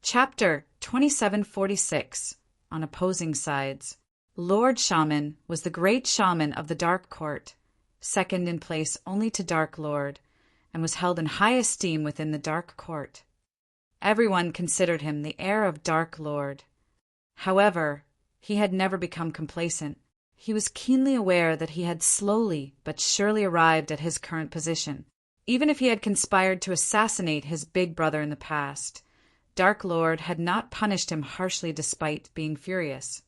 Chapter 2746 on Opposing Sides. Lord Shaman was the great shaman of the Dark Court, second in place only to Dark Lord, and was held in high esteem within the Dark Court. Everyone considered him the heir of Dark Lord. However, he had never become complacent. He was keenly aware that he had slowly but surely arrived at his current position. Even if he had conspired to assassinate his big brother in the past, Dark Lord had not punished him harshly despite being furious.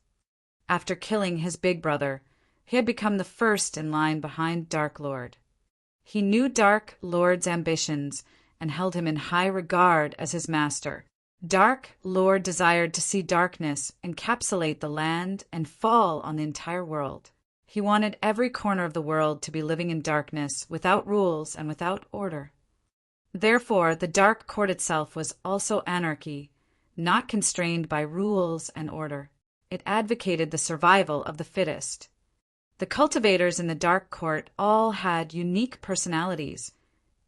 After killing his big brother, he had become the first in line behind Dark Lord. He knew Dark Lord's ambitions and held him in high regard as his master. Dark Lord desired to see darkness encapsulate the land and fall on the entire world. He wanted every corner of the world to be living in darkness, without rules and without order. Therefore, the Dark Court itself was also anarchy, not constrained by rules and order. It advocated the survival of the fittest. The cultivators in the Dark Court all had unique personalities,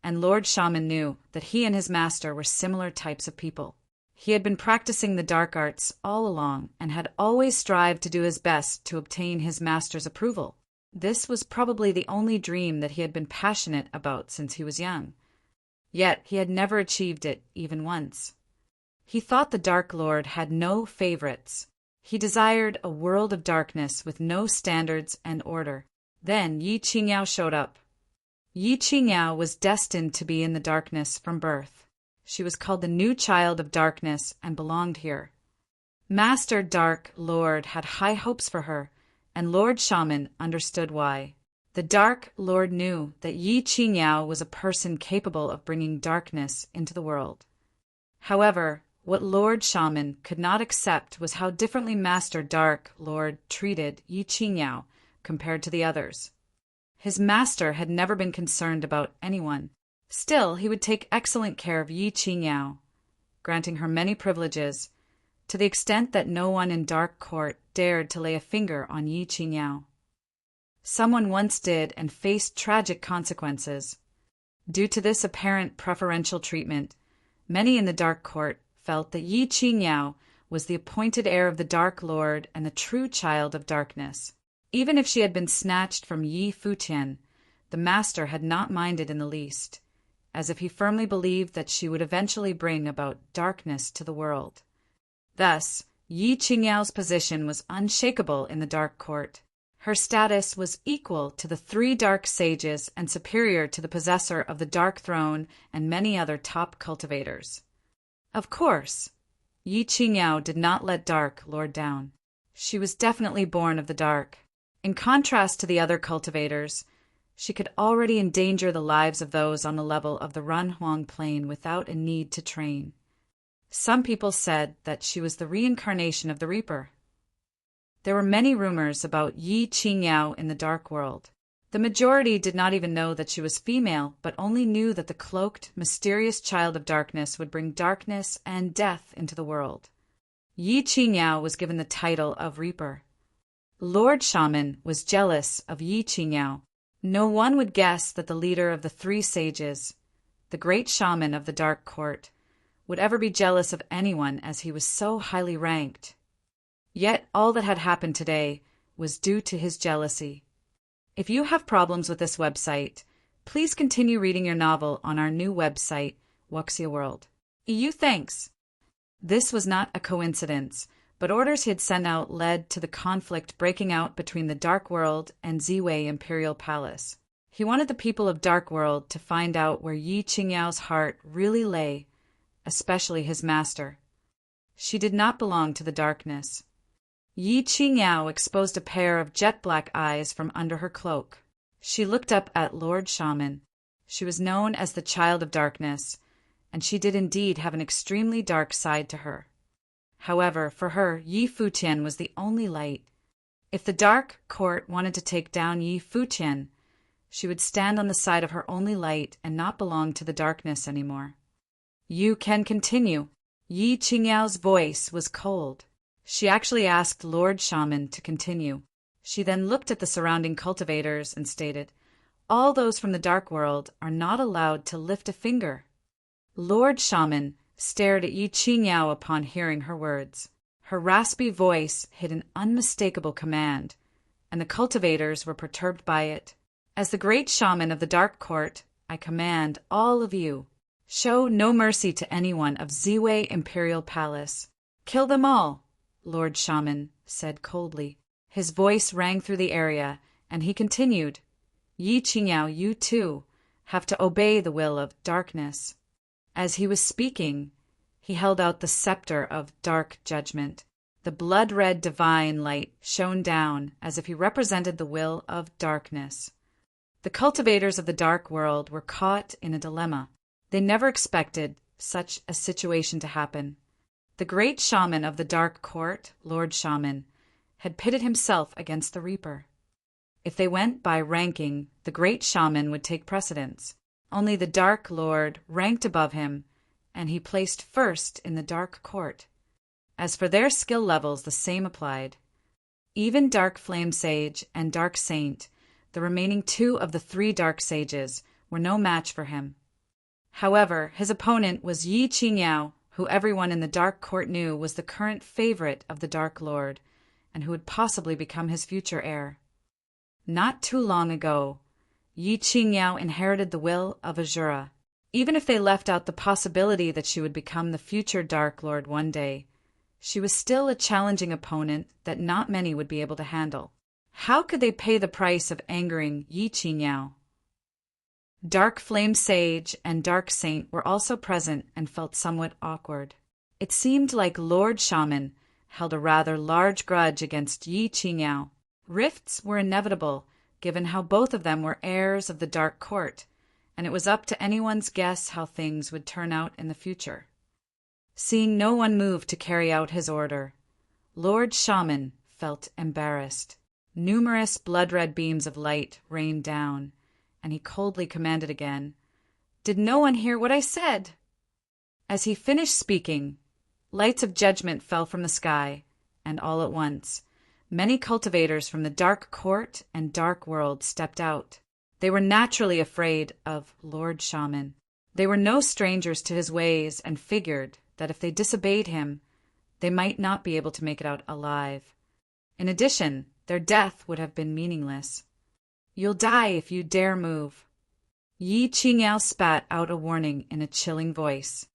and Lord Shaman knew that he and his master were similar types of people. He had been practicing the dark arts all along and had always strived to do his best to obtain his master's approval. This was probably the only dream that he had been passionate about since he was young. Yet he had never achieved it even once. He thought the Dark Lord had no favorites. He desired a world of darkness with no standards and order. Then Yi Qingyao showed up. Yi Qingyao was destined to be in the darkness from birth. She was called the new child of darkness and belonged here. Master Dark Lord had high hopes for her, and Lord Shaman understood why. The Dark Lord knew that Yi Qingyao was a person capable of bringing darkness into the world. However, what Lord Shaman could not accept was how differently Master Dark Lord treated Yi Qingyao compared to the others. His master had never been concerned about anyone. Still, he would take excellent care of Yi Qingyao, granting her many privileges, to the extent that no one in Dark Court dared to lay a finger on Yi Qingyao. Someone once did and faced tragic consequences. Due to this apparent preferential treatment, many in the Dark Court felt that Yi Qingyao was the appointed heir of the Dark Lord and the true child of darkness. Even if she had been snatched from Yi Futian, the master had not minded in the least, as if he firmly believed that she would eventually bring about darkness to the world. Thus, Yi Qingyao's position was unshakable in the Dark Court. Her status was equal to the 3 dark sages and superior to the possessor of the Dark Throne and many other top cultivators. Of course, Yi Qingyao did not let Dark Lord down. She was definitely born of the dark. In contrast to the other cultivators, she could already endanger the lives of those on the level of the Runhuang Plain without a need to train. Some people said that she was the reincarnation of the Reaper. There were many rumors about Yi Qingyao in the dark world. The majority did not even know that she was female, but only knew that the cloaked, mysterious child of darkness would bring darkness and death into the world. Yi Qingyao was given the title of Reaper. Lord Shaman was jealous of Yi Qingyao. No one would guess that the leader of the 3 sages, the great shaman of the Dark Court, would ever be jealous of anyone as he was so highly ranked. Yet all that had happened today was due to his jealousy. If you have problems with this website, please continue reading your novel on our new website, Wuxia World. EU thanks. This was not a coincidence, but orders he had sent out led to the conflict breaking out between the Dark World and Ziwei Imperial Palace. He wanted the people of Dark World to find out where Yi Qingyao's heart really lay, especially his master. She did not belong to the darkness. Yi Qingyao exposed a pair of jet-black eyes from under her cloak. She looked up at Lord Shaman. She was known as the Child of Darkness, and she did indeed have an extremely dark side to her. However, for her, Yi Futian was the only light. If the Dark Court wanted to take down Yi Futian, she would stand on the side of her only light and not belong to the darkness anymore. You can continue. Yi Qingyao's voice was cold. She actually asked Lord Shaman to continue. She then looked at the surrounding cultivators and stated, "All those from the Dark World are not allowed to lift a finger." Lord Shaman stared at Yi Qingyao upon hearing her words. Her raspy voice hid an unmistakable command, and the cultivators were perturbed by it. As the great shaman of the Dark Court, I command all of you, show no mercy to anyone of Ziwei Imperial Palace. Kill them all, Lord Shaman said coldly. His voice rang through the area, and he continued, Yi Qingyao, you too have to obey the will of darkness. As he was speaking, he held out the scepter of dark judgment. The blood-red divine light shone down as if he represented the will of darkness. The cultivators of the dark world were caught in a dilemma. They never expected such a situation to happen. The great shaman of the Dark Court, Lord Shaman, had pitted himself against the Reaper. If they went by ranking, the great shaman would take precedence. Only the Dark Lord ranked above him, and he placed first in the Dark Court. As for their skill levels, the same applied. Even Dark Flame Sage and Dark Saint, the remaining two of the three Dark Sages, were no match for him. However, his opponent was Yi Qingyao, who everyone in the Dark Court knew was the current favorite of the Dark Lord, and who would possibly become his future heir. Not too long ago, Yi Qingyao inherited the will of Azura. Even if they left out the possibility that she would become the future Dark Lord one day, she was still a challenging opponent that not many would be able to handle. How could they pay the price of angering Yi Qingyao? Dark Flame Sage and Dark Saint were also present and felt somewhat awkward. It seemed like Lord Shaman held a rather large grudge against Yi Qingyao. Rifts were inevitable, given how both of them were heirs of the Dark Court, and it was up to anyone's guess how things would turn out in the future. Seeing no one move to carry out his order, Lord Shaman felt embarrassed. Numerous blood-red beams of light rained down, and he coldly commanded again, "Did no one hear what I said?" As he finished speaking, lights of judgment fell from the sky, and all at once, many cultivators from the Dark Court and Dark World stepped out. They were naturally afraid of Lord Shaman. They were no strangers to his ways and figured that if they disobeyed him, they might not be able to make it out alive. In addition, their death would have been meaningless. "You'll die if you dare move." Yi Qingyao spat out a warning in a chilling voice.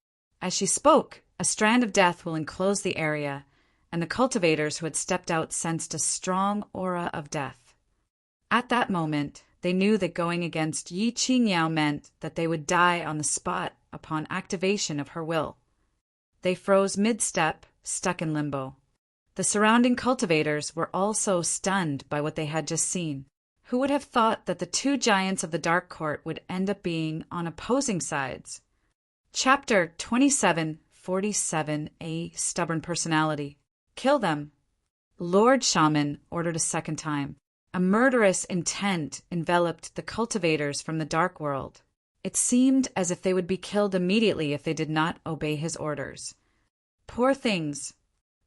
As she spoke, a strand of death will enclose the area, and the cultivators who had stepped out sensed a strong aura of death. At that moment, they knew that going against Yi Qingyao meant that they would die on the spot upon activation of her will. They froze mid-step, stuck in limbo. The surrounding cultivators were also stunned by what they had just seen. Who would have thought that the two giants of the Dark Court would end up being on opposing sides? Chapter 2747, A Stubborn Personality. Kill them. Lord Shaman ordered a second time. A murderous intent enveloped the cultivators from the Dark World. It seemed as if they would be killed immediately if they did not obey his orders. Poor things.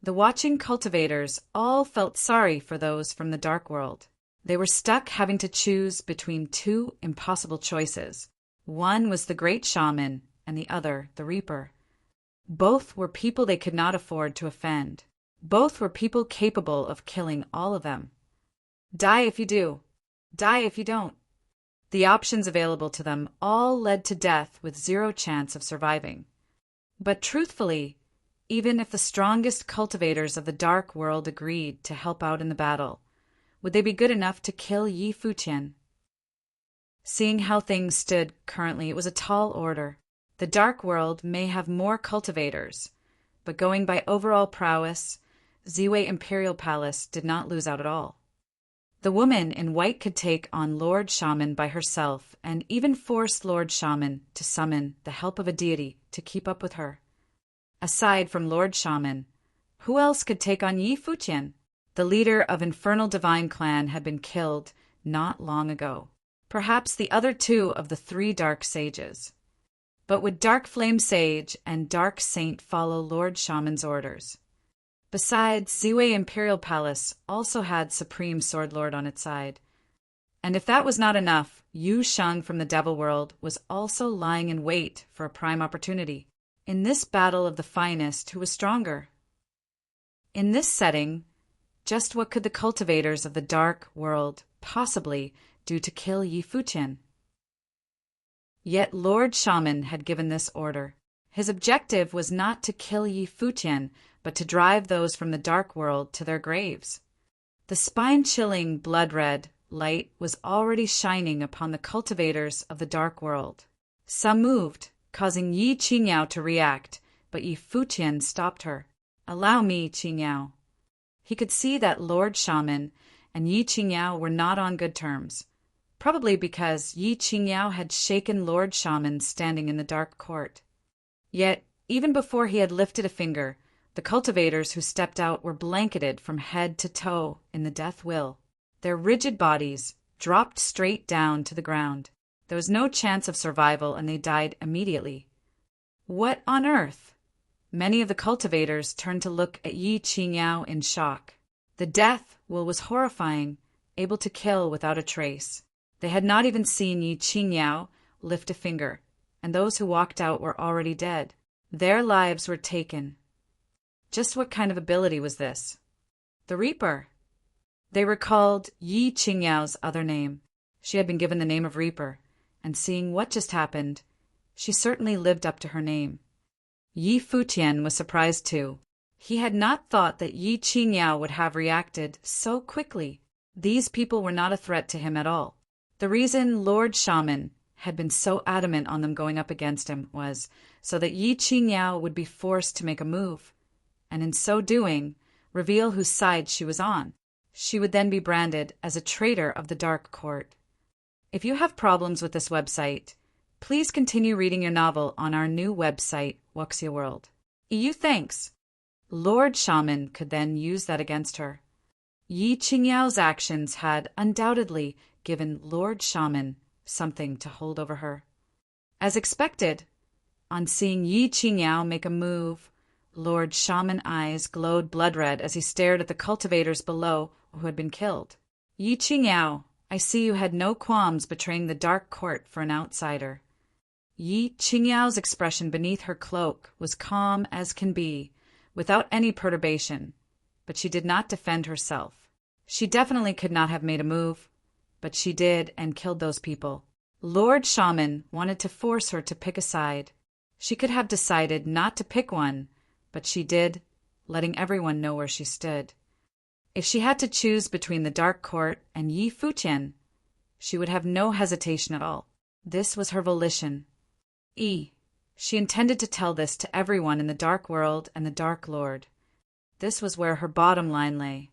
The watching cultivators all felt sorry for those from the Dark World. They were stuck having to choose between two impossible choices. One was the great shaman, and the other the Reaper. Both were people they could not afford to offend. Both were people capable of killing all of them. Die if you do. Die if you don't. The options available to them all led to death with zero chance of surviving. But truthfully, even if the strongest cultivators of the Dark World agreed to help out in the battle, would they be good enough to kill Yi Futian? Seeing how things stood currently, it was a tall order. The Dark World may have more cultivators, but going by overall prowess, Ziwei Imperial Palace did not lose out at all. The woman in white could take on Lord Shaman by herself and even force Lord Shaman to summon the help of a deity to keep up with her. Aside from Lord Shaman, who else could take on Yi Futian? The leader of Infernal Divine Clan had been killed not long ago. Perhaps the other two of the three Dark Sages. But would Dark Flame Sage and Dark Saint follow Lord Shaman's orders? Besides, Ziwei Imperial Palace also had Supreme Sword Lord on its side. And if that was not enough, Yu Sheng from the Devil World was also lying in wait for a prime opportunity. in this battle of the finest who was stronger. In this setting, just what could the cultivators of the dark world possibly do to kill Yi Futian? Yet Lord Shaman had given this order. His objective was not to kill Yi Futian, but to drive those from the dark world to their graves. The spine-chilling blood-red light was already shining upon the cultivators of the dark world. Some moved, causing Yi Qingyao to react, but Yi Futian stopped her. "Allow me, Qingyao." He could see that Lord Shaman and Yi Qingyao were not on good terms, probably because Yi Qingyao had shaken Lord Shaman standing in the dark court. Yet, even before he had lifted a finger, the cultivators who stepped out were blanketed from head to toe in the death will. Their rigid bodies dropped straight down to the ground. There was no chance of survival, and they died immediately. What on earth? Many of the cultivators turned to look at Yi Qingyao in shock. The death will was horrifying, able to kill without a trace. They had not even seen Yi Qingyao lift a finger, and those who walked out were already dead. Their lives were taken. Just what kind of ability was this? The Reaper. They recalled Yi Qingyao's other name. She had been given the name of Reaper, and seeing what just happened, she certainly lived up to her name. Yi Futian was surprised too. He had not thought that Yi Qingyao would have reacted so quickly. These people were not a threat to him at all. The reason Lord Shaman had been so adamant on them going up against him was so that Yi Qingyao would be forced to make a move, and in so doing, reveal whose side she was on. She would then be branded as a traitor of the Dark Court. If you have problems with this website, please continue reading your novel on our new website, Wuxia World. EU thanks. Lord Shaman could then use that against her. Yi Qingyao's actions had undoubtedly given Lord Shaman something to hold over her. As expected, on seeing Yi Qingyao make a move, Lord Shaman's eyes glowed blood-red as he stared at the cultivators below who had been killed. "Yi Qingyao, I see you had no qualms betraying the Dark Court for an outsider." Yi Qingyao's expression beneath her cloak was calm as can be, without any perturbation, but she did not defend herself. She definitely could not have made a move, but she did and killed those people. Lord Shaman wanted to force her to pick a side. She could have decided not to pick one, but she did, letting everyone know where she stood. If she had to choose between the Dark Court and Yi Futian, she would have no hesitation at all. This was her volition. She intended to tell this to everyone in the Dark World and the Dark Lord. This was where her bottom line lay.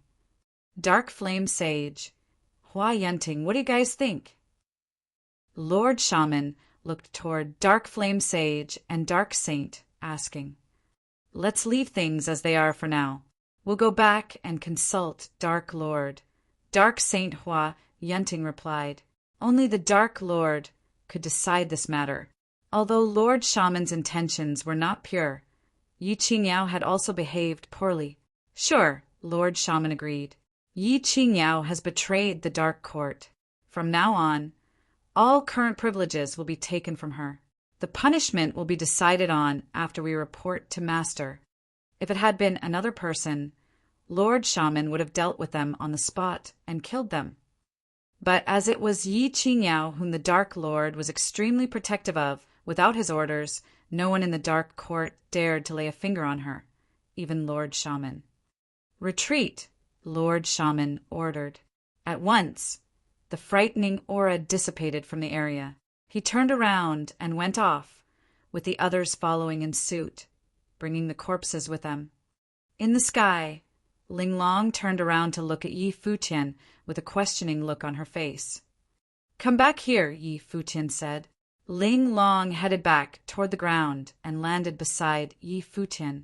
Dark Flame Sage, Hua Yunting, what do you guys think? Lord Shaman looked toward Dark Flame Sage and Dark Saint, asking, "Let's leave things as they are for now. We'll go back and consult Dark Lord." Dark Saint Hua Yunting replied, "Only the Dark Lord could decide this matter." Although Lord Shaman's intentions were not pure, Yi Qingyao had also behaved poorly. "Sure," Lord Shaman agreed. "Yi Qingyao has betrayed the Dark Court. From now on, all current privileges will be taken from her. The punishment will be decided on after we report to Master. If it had been another person, Lord Shaman would have dealt with them on the spot and killed them. But as it was Yi Qingyao whom the Dark Lord was extremely protective of, without his orders, no one in the Dark Court dared to lay a finger on her, even Lord Shaman. "Retreat," Lord Shaman ordered. At once, the frightening aura dissipated from the area. He turned around and went off, with the others following in suit, bringing the corpses with them. In the sky, Ling Long turned around to look at Yi Futian with a questioning look on her face. "Come back here," Yi Futian said. Ling Long headed back toward the ground and landed beside Yi Futian.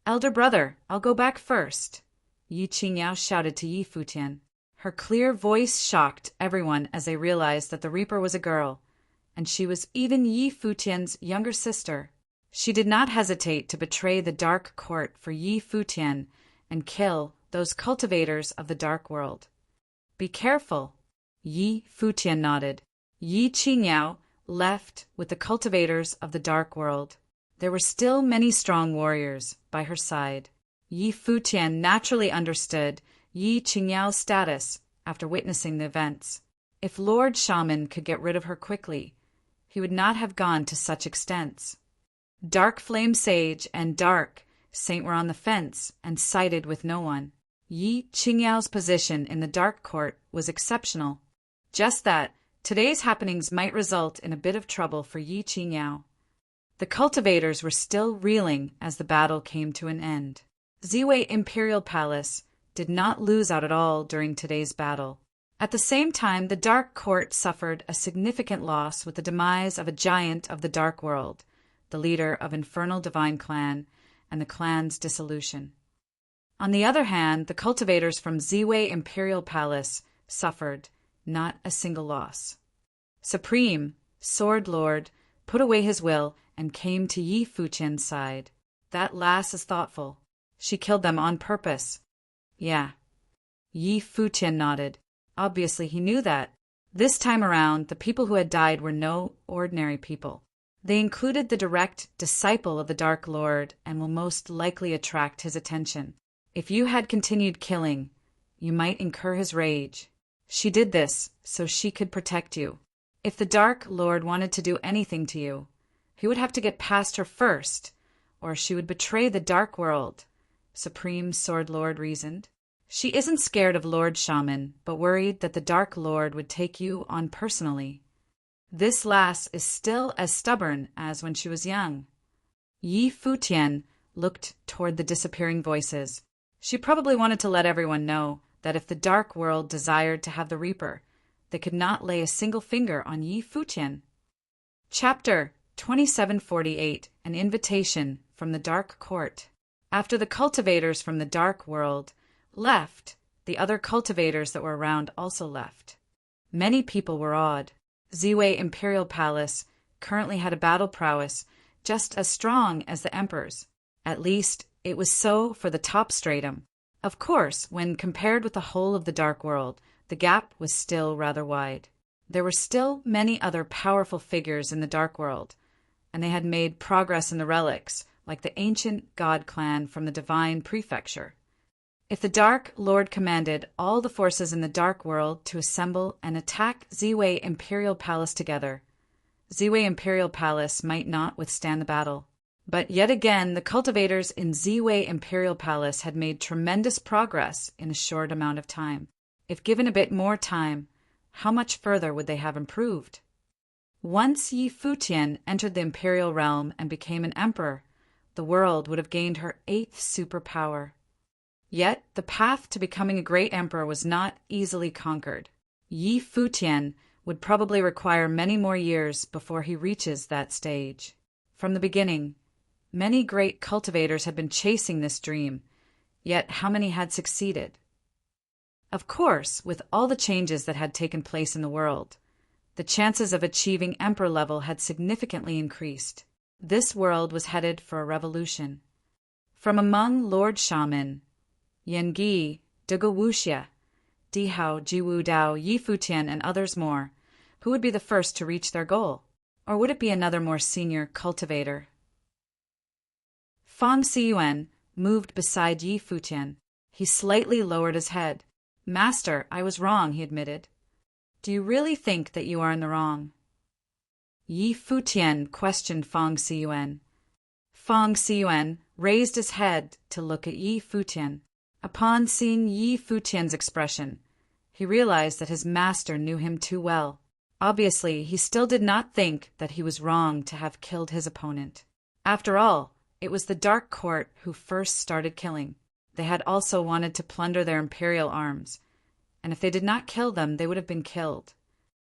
"Elder brother, I'll go back first," Yi Qingyao shouted to Yi Futian. Her clear voice shocked everyone as they realized that the Reaper was a girl, and she was even Yi Futian's younger sister. She did not hesitate to betray the Dark Court for Yi Futian and kill those cultivators of the Dark World. "Be careful." Yi Futian nodded. Yi Qingyao left with the cultivators of the Dark World. there were still many strong warriors by her side. Yi Futian naturally understood Yi Qingyao's status after witnessing the events. If Lord Shaman could get rid of her quickly, he would not have gone to such extents. Dark Flame Sage and Dark Saint were on the fence and sided with no one. Yi Qingyao's position in the Dark Court was exceptional. Just that, today's happenings might result in a bit of trouble for Yi Qingyao. The cultivators were still reeling as the battle came to an end. Ziwei Imperial Palace did not lose out at all during today's battle. At the same time, the Dark Court suffered a significant loss with the demise of a giant of the Dark World, the leader of Infernal Divine Clan, and the clan's dissolution. On the other hand, the cultivators from Ziwei Imperial Palace suffered not a single loss. Supreme, Sword Lord, put away his will and came to Yi Futian's side. That lass is thoughtful. She killed them on purpose. Yeah. Yi Futian nodded. Obviously he knew that. This time around, the people who had died were no ordinary people. They included the direct disciple of the Dark Lord and will most likely attract his attention. If you had continued killing, you might incur his rage. She did this so she could protect you. If the Dark Lord wanted to do anything to you, he would have to get past her first, or she would betray the Dark World, Supreme Sword Lord reasoned. She isn't scared of Lord Shaman, but worried that the Dark Lord would take you on personally. This lass is still as stubborn as when she was young. Yi Futian looked toward the disappearing voices. She probably wanted to let everyone know that if the Dark World desired to have the Reaper, they could not lay a single finger on Yi Futian. Chapter 2748, An Invitation from the Dark Court. After the cultivators from the Dark World left, the other cultivators that were around also left. Many people were awed. Ziwei Imperial Palace currently had a battle prowess just as strong as the Emperor's. At least, it was so for the top stratum. Of course, when compared with the whole of the Dark World, the gap was still rather wide. There were still many other powerful figures in the Dark World, and they had made progress in the relics, like the ancient god clan from the Divine Prefecture. If the Dark Lord commanded all the forces in the Dark World to assemble and attack Ziwei Imperial Palace together, Ziwei Imperial Palace might not withstand the battle. But yet again, the cultivators in Ziwei Imperial Palace had made tremendous progress in a short amount of time. If given a bit more time, how much further would they have improved? Once Yi Futian entered the imperial realm and became an emperor, the world would have gained her 8th superpower. Yet the path to becoming a great emperor was not easily conquered. Yi Futian would probably require many more years before he reaches that stage. From the beginning, many great cultivators had been chasing this dream, yet how many had succeeded? Of course, with all the changes that had taken place in the world, the chances of achieving emperor level had significantly increased. This world was headed for a revolution. From among Lord Shaman, Yengi, Dugawuxia, Dihao, Jiwu Dao, Yi Futian, and others more, who would be the first to reach their goal? Or would it be another more senior cultivator? Fang Siyuan moved beside Yi Futian. He slightly lowered his head. Master, I was wrong, he admitted. Do you really think that you are in the wrong? Yi Futian questioned Fang Siyuan. Fang Siyuan raised his head to look at Yi Futian. Upon seeing Yi Futian's expression, he realized that his master knew him too well. Obviously, he still did not think that he was wrong to have killed his opponent. After all, it was the Dark Court who first started killing. They had also wanted to plunder their imperial arms, and if they did not kill them, they would have been killed.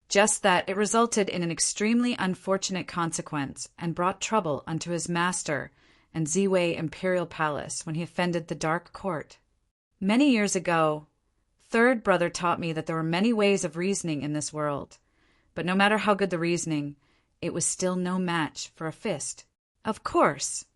Just that it resulted in an extremely unfortunate consequence and brought trouble unto his master and Ziwei Imperial Palace when he offended the Dark Court. Many years ago, Third Brother taught me that there were many ways of reasoning in this world, but no matter how good the reasoning, it was still no match for a fist. Of course,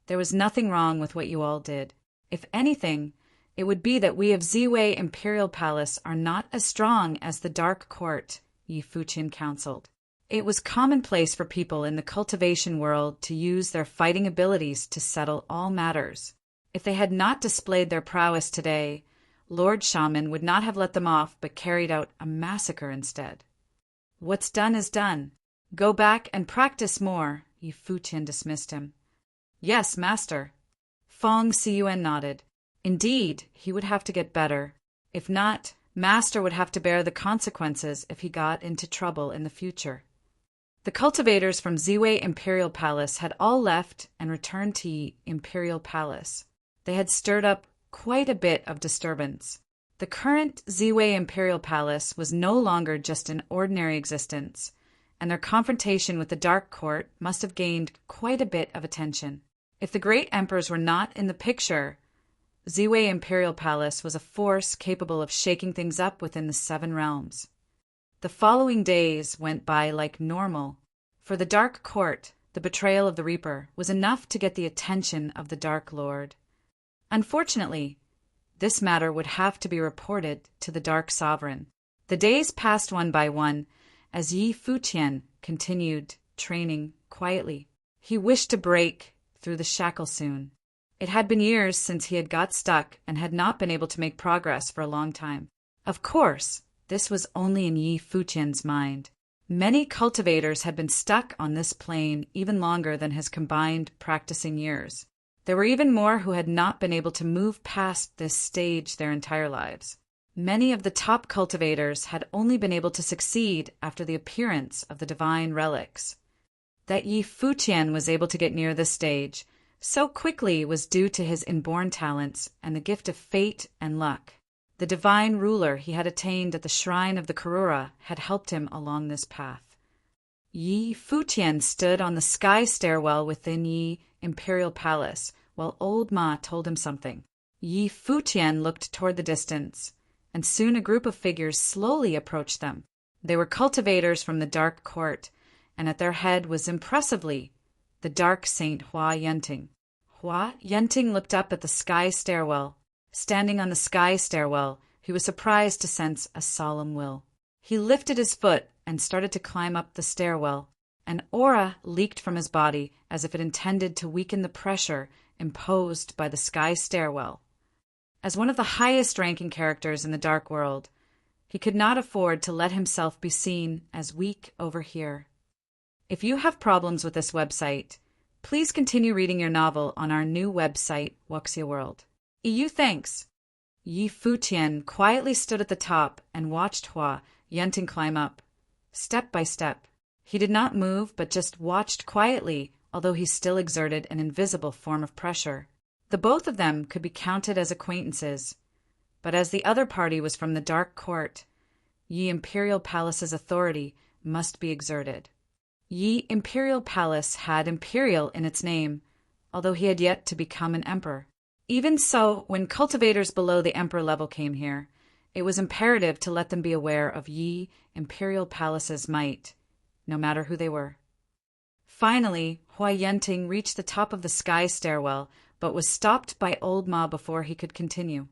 there was nothing wrong with what you all did. If anything, it would be that we of Ziwei Imperial Palace are not as strong as the Dark Court, Yi Futian counseled. It was commonplace for people in the cultivation world to use their fighting abilities to settle all matters. If they had not displayed their prowess today, Lord Shaman would not have let them off but carried out a massacre instead. What's done is done. Go back and practice more, Yi Futian dismissed him. Yes, master. Fong Siyuan nodded. Indeed, he would have to get better. If not, master would have to bear the consequences if he got into trouble in the future. The cultivators from Ziwei Imperial Palace had all left and returned to Yi Imperial Palace. They had stirred up quite a bit of disturbance. The current Ziwei Imperial Palace was no longer just an ordinary existence, and their confrontation with the Dark Court must have gained quite a bit of attention. If the great emperors were not in the picture, Ziwei Imperial Palace was a force capable of shaking things up within the 7 realms. The following days went by like normal. For the Dark Court, the betrayal of the Reaper was enough to get the attention of the Dark Lord. Unfortunately, this matter would have to be reported to the Dark Sovereign. The days passed one by one as Yi Futian continued training quietly. He wished to break through the shackle soon. It had been years since he had got stuck and had not been able to make progress for a long time. Of course, this was only in Yi Futian's mind. Many cultivators had been stuck on this plane even longer than his combined practicing years. There were even more who had not been able to move past this stage their entire lives. Many of the top cultivators had only been able to succeed after the appearance of the divine relics. That Yi Futian was able to get near this stage so quickly was due to his inborn talents and the gift of fate and luck. The divine ruler he had attained at the shrine of the Karura had helped him along this path. Yi Futian stood on the sky stairwell within Yi Imperial Palace while old Ma told him something. Yi Futian looked toward the distance, and soon a group of figures slowly approached them. They were cultivators from the Dark Court, and at their head was impressively the Dark Saint Hua Yenting. Hua Yenting looked up at the sky stairwell. Standing on the sky stairwell, he was surprised to sense a solemn will. He lifted his foot and started to climb up the stairwell. An aura leaked from his body as if it intended to weaken the pressure imposed by the sky stairwell. As one of the highest-ranking characters in the Dark World, he could not afford to let himself be seen as weak over here. If you have problems with this website, please continue reading your novel on our new website, Wuxia World. EU thanks. Yi Futian quietly stood at the top and watched Hua Yenting climb up, step by step. He did not move, but just watched quietly, although he still exerted an invisible form of pressure. The both of them could be counted as acquaintances, but as the other party was from the Dark Court, Yi Imperial Palace's authority must be exerted. Yi Imperial Palace had imperial in its name, although he had yet to become an emperor. Even so, when cultivators below the emperor level came here, it was imperative to let them be aware of Yi Imperial Palace's might, no matter who they were. Finally, Hua Yenting reached the top of the sky stairwell, but was stopped by old Ma before he could continue.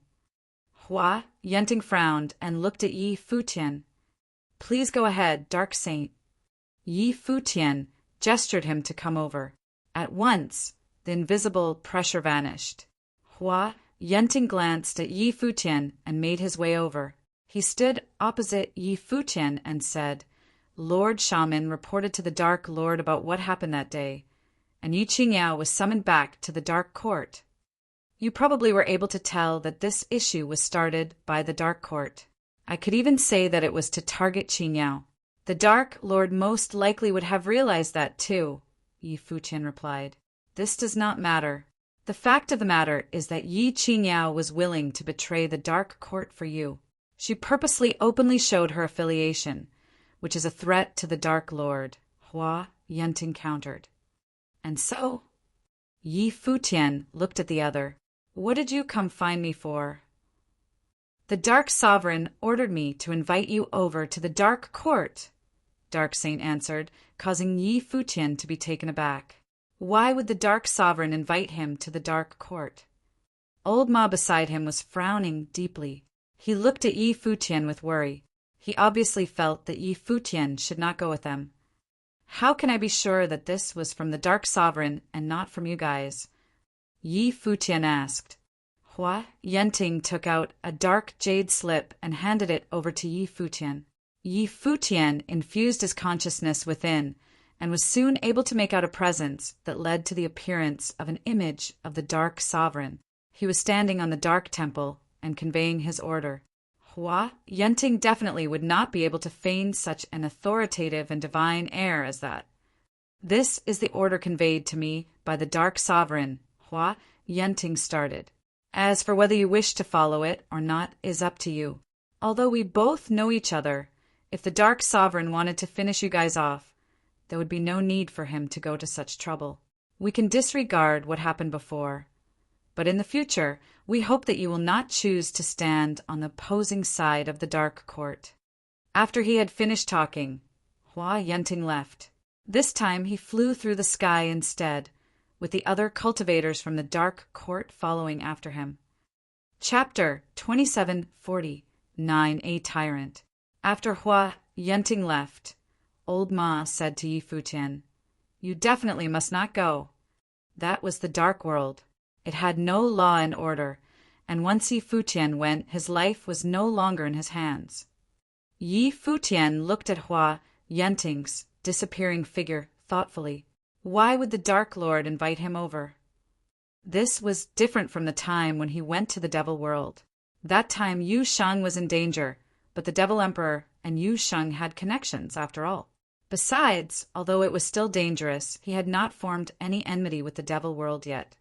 Hua Yenting frowned and looked at Yi Futian. Please go ahead, Dark Saint. Yi Futian gestured him to come over. At once, the invisible pressure vanished. Hua Yenting glanced at Yi Futian and made his way over. He stood opposite Yi Futian and said, Lord Shaman reported to the Dark Lord about what happened that day, and Yi Qingyao was summoned back to the Dark Court. You probably were able to tell that this issue was started by the Dark Court. I could even say that it was to target Qingyao. The Dark Lord most likely would have realized that too, Yi Futian replied. This does not matter. The fact of the matter is that Yi Qingyao was willing to betray the Dark Court for you. She purposely openly showed her affiliation, which is a threat to the Dark Lord, Hua Yenting countered. And so? Yi Futian looked at the other. What did you come find me for? The Dark Sovereign ordered me to invite you over to the Dark Court, Dark Saint answered, causing Yi Futian to be taken aback. Why would the Dark Sovereign invite him to the Dark Court? Old Ma beside him was frowning deeply. He looked at Yi Futian with worry. He obviously felt that Yi Futian should not go with them, How can I be sure that this was from the Dark Sovereign and not from you guys? Yi Futian asked. Hua Yenting took out a dark jade slip and handed it over to Yi Futian. Yi Futian infused his consciousness within and was soon able to make out a presence that led to the appearance of an image of the Dark Sovereign. He was standing on the Dark Temple and conveying his order. Hua Yenting definitely would not be able to feign such an authoritative and divine air as that. This is the order conveyed to me by the Dark Sovereign, Hua Yenting started. As for whether you wish to follow it or not is up to you. Although we both know each other, if the Dark Sovereign wanted to finish you guys off, there would be no need for him to go to such trouble. We can disregard what happened before. But in the future, we hope that you will not choose to stand on the opposing side of the Dark Court. After he had finished talking, Hua Yenting left. This time he flew through the sky instead, with the other cultivators from the Dark Court following after him. Chapter 2740 9A Tyrant. After Hua Yenting left, Old Ma said to Yi Futian, "You definitely must not go." That was the Dark World. It had no law and order, and once Yi Futian went, his life was no longer in his hands. Yi Futian looked at Hua Yenting's disappearing figure thoughtfully. Why would the Dark Lord invite him over? This was different from the time when he went to the Devil World. That time Yu Sheng was in danger, but the Devil Emperor and Yu Sheng had connections after all. Besides, although it was still dangerous, he had not formed any enmity with the Devil World yet.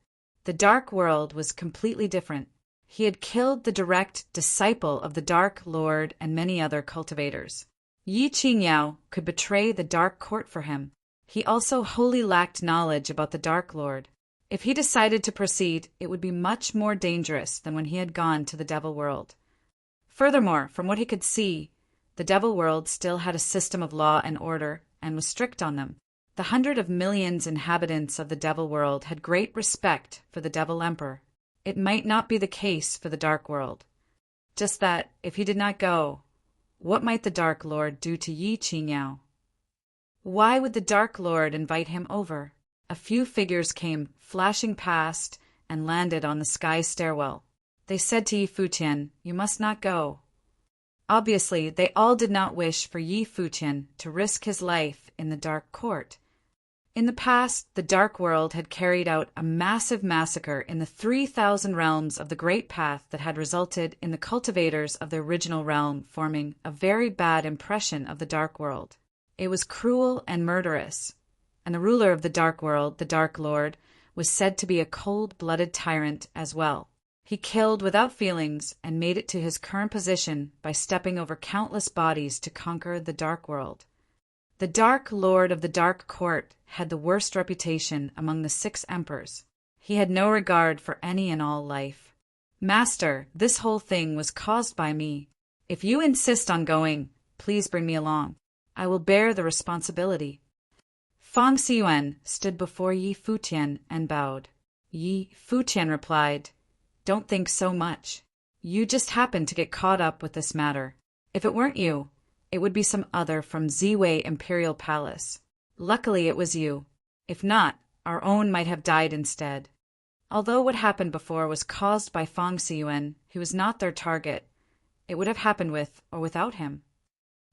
The Dark World was completely different. He had killed the direct disciple of the Dark Lord and many other cultivators. Yi Qingyao could betray the Dark Court for him. He also wholly lacked knowledge about the Dark Lord. If he decided to proceed, it would be much more dangerous than when he had gone to the Devil World. Furthermore, from what he could see, the Devil World still had a system of law and order and was strict on them. The 100 million inhabitants of the Devil World had great respect for the Devil Emperor. It might not be the case for the Dark World. Just that, if he did not go, what might the Dark Lord do to Yi Qingyao? Why would the Dark Lord invite him over? A few figures came flashing past and landed on the sky stairwell. They said to Yi Futian, "You must not go." Obviously, they all did not wish for Yi Futian to risk his life in the Dark Court. In the past, the Dark World had carried out a massive massacre in the 3,000 realms of the Great Path that had resulted in the cultivators of the original realm forming a very bad impression of the Dark World. It was cruel and murderous, and the ruler of the Dark World, the Dark Lord, was said to be a cold-blooded tyrant as well. He killed without feelings and made it to his current position by stepping over countless bodies to conquer the Dark World. The Dark Lord of the Dark Court had the worst reputation among the 6 emperors. He had no regard for any and all life. "Master, this whole thing was caused by me. If you insist on going, please bring me along. I will bear the responsibility." Fang Xiyuan stood before Yi Futian and bowed. Yi Futian replied, "Don't think so much. You just happened to get caught up with this matter. If it weren't you, it would be some other from Ziwei Imperial Palace. Luckily it was you. If not, our own might have died instead." Although what happened before was caused by Fang Xiyuan, who was not their target, it would have happened with or without him.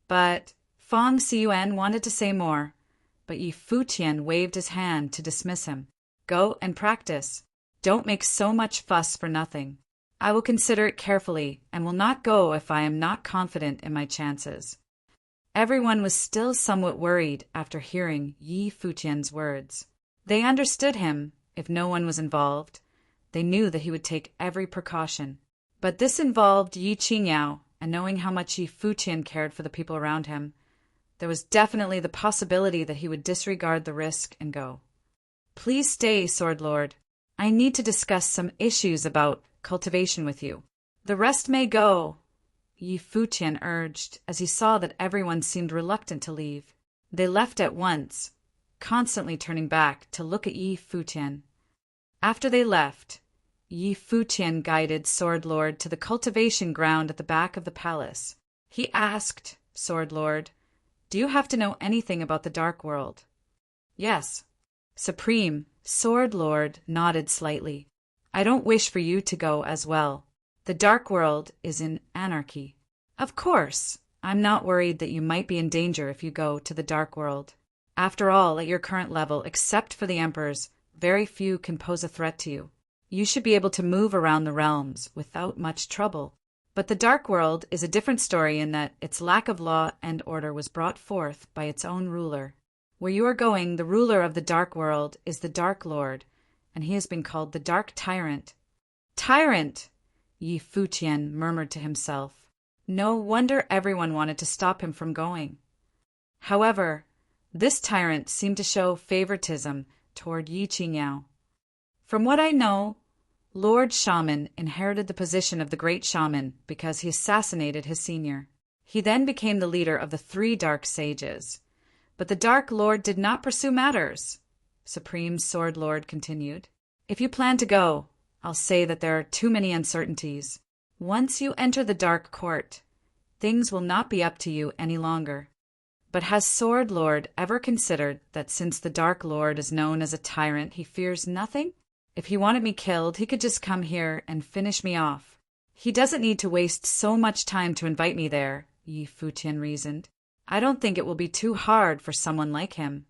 But Fang Xiyuan wanted to say more, but Yi Futian waved his hand to dismiss him. "Go and practice. Don't make so much fuss for nothing. I will consider it carefully and will not go if I am not confident in my chances." Everyone was still somewhat worried after hearing Yi Futian's words. They understood him. If no one was involved, they knew that he would take every precaution. But this involved Yi Qingyao, and knowing how much Yi Futian cared for the people around him, there was definitely the possibility that he would disregard the risk and go. "Please stay, Sword Lord. I need to discuss some issues about cultivation with you. The rest may go," Yi Futian urged as he saw that everyone seemed reluctant to leave. They left at once, constantly turning back to look at Yi Futian. After they left, Yi Futian guided Sword Lord to the cultivation ground at the back of the palace. He asked, "Sword Lord, Do you have to know anything about the Dark World? Yes. Supreme, Sword Lord, nodded slightly. I don't wish for you to go as well. The Dark World is in anarchy. Of course, I'm not worried that you might be in danger if you go to the Dark World. After all, at your current level, except for the Emperors, very few can pose a threat to you. You should be able to move around the realms without much trouble. But the Dark World is a different story in that its lack of law and order was brought forth by its own ruler. Where you are going, the ruler of the Dark World is the Dark Lord, and he has been called the Dark Tyrant. Tyrant! Yi Futian murmured to himself. No wonder everyone wanted to stop him from going. However, this tyrant seemed to show favoritism toward Yi Qingniao. From what I know, Lord Shaman inherited the position of the Great Shaman because he assassinated his senior. He then became the leader of the 3 Dark Sages. But the Dark Lord did not pursue matters, Supreme Sword Lord continued. If you plan to go, I'll say that there are too many uncertainties. Once you enter the Dark Court, things will not be up to you any longer. But has Sword Lord ever considered that since the Dark Lord is known as a tyrant, he fears nothing? If he wanted me killed, he could just come here and finish me off. He doesn't need to waste so much time to invite me there, Yi Futian reasoned. I don't think it will be too hard for someone like him.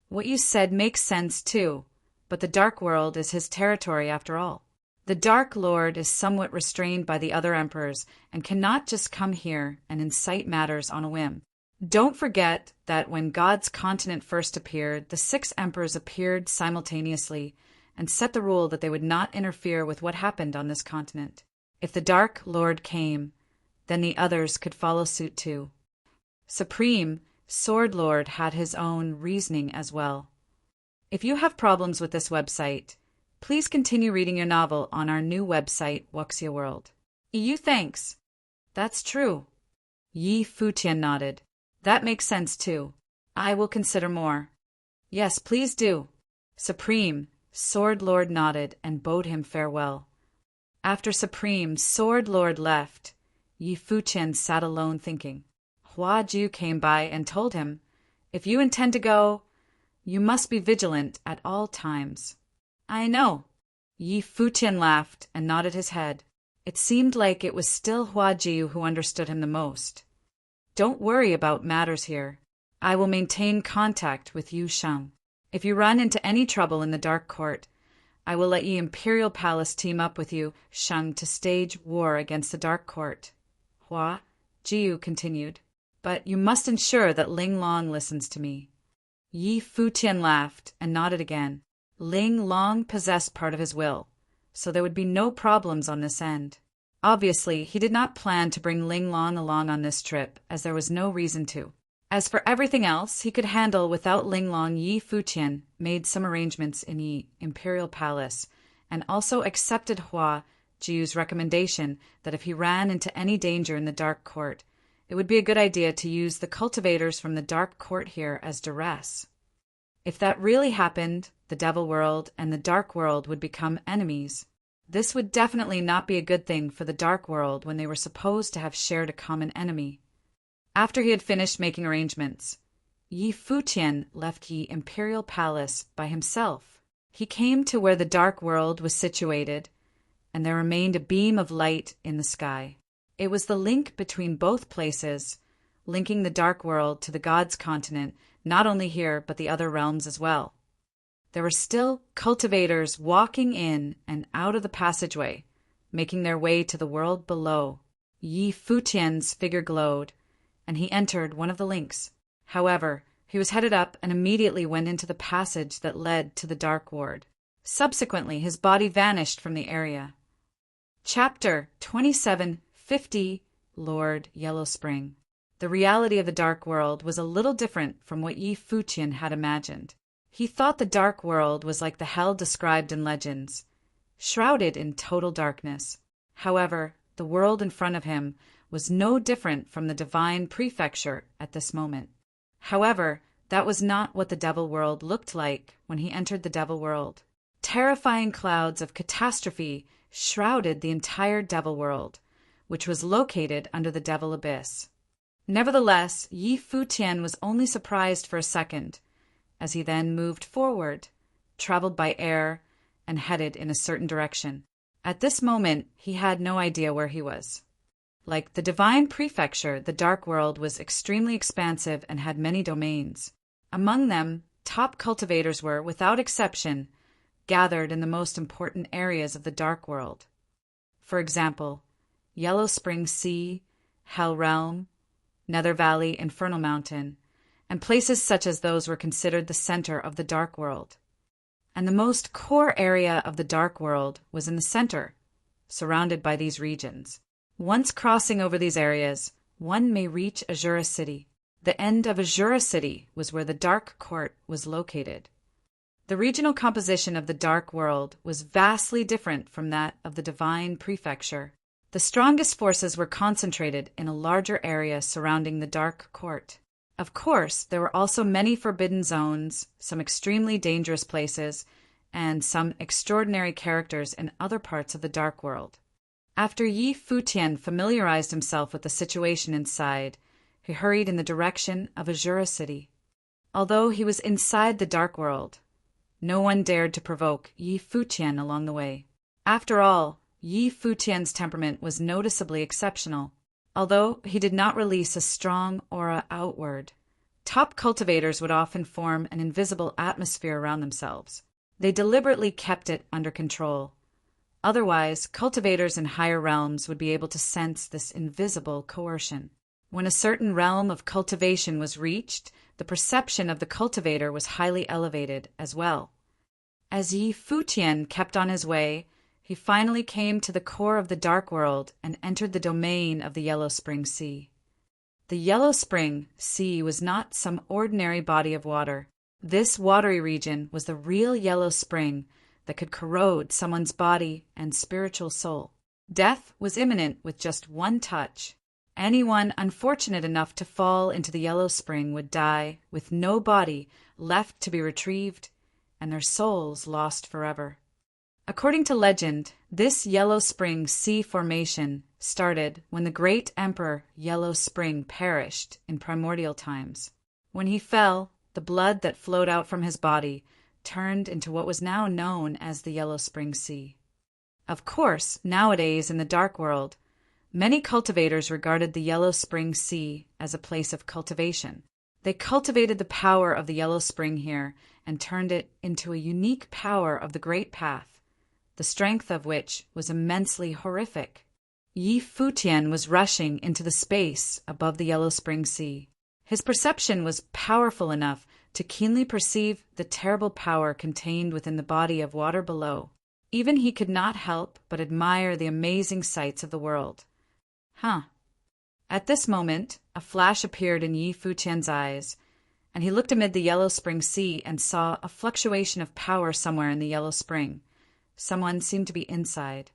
What you said makes sense, too, but the Dark World is his territory after all. The Dark Lord is somewhat restrained by the other emperors and cannot just come here and incite matters on a whim. Don't forget that when God's continent first appeared, the 6 emperors appeared simultaneously and set the rule that they would not interfere with what happened on this continent. If the Dark Lord came, then the others could follow suit too. Supreme, Sword Lord had his own reasoning as well. If you have problems with this website, please continue reading your novel on our new website, Wuxia World. EU thanks. That's true. Yi Futian nodded. That makes sense too. I will consider more. Yes, please do. Supreme, Sword Lord nodded and bade him farewell. After Supreme, Sword Lord left, Yi Futian sat alone thinking. Hua Ju came by and told him, if you intend to go, you must be vigilant at all times. I know. Yi Futian laughed and nodded his head. It seemed like it was still Hua Ju who understood him the most. Don't worry about matters here. I will maintain contact with Yu Sheng. If you run into any trouble in the Dark Court, I will let Yi Imperial Palace team up with you, Sheng, to stage war against the Dark Court. Hua Ju continued. But you must ensure that Ling Long listens to me. Yi Futian laughed and nodded again. Ling Long possessed part of his will, so there would be no problems on this end. Obviously, he did not plan to bring Ling Long along on this trip, as there was no reason to. As for everything else he could handle without Ling Long, Yi Futian made some arrangements in Yi Imperial Palace, and also accepted Hua Ju's recommendation that if he ran into any danger in the Dark Court, it would be a good idea to use the cultivators from the Dark Court here as duress. If that really happened, the Devil World and the Dark World would become enemies. This would definitely not be a good thing for the Dark World when they were supposed to have shared a common enemy. After he had finished making arrangements, Yi Futian left Yi Imperial Palace by himself. He came to where the Dark World was situated, and there remained a beam of light in the sky. It was the link between both places, linking the Dark World to the God's continent, not only here but the other realms as well. There were still cultivators walking in and out of the passageway, making their way to the world below. Yi Futian's figure glowed, and he entered one of the links. However, he was headed up and immediately went into the passage that led to the Dark Ward. Subsequently, his body vanished from the area. Chapter 2750, Lord Yellowspring. The reality of the Dark World was a little different from what Yi Futian had imagined. He thought the Dark World was like the hell described in legends, shrouded in total darkness. However, the world in front of him was no different from the divine prefecture at this moment. However, that was not what the Devil World looked like when he entered the Devil World. Terrifying clouds of catastrophe shrouded the entire Devil World, which was located under the Devil Abyss. Nevertheless, Yi Futian was only surprised for a second, as he then moved forward, traveled by air, and headed in a certain direction. At this moment, he had no idea where he was. Like the divine prefecture, the dark world was extremely expansive and had many domains. Among them, top cultivators were, without exception, gathered in the most important areas of the dark world. For example, Yellow Spring Sea, Hell Realm, Nether Valley, Infernal Mountain, and places such as those were considered the center of the dark world. And the most core area of the dark world was in the center, surrounded by these regions. Once crossing over these areas, one may reach Azura City. The end of Azura City was where the Dark Court was located. The regional composition of the Dark World was vastly different from that of the Divine Prefecture. The strongest forces were concentrated in a larger area surrounding the Dark Court. Of course, there were also many forbidden zones, some extremely dangerous places, and some extraordinary characters in other parts of the Dark World. After Yi Futian familiarized himself with the situation inside, he hurried in the direction of Azura City. Although he was inside the Dark World, no one dared to provoke Yi Futian along the way. After all, Yi Futian's temperament was noticeably exceptional. Although he did not release a strong aura outward, top cultivators would often form an invisible atmosphere around themselves. They deliberately kept it under control. Otherwise, cultivators in higher realms would be able to sense this invisible coercion. When a certain realm of cultivation was reached, the perception of the cultivator was highly elevated as well. As Yi Futian kept on his way, he finally came to the core of the Dark World and entered the domain of the Yellow Spring Sea. The Yellow Spring Sea was not some ordinary body of water. This watery region was the real yellow spring that could corrode someone's body and spiritual soul. Death was imminent with just one touch. Anyone unfortunate enough to fall into the Yellow Spring would die with no body left to be retrieved and their souls lost forever. According to legend, this Yellow Spring Sea formation started when the great Emperor Yellow Spring perished in primordial times. When he fell, the blood that flowed out from his body turned into what was now known as the Yellow Spring Sea. Of course, nowadays in the Dark World, many cultivators regarded the Yellow Spring Sea as a place of cultivation. They cultivated the power of the Yellow Spring here and turned it into a unique power of the Great Path, the strength of which was immensely horrific. Yi Futian was rushing into the space above the Yellow Spring Sea. His perception was powerful enough to keenly perceive the terrible power contained within the body of water below. Even he could not help but admire the amazing sights of the world. At this moment, a flash appeared in Yi Futian's eyes, and he looked amid the Yellow Spring Sea and saw a fluctuation of power somewhere in the Yellow Spring. Someone seemed to be inside.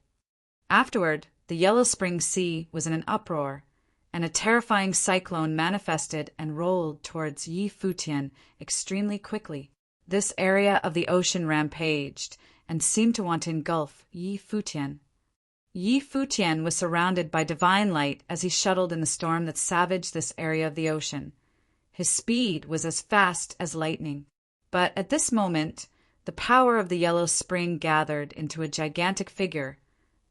Afterward, the Yellow Spring Sea was in an uproar, and a terrifying cyclone manifested and rolled towards Yi Futian extremely quickly. This area of the ocean rampaged and seemed to want to engulf Yi Futian. Yi Futian was surrounded by divine light as he shuttled in the storm that savaged this area of the ocean. His speed was as fast as lightning. But at this moment, the power of the Yellow Spring gathered into a gigantic figure,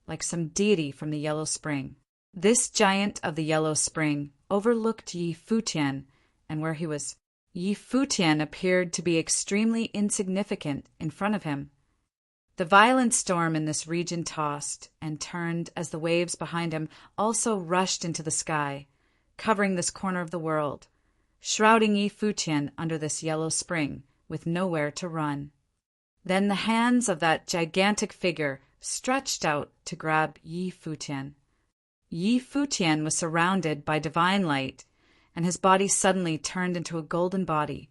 like some deity from the Yellow Spring. This giant of the Yellow Spring overlooked Yi Futian, and where he was, Yi Futian appeared to be extremely insignificant in front of him. The violent storm in this region tossed and turned as the waves behind him also rushed into the sky, covering this corner of the world, shrouding Yi Futian under this Yellow Spring with nowhere to run. Then the hands of that gigantic figure stretched out to grab Yi Futian. Yi Futian was surrounded by divine light, and his body suddenly turned into a golden body,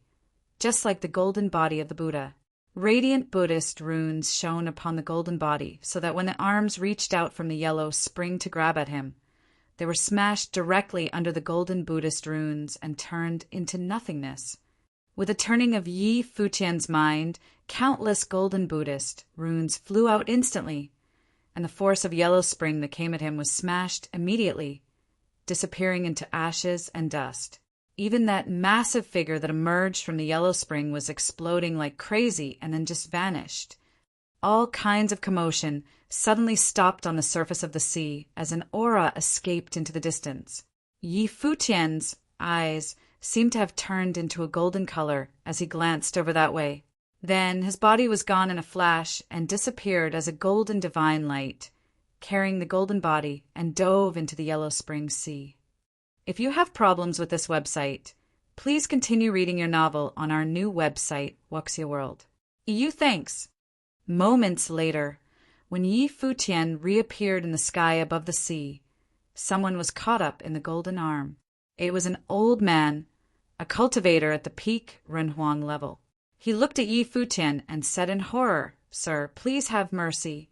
just like the golden body of the Buddha. Radiant Buddhist runes shone upon the golden body, so that when the arms reached out from the Yellow Spring to grab at him, they were smashed directly under the golden Buddhist runes and turned into nothingness. With a turning of Yi Futian's mind, countless golden Buddhist runes flew out instantly, and the force of Yellow Spring that came at him was smashed immediately, disappearing into ashes and dust. Even that massive figure that emerged from the yellow spring was exploding like crazy and then just vanished. All kinds of commotion suddenly stopped on the surface of the sea as an aura escaped into the distance. Yi Futian's eyes seemed to have turned into a golden color as he glanced over that way. Then his body was gone in a flash and disappeared as a golden divine light, carrying the golden body, and dove into the yellow spring sea. If you have problems with this website, please continue reading your novel on our new website, Wuxia World. EU thanks. Moments later, when Yi Futian reappeared in the sky above the sea, someone was caught up in the golden arm. It was an old man, a cultivator at the peak Renhuang level. He looked at Yi Futian and said in horror, "Sir, please have mercy."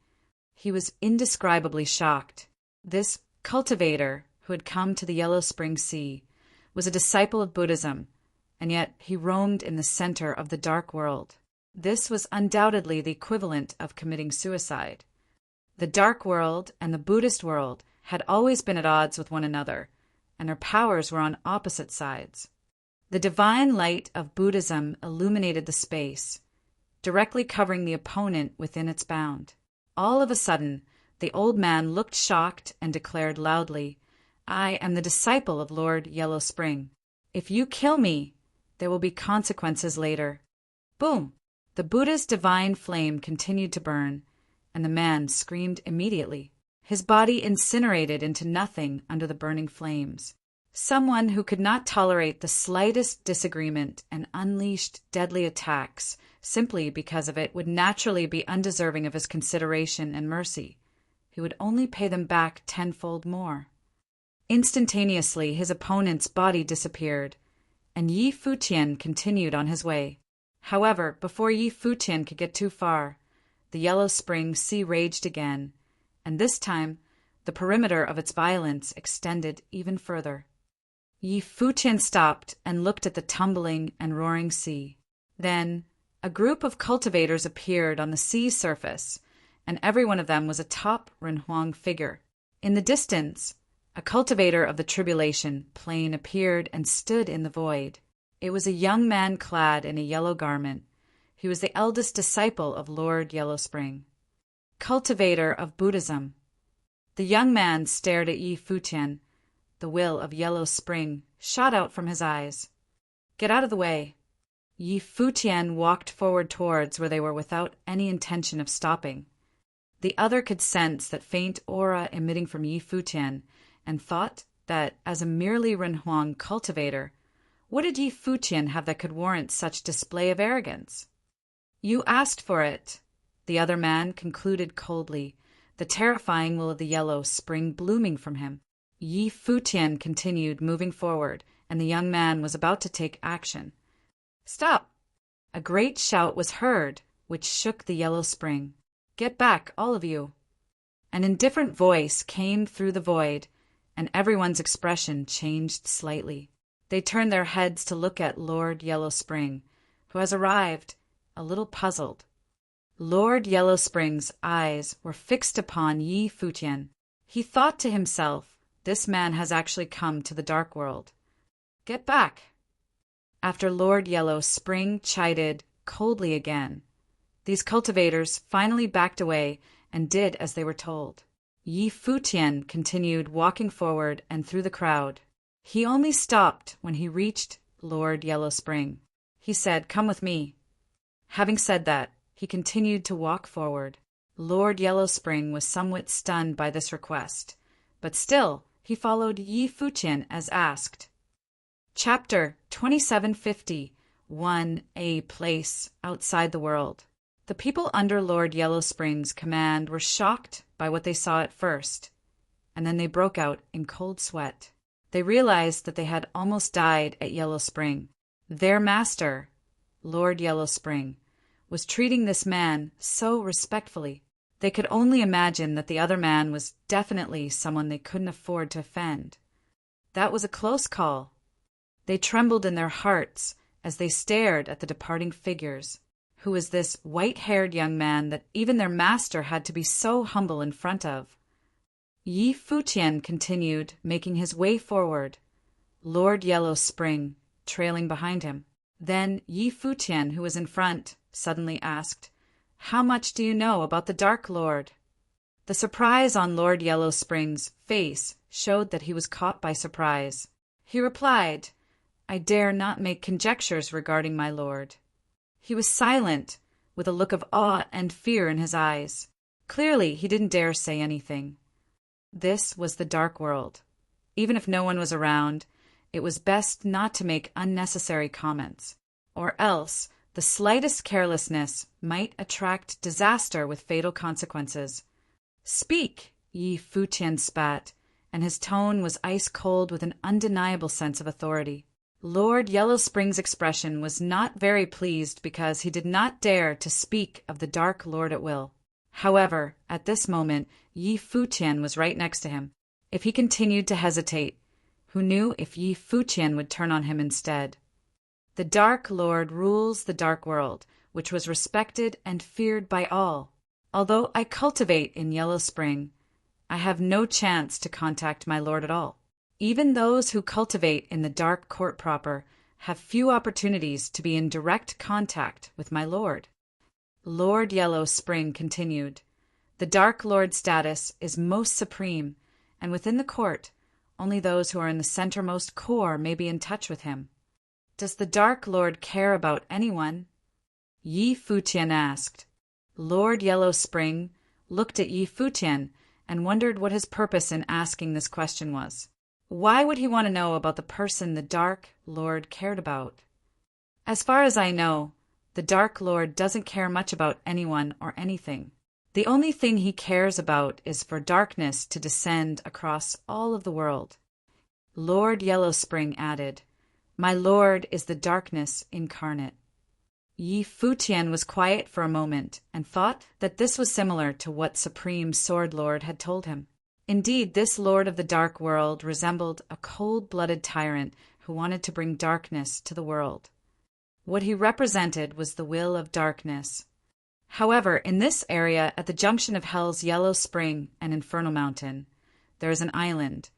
He was indescribably shocked. This cultivator, who had come to the Yellow Spring Sea, was a disciple of Buddhism, and yet he roamed in the center of the dark world. This was undoubtedly the equivalent of committing suicide. The dark world and the Buddhist world had always been at odds with one another, and their powers were on opposite sides. The divine light of Buddhism illuminated the space, directly covering the opponent within its bound. All of a sudden, the old man looked shocked and declared loudly, "I am the disciple of Lord Yellow Spring. If you kill me, there will be consequences later." Boom! The Buddha's divine flame continued to burn, and the man screamed immediately. His body incinerated into nothing under the burning flames. Someone who could not tolerate the slightest disagreement and unleashed deadly attacks simply because of it would naturally be undeserving of his consideration and mercy. He would only pay them back tenfold more. Instantaneously, his opponent's body disappeared, and Yi Futian continued on his way. However, before Yi Futian could get too far, the Yellow Spring Sea raged again, and this time the perimeter of its violence extended even further. Yi Futian stopped and looked at the tumbling and roaring sea. Then a group of cultivators appeared on the sea surface, and every one of them was a top Renhuang figure. In the distance, a cultivator of the tribulation plane appeared and stood in the void. It was a young man clad in a yellow garment. He was the eldest disciple of Lord Yellow Spring, cultivator of Buddhism. The young man stared at Yi Futian. The will of Yellow Spring shot out from his eyes. "Get out of the way." Yi Futian walked forward towards where they were without any intention of stopping. The other could sense that faint aura emitting from Yi Futian, and thought that, as a merely Renhuang cultivator, what did Yi Futian have that could warrant such display of arrogance? "You asked for it," the other man concluded coldly, the terrifying will of the Yellow Spring blooming from him. Yi Futian continued moving forward, and the young man was about to take action. "Stop!" A great shout was heard, which shook the Yellow Spring. "Get back, all of you!" An indifferent voice came through the void, and everyone's expression changed slightly. They turned their heads to look at Lord Yellow Spring, who has arrived, a little puzzled. Lord Yellow Spring's eyes were fixed upon Yi Futian. He thought to himself, "This man has actually come to the dark world. Get back!" After Lord Yellow Spring chided coldly again, these cultivators finally backed away and did as they were told. Yi Futian continued walking forward and through the crowd. He only stopped when he reached Lord Yellow Spring. He said, "Come with me." Having said that, he continued to walk forward. Lord Yellow Spring was somewhat stunned by this request, but still he followed Yi Futian as asked. Chapter 2750, 1A Place Outside the World. The people under Lord Yellow Spring's command were shocked by what they saw at first, and then they broke out in cold sweat. They realized that they had almost died at Yellow Spring. Their master, Lord Yellow Spring, was treating this man so respectfully. They could only imagine that the other man was definitely someone they couldn't afford to offend. That was a close call. They trembled in their hearts as they stared at the departing figures. Who was this white-haired young man that even their master had to be so humble in front of? Yi Futian continued, making his way forward, Lord Yellow Spring trailing behind him. Then Yi Futian, who was in front, suddenly asked, "How much do you know about the Dark Lord?" The surprise on Lord Yellow Spring's face showed that he was caught by surprise. He replied, "I dare not make conjectures regarding my lord." He was silent, with a look of awe and fear in his eyes. Clearly, he didn't dare say anything. This was the dark world. Even if no one was around, it was best not to make unnecessary comments, or else the slightest carelessness might attract disaster with fatal consequences. "Speak!" Yi Futian spat, and his tone was ice-cold with an undeniable sense of authority. Lord Yellow Spring's expression was not very pleased because he did not dare to speak of the Dark Lord at will. However, at this moment, Yi Futian was right next to him. If he continued to hesitate, who knew if Yi Futian would turn on him instead? The Dark Lord rules the Dark World, which was respected and feared by all. Although I cultivate in Yellow Spring, I have no chance to contact my lord at all. Even those who cultivate in the Dark Court proper have few opportunities to be in direct contact with my lord. Lord Yellow Spring continued, "The Dark Lord status is most supreme, and within the court, only those who are in the centermost core may be in touch with him." "Does the Dark Lord care about anyone?" Yi Futian asked. Lord Yellow Spring looked at Yi Futian and wondered what his purpose in asking this question was. Why would he want to know about the person the Dark Lord cared about? "As far as I know, the Dark Lord doesn't care much about anyone or anything. The only thing he cares about is for darkness to descend across all of the world." Lord Yellow Spring added, "My lord is the darkness incarnate." Yi Futian was quiet for a moment and thought that this was similar to what Supreme Sword Lord had told him. Indeed, this Lord of the Dark World resembled a cold-blooded tyrant who wanted to bring darkness to the world. What he represented was the will of darkness. However, in this area at the junction of Hell's Yellow Spring and Infernal Mountain, there is an island,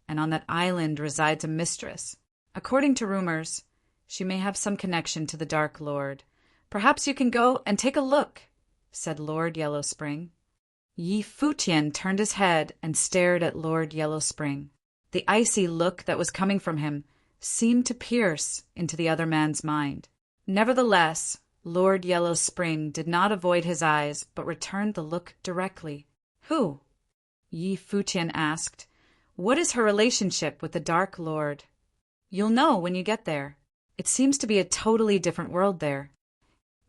and on that island resides a mistress. According to rumors, she may have some connection to the Dark Lord. "Perhaps you can go and take a look," said Lord Yellow Spring. Yi Futian turned his head and stared at Lord Yellow Spring. The icy look that was coming from him seemed to pierce into the other man's mind. Nevertheless, Lord Yellow Spring did not avoid his eyes, but returned the look directly. "Who?" Yi Futian asked. "What is her relationship with the Dark Lord?" "You'll know when you get there. It seems to be a totally different world there."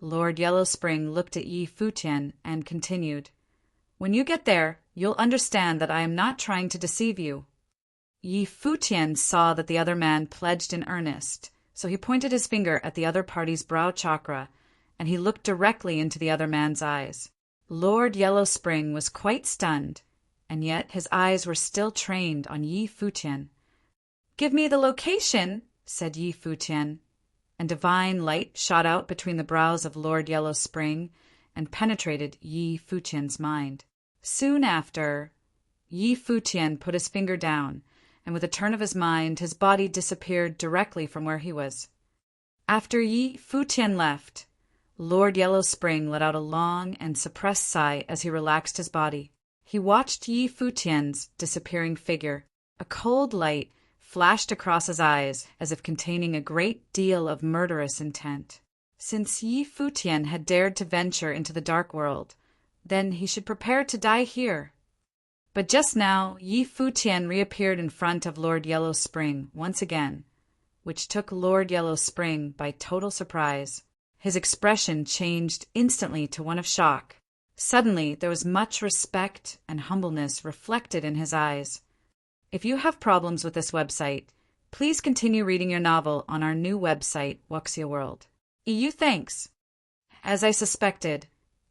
Lord Yellow Spring looked at Yi Futian and continued, "When you get there, you'll understand that I am not trying to deceive you." Yi Futian saw that the other man pledged in earnest, so he pointed his finger at the other party's brow chakra, and he looked directly into the other man's eyes. Lord Yellow Spring was quite stunned, and yet his eyes were still trained on Yi Futian. "Give me the location," said Yi Futian, and divine light shot out between the brows of Lord Yellow Spring and penetrated Yi Futian's mind. Soon after, Yi Futian put his finger down, and with a turn of his mind, his body disappeared directly from where he was. After Yi Futian left, Lord Yellow Spring let out a long and suppressed sigh as he relaxed his body. He watched Yi Futian's disappearing figure. A cold light flashed across his eyes as if containing a great deal of murderous intent. Since Yi Futian had dared to venture into the dark world, then he should prepare to die here. But just now Yi Futian reappeared in front of Lord Yellow Spring once again, which took Lord Yellow Spring by total surprise. His expression changed instantly to one of shock. Suddenly there was much respect and humbleness reflected in his eyes. If you have problems with this website, please continue reading your novel on our new website, Wuxia World. EU thanks. As I suspected,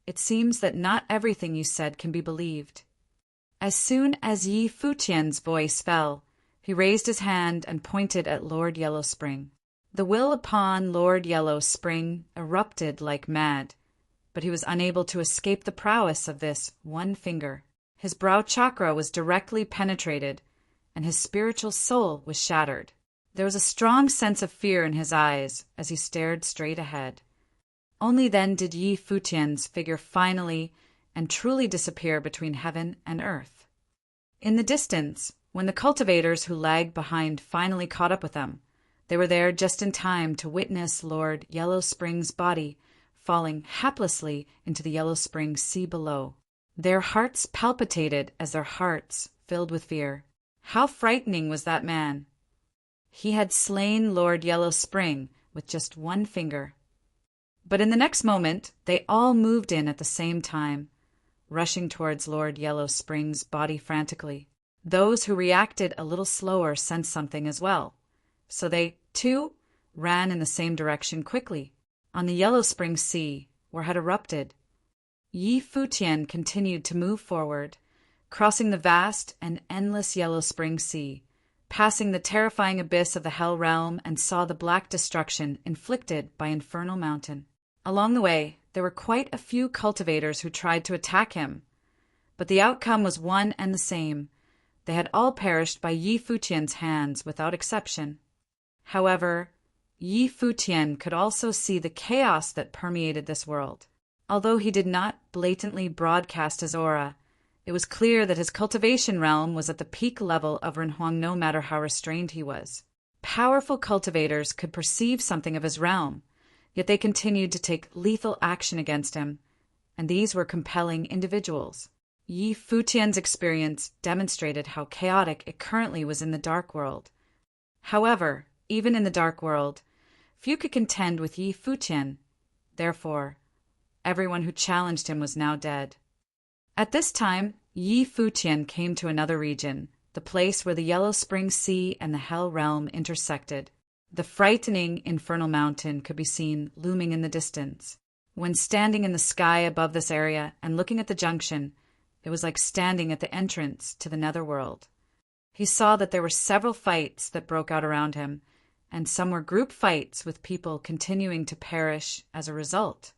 it seems that not everything you said can be believed. As soon as Yi Futian's voice fell, he raised his hand and pointed at Lord Yellow Spring. The will upon Lord Yellow Spring erupted like mad, but he was unable to escape the prowess of this one finger. His brow chakra was directly penetrated, and his spiritual soul was shattered. There was a strong sense of fear in his eyes as he stared straight ahead. Only then did Yi Futian's figure finally and truly disappear between heaven and earth. In the distance, when the cultivators who lagged behind finally caught up with them, they were there just in time to witness Lord Yellow Spring's body falling haplessly into the Yellow Spring sea below. Their hearts palpitated as their hearts filled with fear. How frightening was that man! He had slain Lord Yellow Spring with just one finger. But in the next moment, they all moved in at the same time, rushing towards Lord Yellow Spring's body frantically. Those who reacted a little slower sensed something as well, so they, too, ran in the same direction quickly. On the Yellow Spring Sea, where had erupted, Yi Futian continued to move forward, crossing the vast and endless Yellow Spring Sea, passing the terrifying abyss of the Hell Realm, and saw the black destruction inflicted by Infernal Mountain. Along the way, there were quite a few cultivators who tried to attack him, but the outcome was one and the same. They had all perished by Yi Futian's hands without exception. However, Yi Futian could also see the chaos that permeated this world. Although he did not blatantly broadcast his aura, it was clear that his cultivation realm was at the peak level of Renhuang no matter how restrained he was. Powerful cultivators could perceive something of his realm, yet they continued to take lethal action against him, and these were compelling individuals. Yi Futian's experience demonstrated how chaotic it currently was in the Dark World. However, even in the Dark World, few could contend with Yi Futian. Therefore, everyone who challenged him was now dead. At this time, Yi Futian came to another region, the place where the Yellow Spring Sea and the Hell Realm intersected. The frightening Infernal Mountain could be seen looming in the distance. When standing in the sky above this area and looking at the junction, it was like standing at the entrance to the Netherworld. He saw that there were several fights that broke out around him, and some were group fights with people continuing to perish as a result.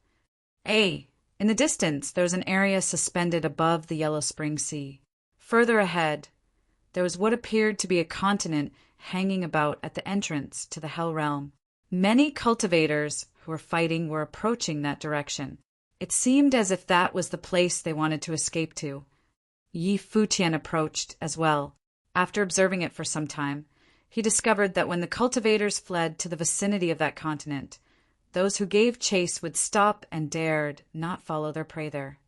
In the distance, there was an area suspended above the Yellow Spring Sea. Further ahead, there was what appeared to be a continent hanging about at the entrance to the Hell Realm. Many cultivators who were fighting were approaching that direction. It seemed as if that was the place they wanted to escape to. Yi Futian approached as well. After observing it for some time, he discovered that when the cultivators fled to the vicinity of that continent, those who gave chase would stop and dared not follow their prey there.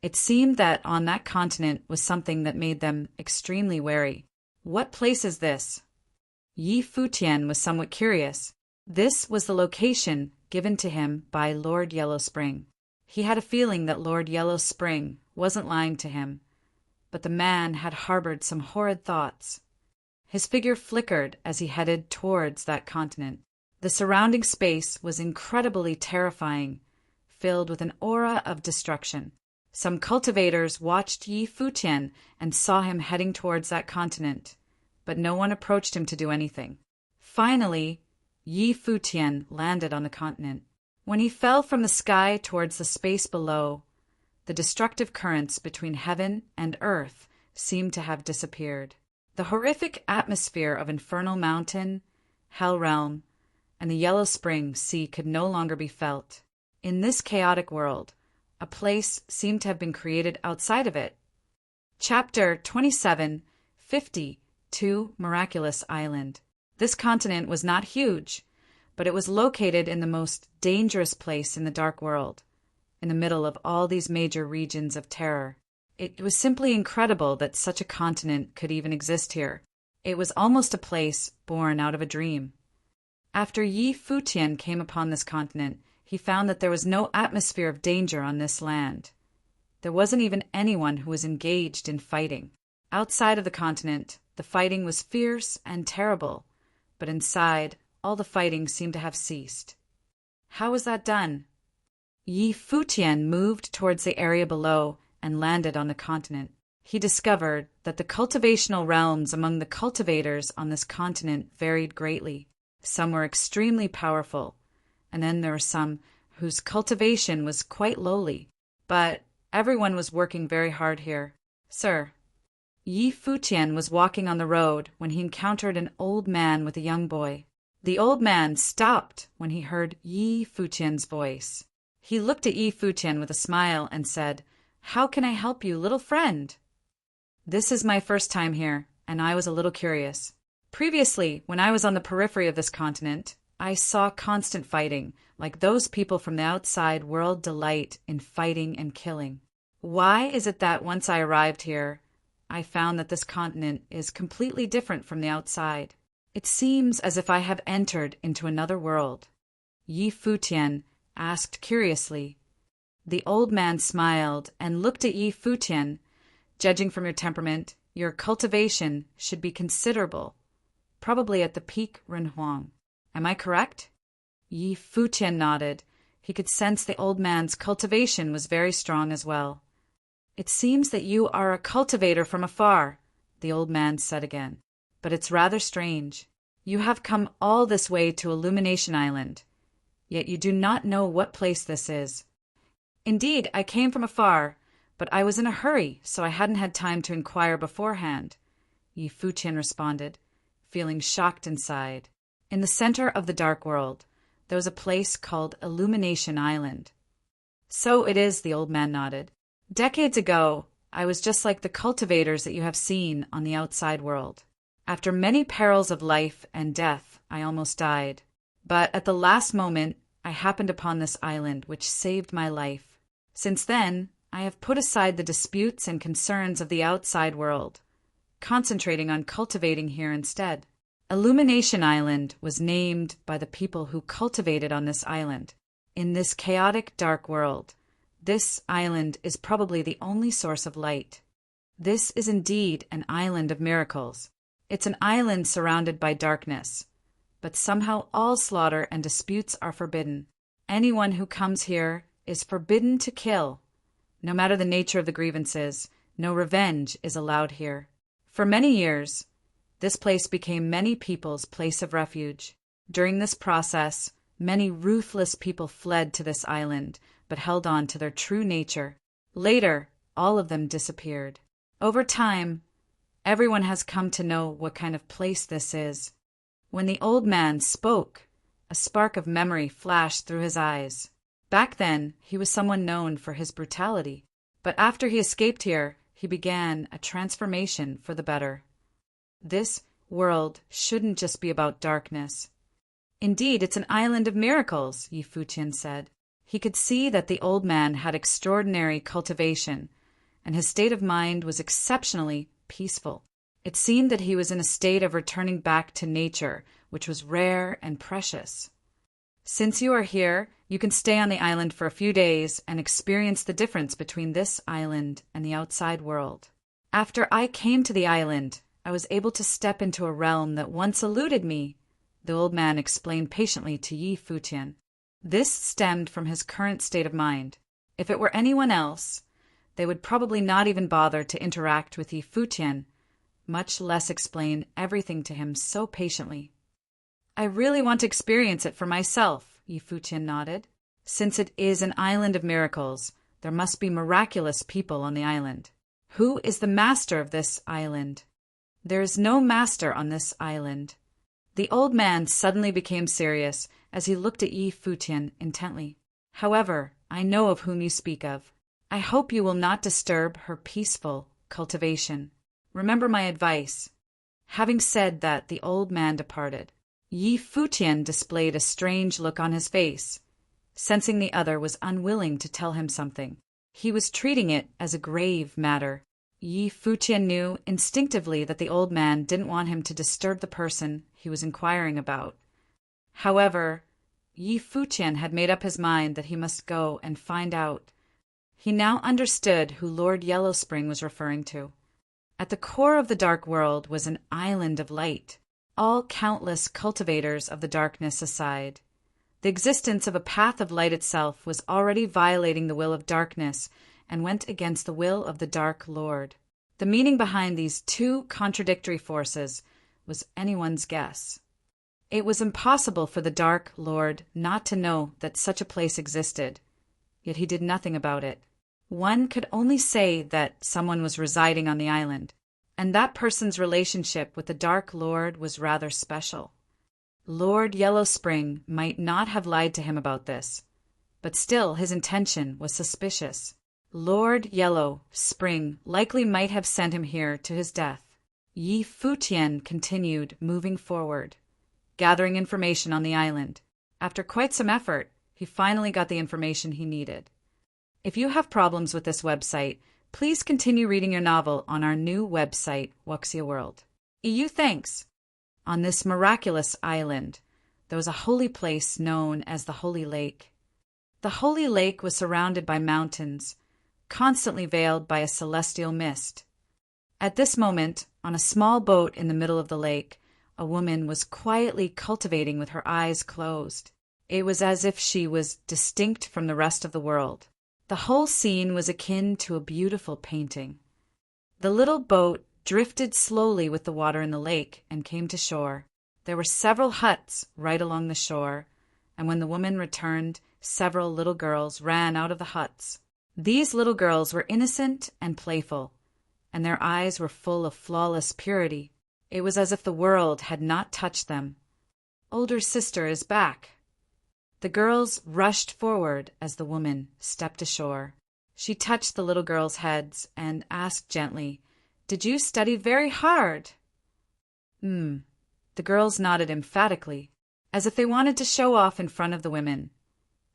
It seemed that on that continent was something that made them extremely wary. What place is this? Yi Futian was somewhat curious. This was the location given to him by Lord Yellow Spring. He had a feeling that Lord Yellow Spring wasn't lying to him, but the man had harbored some horrid thoughts. His figure flickered as he headed towards that continent. The surrounding space was incredibly terrifying, filled with an aura of destruction. Some cultivators watched Yi Futian and saw him heading towards that continent, but no one approached him to do anything. Finally, Yi Futian landed on the continent. When he fell from the sky towards the space below, the destructive currents between heaven and earth seemed to have disappeared. The horrific atmosphere of Infernal Mountain, Hell Realm, and the Yellow Spring Sea could no longer be felt. In this chaotic world, a place seemed to have been created outside of it. Chapter 27:50 Miraculous Island. This continent was not huge, but it was located in the most dangerous place in the Dark World, in the middle of all these major regions of terror. It was simply incredible that such a continent could even exist here. It was almost a place born out of a dream. After Yi Futian came upon this continent, he found that there was no atmosphere of danger on this land. There wasn't even anyone who was engaged in fighting. Outside of the continent, the fighting was fierce and terrible, but inside, all the fighting seemed to have ceased. How was that done? Yi Futian moved towards the area below and landed on the continent. He discovered that the cultivational realms among the cultivators on this continent varied greatly. Some were extremely powerful, and then there were some whose cultivation was quite lowly. But everyone was working very hard here. Sir, Yi Futian was walking on the road when he encountered an old man with a young boy. The old man stopped when he heard Yi Futian's voice. He looked at Yi Futian with a smile and said, "How can I help you, little friend?" "This is my first time here, and I was a little curious. Previously, when I was on the periphery of this continent, I saw constant fighting, like those people from the outside world delight in fighting and killing. Why is it that once I arrived here, I found that this continent is completely different from the outside? It seems as if I have entered into another world." Yi Futian asked curiously. The old man smiled and looked at Yi Futian. "Judging from your temperament, your cultivation should be considerable, probably at the peak Renhuang. Am I correct?" Yi Futian nodded. He could sense the old man's cultivation was very strong as well. "It seems that you are a cultivator from afar," the old man said again. "But it's rather strange. You have come all this way to Illumination Island, yet you do not know what place this is." "Indeed, I came from afar, but I was in a hurry, so I hadn't had time to inquire beforehand," Yi Futian responded, feeling shocked inside. In the center of the dark world, there was a place called Illumination Island. "So it is," the old man nodded. "Decades ago, I was just like the cultivators that you have seen on the outside world. After many perils of life and death, I almost died. But at the last moment, I happened upon this island, which saved my life. Since then, I have put aside the disputes and concerns of the outside world, concentrating on cultivating here instead. Illumination Island was named by the people who cultivated on this island. In this chaotic, dark world, this island is probably the only source of light. This is indeed an island of miracles. It's an island surrounded by darkness, but somehow all slaughter and disputes are forbidden. Anyone who comes here is forbidden to kill. No matter the nature of the grievances, no revenge is allowed here. For many years, this place became many people's place of refuge. During this process, many ruthless people fled to this island, but held on to their true nature. Later, all of them disappeared. Over time, everyone has come to know what kind of place this is." When the old man spoke, a spark of memory flashed through his eyes. Back then, he was someone known for his brutality. But after he escaped here, he began a transformation for the better. This world shouldn't just be about darkness. "Indeed, it's an island of miracles," Yi Futian said. He could see that the old man had extraordinary cultivation, and his state of mind was exceptionally peaceful. It seemed that he was in a state of returning back to nature, which was rare and precious. "Since you are here, you can stay on the island for a few days and experience the difference between this island and the outside world. After I came to the island, I was able to step into a realm that once eluded me," the old man explained patiently to Yi Futian. This stemmed from his current state of mind. If it were anyone else, they would probably not even bother to interact with Yi Futian, much less explain everything to him so patiently. "I really want to experience it for myself," Yi Futian nodded. "Since it is an island of miracles, there must be miraculous people on the island. Who is the master of this island?" "There is no master on this island." The old man suddenly became serious as he looked at Yi Futian intently. "However, I know of whom you speak of. I hope you will not disturb her peaceful cultivation. Remember my advice." Having said that, the old man departed. Yi Futian displayed a strange look on his face, sensing the other was unwilling to tell him something. He was treating it as a grave matter. Yi Futian knew instinctively that the old man didn't want him to disturb the person he was inquiring about. However, Yi Futian had made up his mind that he must go and find out. He now understood who Lord Yellowspring was referring to. At the core of the dark world was an island of light, all countless cultivators of the darkness aside. The existence of a path of light itself was already violating the will of darkness and went against the will of the Dark Lord. The meaning behind these two contradictory forces was anyone's guess. It was impossible for the Dark Lord not to know that such a place existed, yet he did nothing about it. One could only say that someone was residing on the island, and that person's relationship with the Dark Lord was rather special. Lord Yellow Spring might not have lied to him about this, but still his intention was suspicious. Lord Yellow Spring likely might have sent him here to his death. Yi Futian continued moving forward, gathering information on the island. After quite some effort, he finally got the information he needed. If you have problems with this website, please continue reading your novel on our new website, Wuxia World. EU thanks. On this miraculous island, there was a holy place known as the Holy Lake. The Holy Lake was surrounded by mountains, constantly veiled by a celestial mist. At this moment, on a small boat in the middle of the lake, a woman was quietly cultivating with her eyes closed. It was as if she was distinct from the rest of the world. The whole scene was akin to a beautiful painting. The little boat drifted slowly with the water in the lake and came to shore. There were several huts right along the shore, and when the woman returned, several little girls ran out of the huts. These little girls were innocent and playful, and their eyes were full of flawless purity. It was as if the world had not touched them. Older sister is back. The girls rushed forward as the woman stepped ashore. She touched the little girls' heads and asked gently, "Did you study very hard?" The girls nodded emphatically, as if they wanted to show off in front of the women.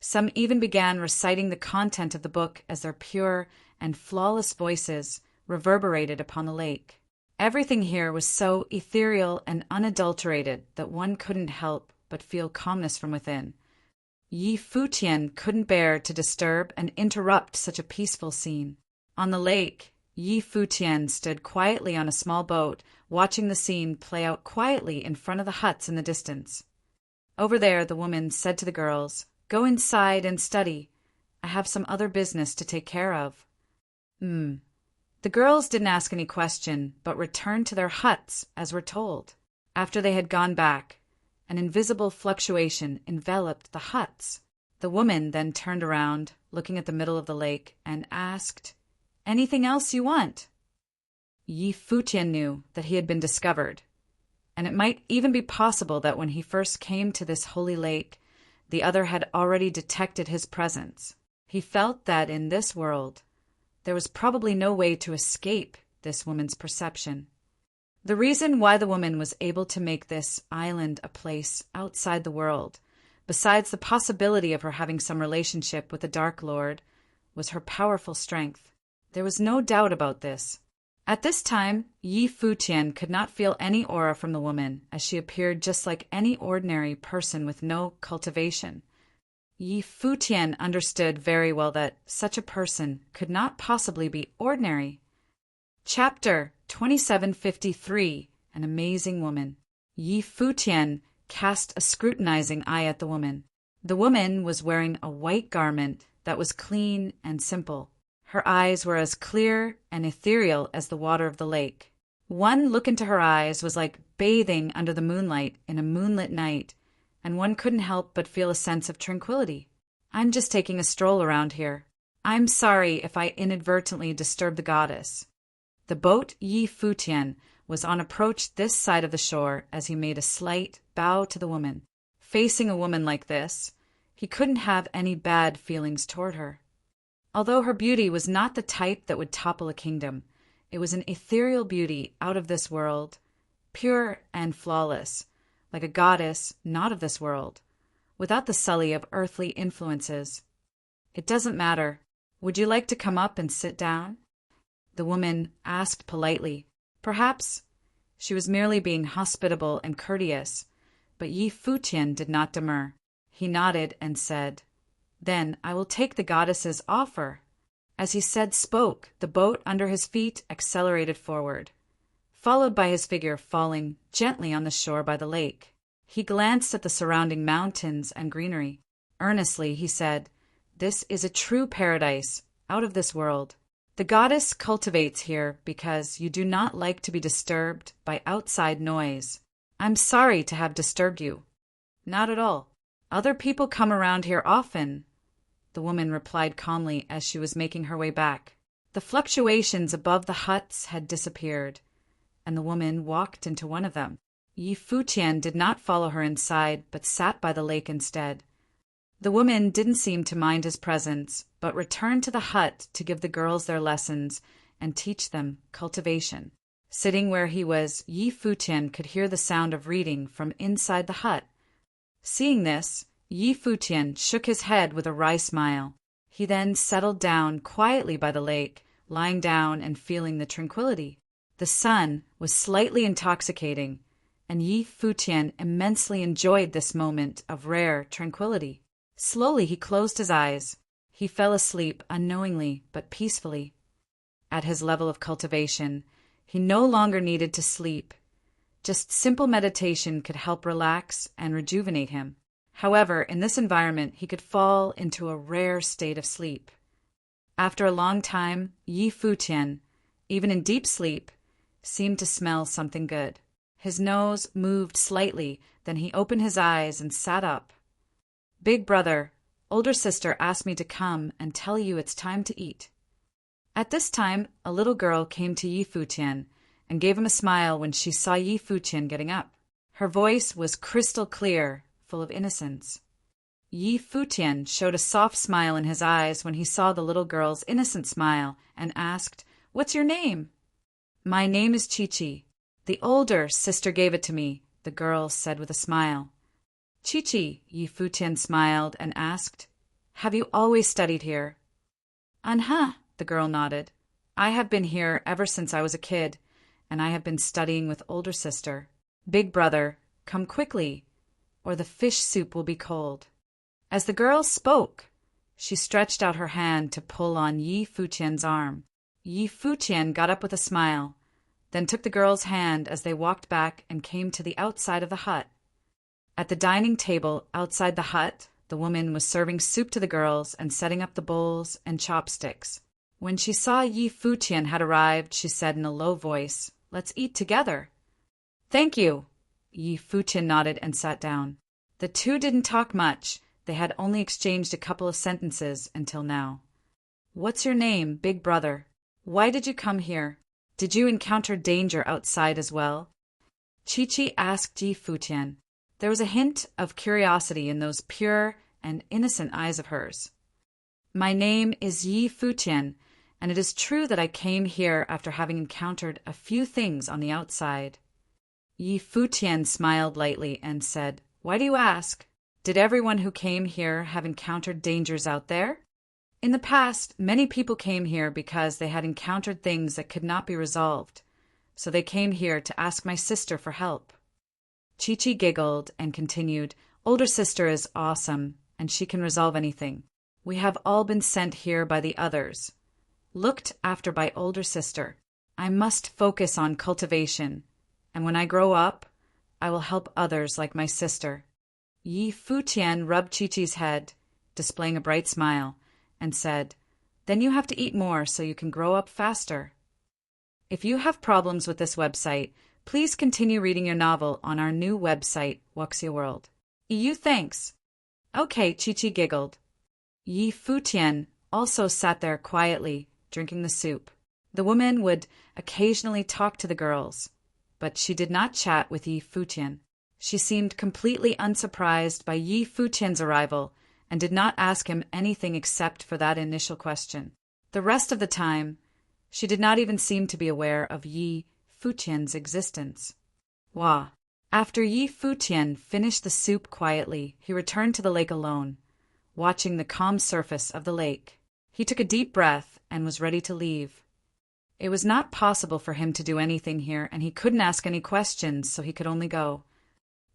Some even began reciting the content of the book as their pure and flawless voices reverberated upon the lake. Everything here was so ethereal and unadulterated that one couldn't help but feel calmness from within. Yi Futian couldn't bear to disturb and interrupt such a peaceful scene. On the lake, Yi Futian stood quietly on a small boat, watching the scene play out quietly in front of the huts in the distance. Over there, the woman said to the girls, "Go inside and study. I have some other business to take care of." The girls didn't ask any question, but returned to their huts as were told. After they had gone back, an invisible fluctuation enveloped the huts. The woman then turned around, looking at the middle of the lake, and asked, "Anything else you want?" Yi Futian knew that he had been discovered, and it might even be possible that when he first came to this holy lake, the other had already detected his presence. He felt that in this world, there was probably no way to escape this woman's perception. The reason why the woman was able to make this island a place outside the world, besides the possibility of her having some relationship with the Dark Lord, was her powerful strength. There was no doubt about this. At this time, Yi Futian could not feel any aura from the woman, as she appeared just like any ordinary person with no cultivation. Yi Futian understood very well that such a person could not possibly be ordinary. Chapter 2753, An Amazing Woman. Yi Futian cast a scrutinizing eye at the woman. The woman was wearing a white garment that was clean and simple. Her eyes were as clear and ethereal as the water of the lake. One look into her eyes was like bathing under the moonlight in a moonlit night, and one couldn't help but feel a sense of tranquility. "I'm just taking a stroll around here. I'm sorry if I inadvertently disturbed the goddess." The boat Yi Futian was on approach this side of the shore as he made a slight bow to the woman. Facing a woman like this, he couldn't have any bad feelings toward her. Although her beauty was not the type that would topple a kingdom, it was an ethereal beauty out of this world, pure and flawless, like a goddess not of this world, without the sully of earthly influences. "It doesn't matter. Would you like to come up and sit down?" The woman asked politely. Perhaps she was merely being hospitable and courteous, but Yi Futian did not demur. He nodded and said, "Then I will take the goddess's offer." As he spoke, the boat under his feet accelerated forward, followed by his figure falling gently on the shore by the lake. He glanced at the surrounding mountains and greenery. Earnestly, he said, "This is a true paradise, out of this world. The goddess cultivates here because you do not like to be disturbed by outside noise. I'm sorry to have disturbed you." "Not at all. Other people come around here often. the woman replied calmly as she was making her way back. The fluctuations above the huts had disappeared, and the woman walked into one of them. Futian did not follow her inside, but sat by the lake instead. The woman didn't seem to mind his presence, but returned to the hut to give the girls their lessons and teach them cultivation. Sitting where he was, Futian could hear the sound of reading from inside the hut. Seeing this, Futian shook his head with a wry smile. He then settled down quietly by the lake, lying down and feeling the tranquility. The sun was slightly intoxicating, and Futian immensely enjoyed this moment of rare tranquility. Slowly he closed his eyes. He fell asleep unknowingly but peacefully. At his level of cultivation, he no longer needed to sleep. Just simple meditation could help relax and rejuvenate him. However, in this environment, he could fall into a rare state of sleep. After a long time, Futian, even in deep sleep, seemed to smell something good. His nose moved slightly, then he opened his eyes and sat up. "Big brother, older sister asked me to come and tell you it's time to eat." At this time, a little girl came to Futian and gave him a smile when she saw Futian getting up. Her voice was crystal clear, full of innocence. Futian showed a soft smile in his eyes when he saw the little girl's innocent smile and asked, "What's your name?" "My name is Chi-Chi. The older sister gave it to me," the girl said with a smile. "Chi-Chi," Futian smiled and asked, "Have you always studied here?" "Uh-huh," the girl nodded. "I have been here ever since I was a kid, and I have been studying with older sister. Big brother, come quickly, or the fish soup will be cold." As the girl spoke, she stretched out her hand to pull on Futian's arm. Futian got up with a smile, then took the girl's hand as they walked back and came to the outside of the hut. At the dining table outside the hut, the woman was serving soup to the girls and setting up the bowls and chopsticks. When she saw Futian had arrived, she said in a low voice, "Let's eat together." "Thank you." Futian nodded and sat down. The two didn't talk much. They had only exchanged a couple of sentences until now. "What's your name, big brother? Why did you come here? Did you encounter danger outside as well?" Chi-Chi asked Futian. There was a hint of curiosity in those pure and innocent eyes of hers. "My name is Futian, and it is true that I came here after having encountered a few things on the outside." Futian smiled lightly and said, "Why do you ask? Did everyone who came here have encountered dangers out there?" "In the past, many people came here because they had encountered things that could not be resolved, so they came here to ask my sister for help." Chi-Chi giggled and continued, "Older sister is awesome, and she can resolve anything. We have all been sent here by the others, looked after by older sister. I must focus on cultivation, and when I grow up, I will help others like my sister." Futian rubbed Chi-Chi's head, displaying a bright smile, and said, "Then you have to eat more so you can grow up faster." If you have problems with this website, please continue reading your novel on our new website, Wuxia World. Thanks. Okay, Chi-Chi giggled. Futian also sat there quietly, drinking the soup. The woman would occasionally talk to the girls, but she did not chat with Futian. She seemed completely unsurprised by Futian's arrival and did not ask him anything except for that initial question. The rest of the time, she did not even seem to be aware of Futian's existence. Wah. After Futian finished the soup quietly, he returned to the lake alone, watching the calm surface of the lake. He took a deep breath and was ready to leave. It was not possible for him to do anything here, and he couldn't ask any questions, so he could only go.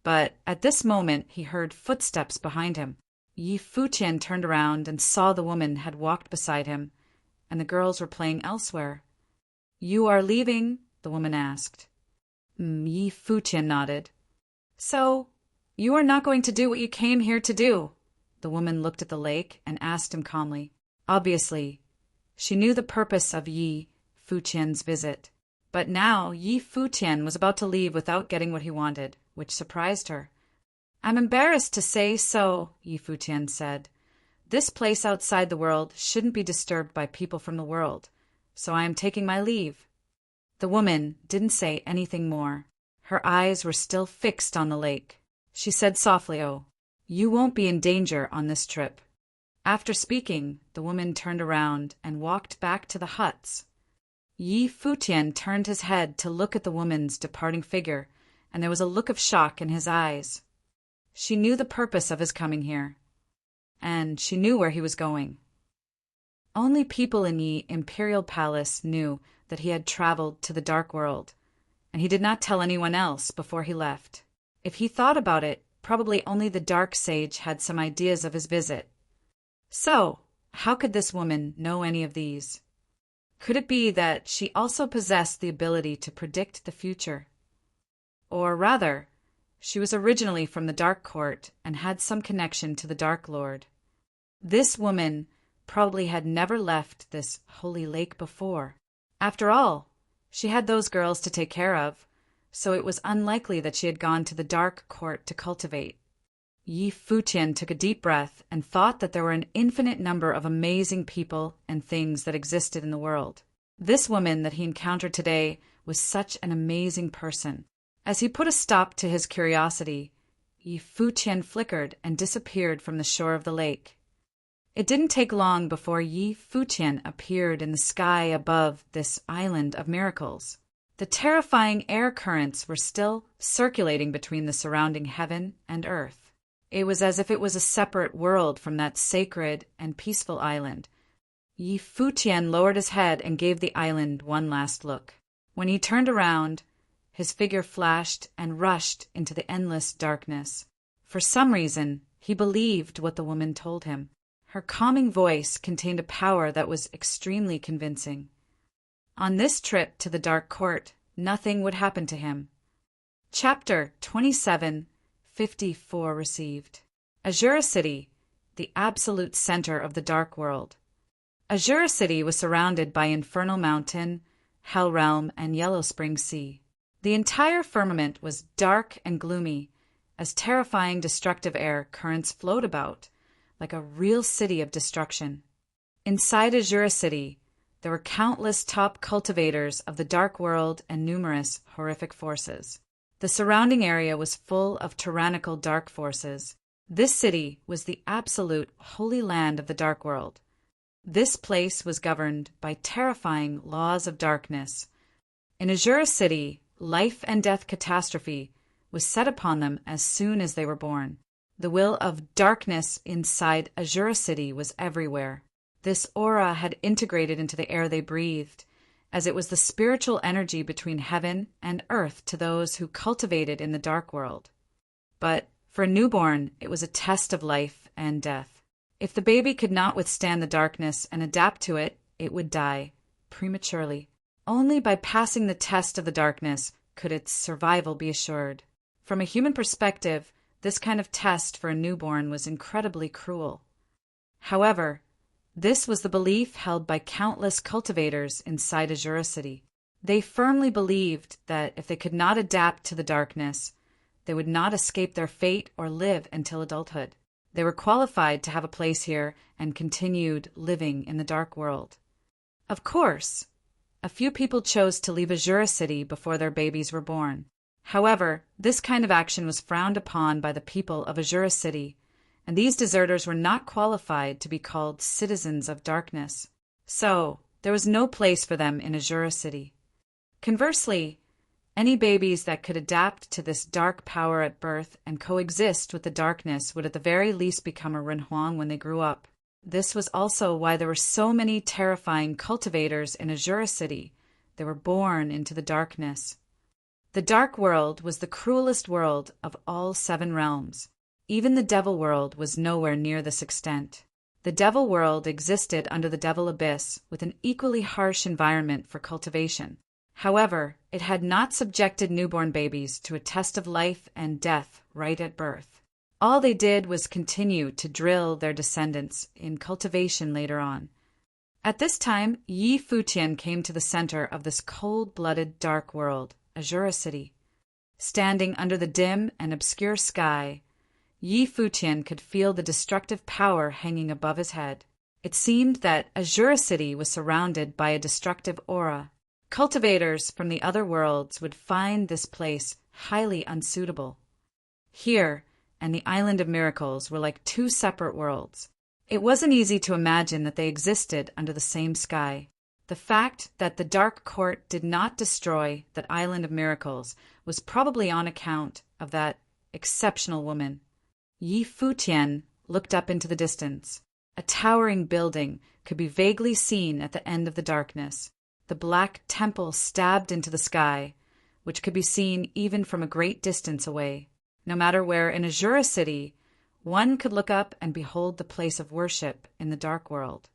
But at this moment, he heard footsteps behind him. Futian turned around and saw the woman had walked beside him, and the girls were playing elsewhere. "You are leaving?" the woman asked. Futian nodded. "So, you are not going to do what you came here to do?" The woman looked at the lake and asked him calmly. Obviously, she knew the purpose of Futian's visit. But now Futian was about to leave without getting what he wanted, which surprised her. "I'm embarrassed to say so," Futian said, This place outside the world shouldn't be disturbed by people from the world, so I am taking my leave." The woman didn't say anything more. Her eyes were still fixed on the lake. She said softly, "Oh, you won't be in danger on this trip." After speaking, the woman turned around and walked back to the huts. Yi Futian turned his head to look at the woman's departing figure, and there was a look of shock in his eyes. She knew the purpose of his coming here, and she knew where he was going. Only people in Yi Imperial Palace knew that he had traveled to the dark world, and he did not tell anyone else before he left. If he thought about it, probably only the dark sage had some ideas of his visit. So, how could this woman know any of these? Could it be that she also possessed the ability to predict the future? Or rather, she was originally from the Dark Court and had some connection to the Dark Lord. This woman probably had never left this holy lake before. After all, she had those girls to take care of, so it was unlikely that she had gone to the Dark Court to cultivate. Yi Futian took a deep breath and thought that there were an infinite number of amazing people and things that existed in the world. This woman that he encountered today was such an amazing person. As he put a stop to his curiosity, Yi Futian flickered and disappeared from the shore of the lake. It didn't take long before Yi Futian appeared in the sky above this island of miracles. The terrifying air currents were still circulating between the surrounding heaven and earth. It was as if it was a separate world from that sacred and peaceful island. Yi Futian lowered his head and gave the island one last look. When he turned around, his figure flashed and rushed into the endless darkness. For some reason, he believed what the woman told him. Her calming voice contained a power that was extremely convincing. On this trip to the Dark Court, nothing would happen to him. Chapter 27:54 received. Azura City, the absolute center of the Dark World. Azura City was surrounded by Infernal Mountain, Hell Realm, and Yellow Spring Sea. The entire firmament was dark and gloomy, as terrifying destructive air currents flowed about, like a real city of destruction. Inside Azura City, there were countless top cultivators of the Dark World and numerous horrific forces. The surrounding area was full of tyrannical dark forces. This city was the absolute holy land of the Dark World. This place was governed by terrifying laws of darkness. In Azura City, life and death catastrophe was set upon them as soon as they were born. The will of darkness inside Azura City was everywhere. This aura had integrated into the air they breathed, as it was the spiritual energy between heaven and earth to those who cultivated in the Dark World. But for a newborn, it was a test of life and death. If the baby could not withstand the darkness and adapt to it, it would die prematurely. Only by passing the test of the darkness could its survival be assured. From a human perspective, this kind of test for a newborn was incredibly cruel. However, this was the belief held by countless cultivators inside Azura City. They firmly believed that if they could not adapt to the darkness, they would not escape their fate or live until adulthood. They were qualified to have a place here and continued living in the Dark World. Of course, a few people chose to leave Azura City before their babies were born. However, this kind of action was frowned upon by the people of Azura City, and these deserters were not qualified to be called citizens of darkness. So, there was no place for them in Azura City. Conversely, any babies that could adapt to this dark power at birth and coexist with the darkness would at the very least become a Renhuang when they grew up. This was also why there were so many terrifying cultivators in Azura City. They were born into the darkness. The Dark World was the cruelest world of all 7 realms. Even the Devil World was nowhere near this extent. The Devil World existed under the Devil Abyss with an equally harsh environment for cultivation. However, it had not subjected newborn babies to a test of life and death right at birth. All they did was continue to drill their descendants in cultivation later on. At this time, Yi Futian came to the center of this cold-blooded dark world, Azura City. Standing under the dim and obscure sky, Yi Futian could feel the destructive power hanging above his head. It seemed that Azura City was surrounded by a destructive aura. Cultivators from the other worlds would find this place highly unsuitable. Here and the Island of Miracles were like two separate worlds. It wasn't easy to imagine that they existed under the same sky. The fact that the Dark Court did not destroy that Island of Miracles was probably on account of that exceptional woman. Yi Futian looked up into the distance. A towering building could be vaguely seen at the end of the darkness. The black temple stabbed into the sky, which could be seen even from a great distance away. No matter where in Azura City, one could look up and behold the place of worship in the Dark World.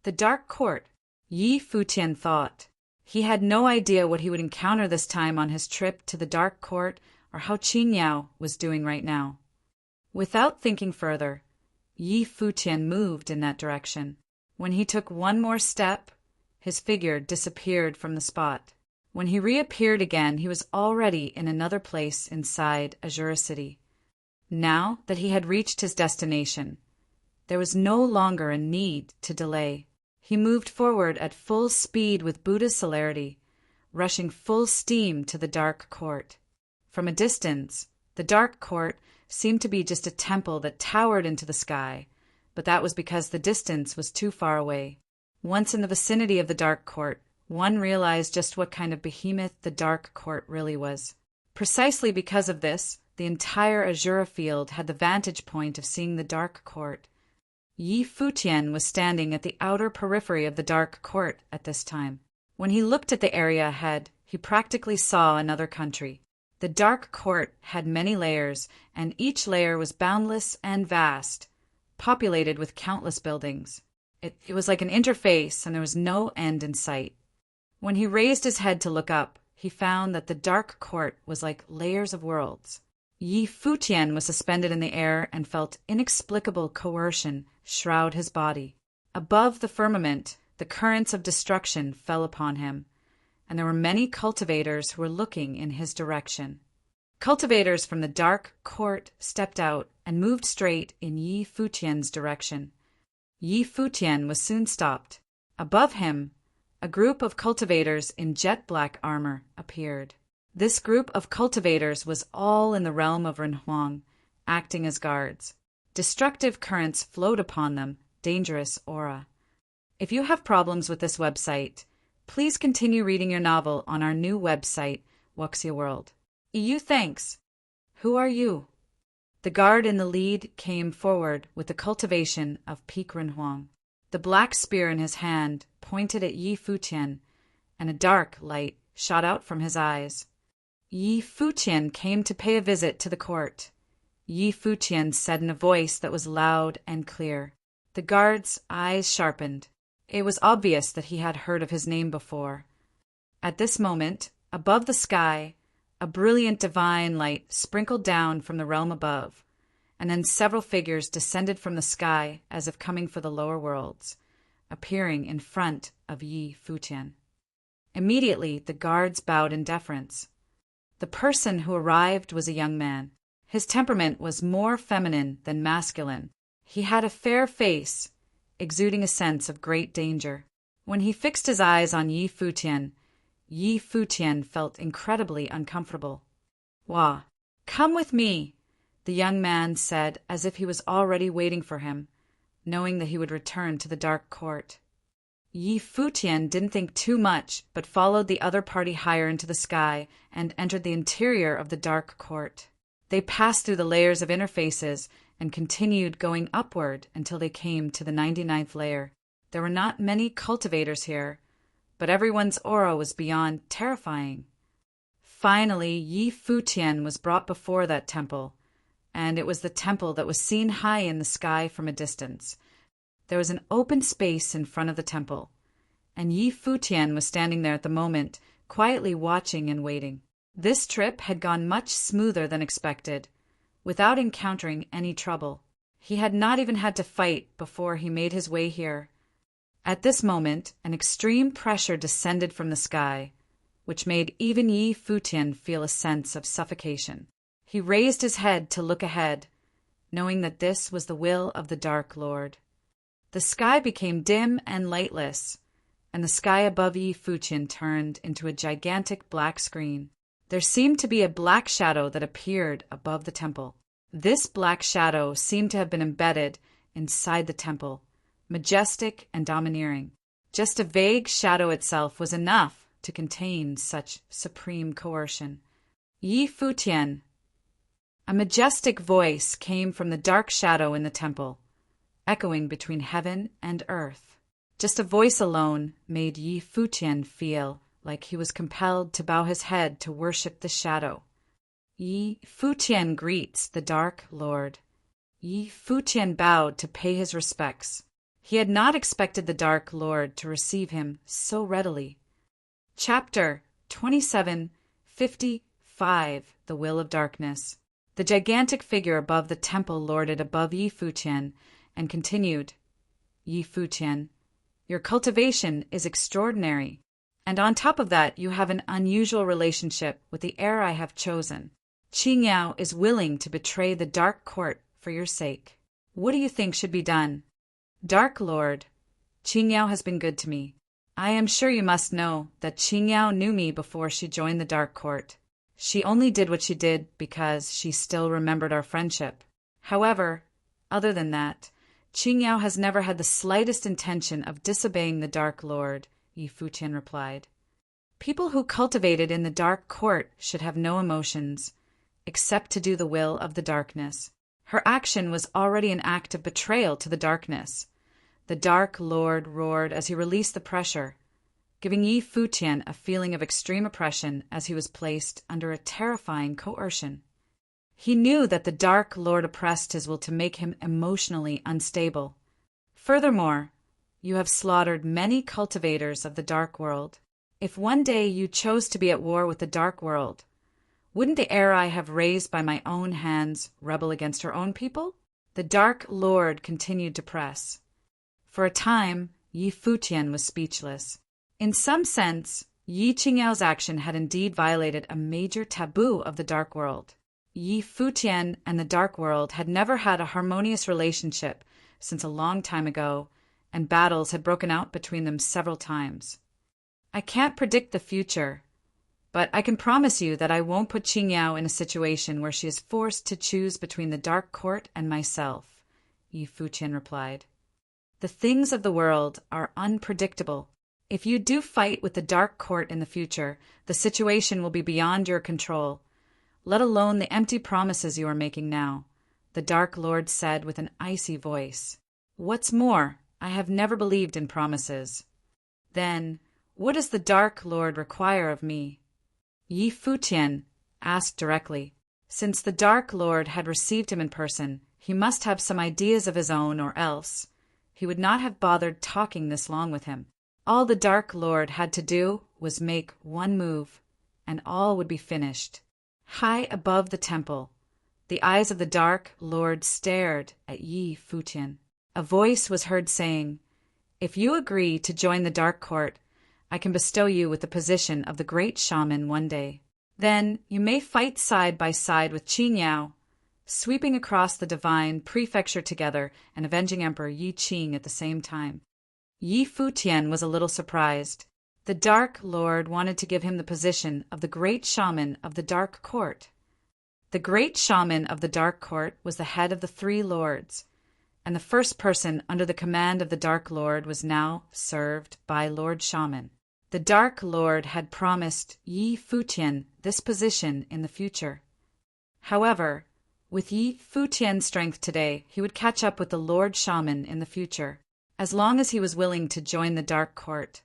The Dark Court, Yi Futian thought. He had no idea what he would encounter this time on his trip to the Dark Court or how Qingyao was doing right now. Without thinking further, Yi Futian moved in that direction. When he took one more step, his figure disappeared from the spot. When he reappeared again, he was already in another place inside Azura City. Now that he had reached his destination, there was no longer a need to delay. He moved forward at full speed with Buddha's celerity, rushing full steam to the Dark Court. From a distance, the Dark Court seemed to be just a temple that towered into the sky, but that was because the distance was too far away. Once in the vicinity of the Dark Court, one realized just what kind of behemoth the Dark Court really was. Precisely because of this, the entire Azura field had the vantage point of seeing the Dark Court. Yi Futian was standing at the outer periphery of the Dark Court at this time. When he looked at the area ahead, he practically saw another country. The Dark Court had many layers, and each layer was boundless and vast, populated with countless buildings. It was like an interface, and there was no end in sight. When he raised his head to look up, he found that the Dark Court was like layers of worlds. Yi Futian was suspended in the air and felt inexplicable coercion shroud his body. Above the firmament, the currents of destruction fell upon him, and there were many cultivators who were looking in his direction. Cultivators from the Dark Court stepped out and moved straight in Yi Futian's direction. Yi Futian was soon stopped. Above him, a group of cultivators in jet-black armor appeared. This group of cultivators was all in the realm of Renhuang, acting as guards. Destructive currents flowed upon them, dangerous aura. If you have problems with this website, please continue reading your novel on our new website, Wuxia World. EU thanks. Who are you? The guard in the lead came forward with the cultivation of Peak Renhuang. The black spear in his hand pointed at Yi Futian, and a dark light shot out from his eyes. Yi Futian came to pay a visit to the court. Yi Futian said in a voice that was loud and clear. The guard's eyes sharpened. It was obvious that he had heard of his name before. At this moment, above the sky, a brilliant divine light sprinkled down from the realm above, and then several figures descended from the sky as if coming for the lower worlds, appearing in front of Yi Futian. Immediately, the guards bowed in deference. The person who arrived was a young man. His temperament was more feminine than masculine. He had a fair face, exuding a sense of great danger. When he fixed his eyes on Yi Futian felt incredibly uncomfortable. "Wah, come with me," the young man said as if he was already waiting for him, knowing that he would return to the Dark Court. Yi Futian didn't think too much, but followed the other party higher into the sky and entered the interior of the Dark Court. They passed through the layers of interfaces and continued going upward until they came to the 99th layer. There were not many cultivators here, but everyone's aura was beyond terrifying. Finally, Yi Futian was brought before that temple, and it was the temple that was seen high in the sky from a distance. There was an open space in front of the temple, and Yi Futian was standing there at the moment, quietly watching and waiting. This trip had gone much smoother than expected, without encountering any trouble. He had not even had to fight before he made his way here. At this moment, an extreme pressure descended from the sky, which made even Yi Futian feel a sense of suffocation. He raised his head to look ahead, knowing that this was the will of the Dark Lord. The sky became dim and lightless, and the sky above Yi Futian turned into a gigantic black screen. There seemed to be a black shadow that appeared above the temple. This black shadow seemed to have been embedded inside the temple, majestic and domineering. Just a vague shadow itself was enough to contain such supreme coercion. Yi Futian. A majestic voice came from the dark shadow in the temple, echoing between heaven and earth. Just a voice alone made Yi Futian feel like he was compelled to bow his head to worship the shadow. Yi Futian greets the Dark Lord. Yi Futian bowed to pay his respects. He had not expected the Dark Lord to receive him so readily. Chapter 27:55 The Will of Darkness. The gigantic figure above the temple lorded above Yi Futian and continued, Yi Futian, your cultivation is extraordinary, and on top of that you have an unusual relationship with the heir I have chosen. Qingyao is willing to betray the Dark Court for your sake. What do you think should be done? Dark Lord, Qingyao has been good to me. I am sure you must know that Qingyao knew me before she joined the Dark Court. She only did what she did because she still remembered our friendship. However, other than that, Qingyao has never had the slightest intention of disobeying the Dark Lord, Yi Futian replied. People who cultivated in the Dark Court should have no emotions, except to do the will of the darkness. Her action was already an act of betrayal to the darkness. The Dark Lord roared as he released the pressure, giving Yi Futian a feeling of extreme oppression as he was placed under a terrifying coercion. He knew that the Dark Lord oppressed his will to make him emotionally unstable. Furthermore, you have slaughtered many cultivators of the Dark World. If one day you chose to be at war with the Dark World, wouldn't the heir I have raised by my own hands rebel against her own people? The Dark Lord continued to press. For a time, Yi Futian was speechless. In some sense, Yi Qingyao's action had indeed violated a major taboo of the Dark World. Yi Futian and the Dark World had never had a harmonious relationship since a long time ago, and battles had broken out between them several times. I can't predict the future, but I can promise you that I won't put Qingyao in a situation where she is forced to choose between the Dark Court and myself, Yi Futian replied. The things of the world are unpredictable. If you do fight with the Dark Court in the future, the situation will be beyond your control, let alone the empty promises you are making now, the Dark Lord said with an icy voice. What's more, I have never believed in promises. Then, what does the Dark Lord require of me? Yi Futian asked directly. Since the Dark Lord had received him in person, he must have some ideas of his own, or else he would not have bothered talking this long with him. All the Dark Lord had to do was make one move, and all would be finished. High above the temple, the eyes of the Dark Lord stared at Yi Futian. A voice was heard saying, If you agree to join the Dark Court, I can bestow you with the position of the great shaman one day. Then you may fight side by side with Qingyao, sweeping across the divine prefecture together and avenging Emperor Yi Qing at the same time. Yi Futian was a little surprised. The Dark Lord wanted to give him the position of the great shaman of the Dark Court. The great shaman of the Dark Court was the head of the three lords, and the first person under the command of the Dark Lord was now served by Lord Shaman. The Dark Lord had promised Yi Futian this position in the future. However, with Yi Futian's strength today, he would catch up with the Lord Shaman in the future. As long as he was willing to join the Dark Court,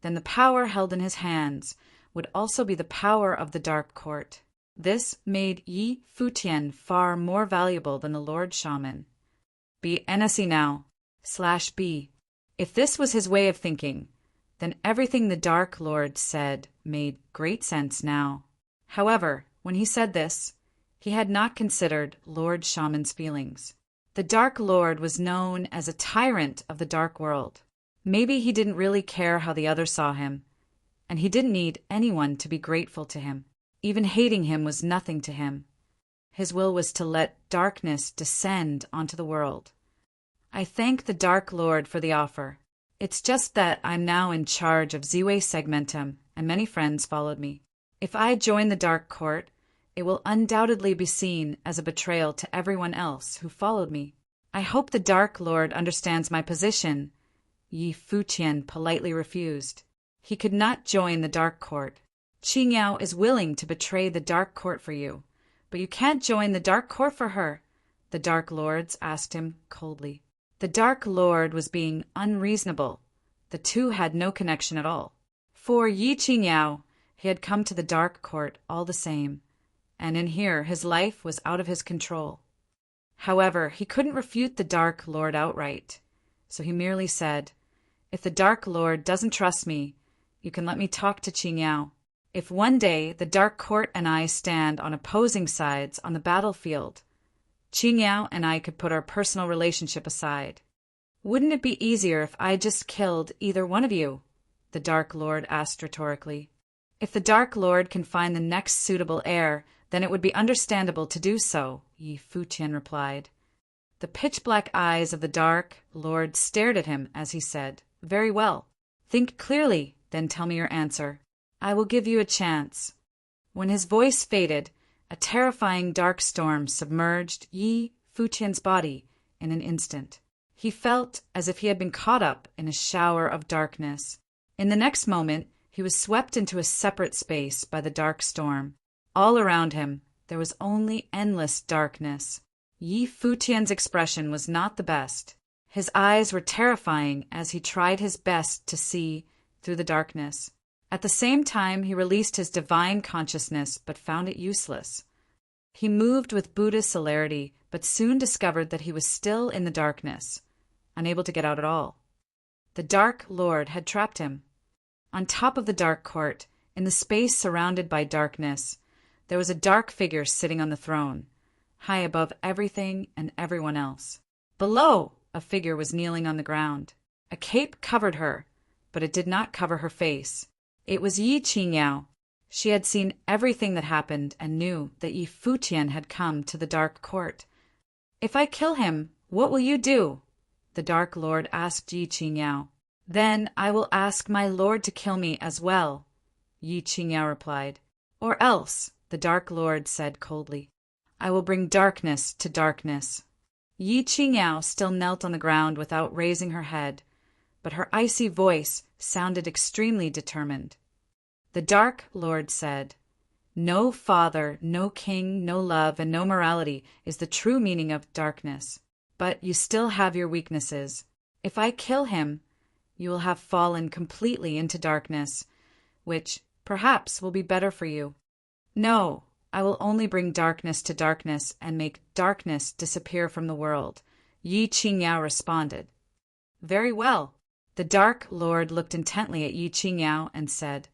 then the power held in his hands would also be the power of the Dark Court. This made Yi Futian far more valuable than the Lord Shaman. Be NSE now, /B. If this was his way of thinking, then everything the Dark Lord said made great sense now. However, when he said this, he had not considered Lord Shaman's feelings. The Dark Lord was known as a tyrant of the Dark World. Maybe he didn't really care how the others saw him, and he didn't need anyone to be grateful to him. Even hating him was nothing to him. His will was to let darkness descend onto the world. I thank the Dark Lord for the offer. It's just that I'm now in charge of Ziwe Segmentum, and many friends followed me. If I join the Dark Court, it will undoubtedly be seen as a betrayal to everyone else who followed me. I hope the Dark Lord understands my position. Yi Futian politely refused. He could not join the Dark Court. Qingyao is willing to betray the Dark Court for you, but you can't join the Dark Court for her, the Dark Lords asked him coldly. The Dark Lord was being unreasonable. The two had no connection at all. For Yi Qingyao, he had come to the Dark Court all the same, and in here his life was out of his control. However, he couldn't refute the Dark Lord outright, so he merely said, "If the Dark Lord doesn't trust me, you can let me talk to Qingyao. If one day the Dark Court and I stand on opposing sides on the battlefield, Qingyao and I could put our personal relationship aside. Wouldn't it be easier if I just killed either one of you?" the Dark Lord asked rhetorically. "If the Dark Lord can find the next suitable heir, then it would be understandable to do so," Yi Futian replied. The pitch-black eyes of the Dark Lord stared at him as he said, "Very well. Think clearly, then tell me your answer. I will give you a chance." When his voice faded, a terrifying dark storm submerged Yi Futian's body in an instant. He felt as if he had been caught up in a shower of darkness. In the next moment, he was swept into a separate space by the dark storm. All around him, there was only endless darkness. Yi Futian's expression was not the best. His eyes were terrifying as he tried his best to see through the darkness. At the same time, he released his divine consciousness but found it useless. He moved with Buddhist celerity but soon discovered that he was still in the darkness, unable to get out at all. The Dark Lord had trapped him. On top of the Dark Court, in the space surrounded by darkness, there was a dark figure sitting on the throne, high above everything and everyone else. Below, a figure was kneeling on the ground. A cape covered her, but it did not cover her face. It was Yi Qingyao. She had seen everything that happened and knew that Yi Futian had come to the Dark Court. "If I kill him, what will you do?" the Dark Lord asked Yi Qingyao. "Then I will ask my Lord to kill me as well," Yi Qingyao replied. "Or else," the Dark Lord said coldly, "I will bring darkness to darkness." Yi Qingyao still knelt on the ground without raising her head, but her icy voice sounded extremely determined. The Dark Lord said, "No father, no king, no love, and no morality is the true meaning of darkness. But you still have your weaknesses. If I kill him, you will have fallen completely into darkness, which perhaps will be better for you." "No, I will only bring darkness to darkness and make darkness disappear from the world," Yi Qingyao responded. "Very well." The Dark Lord looked intently at Yi Qingyao and said,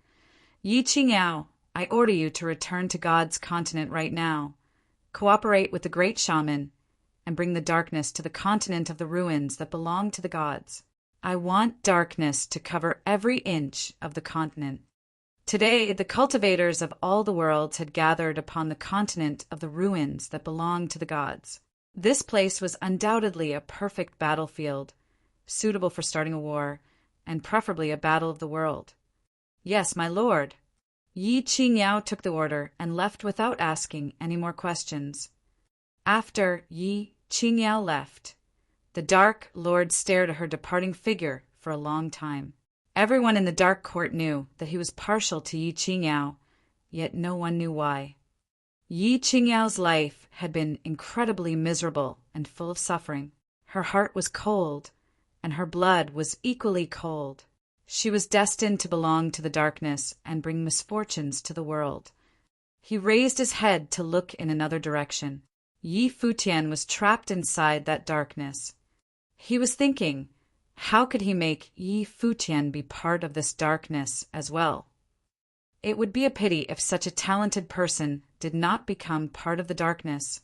"Yi Qingyao, I order you to return to God's continent right now. Cooperate with the great shaman and bring the darkness to the continent of the ruins that belong to the gods. I want darkness to cover every inch of the continent." Today, the cultivators of all the worlds had gathered upon the continent of the ruins that belonged to the gods. This place was undoubtedly a perfect battlefield, suitable for starting a war, and preferably a battle of the world. "Yes, my lord." Yi Qingyao took the order and left without asking any more questions. After Yi Qingyao left, the Dark Lord stared at her departing figure for a long time. Everyone in the Dark Court knew that he was partial to Yi Qingyao, yet no one knew why. Yi Qingyao's life had been incredibly miserable and full of suffering. Her heart was cold, and her blood was equally cold. She was destined to belong to the darkness and bring misfortunes to the world. He raised his head to look in another direction. Yi Futian was trapped inside that darkness. He was thinking, how could he make Yi Futian be part of this darkness as well? It would be a pity if such a talented person did not become part of the darkness.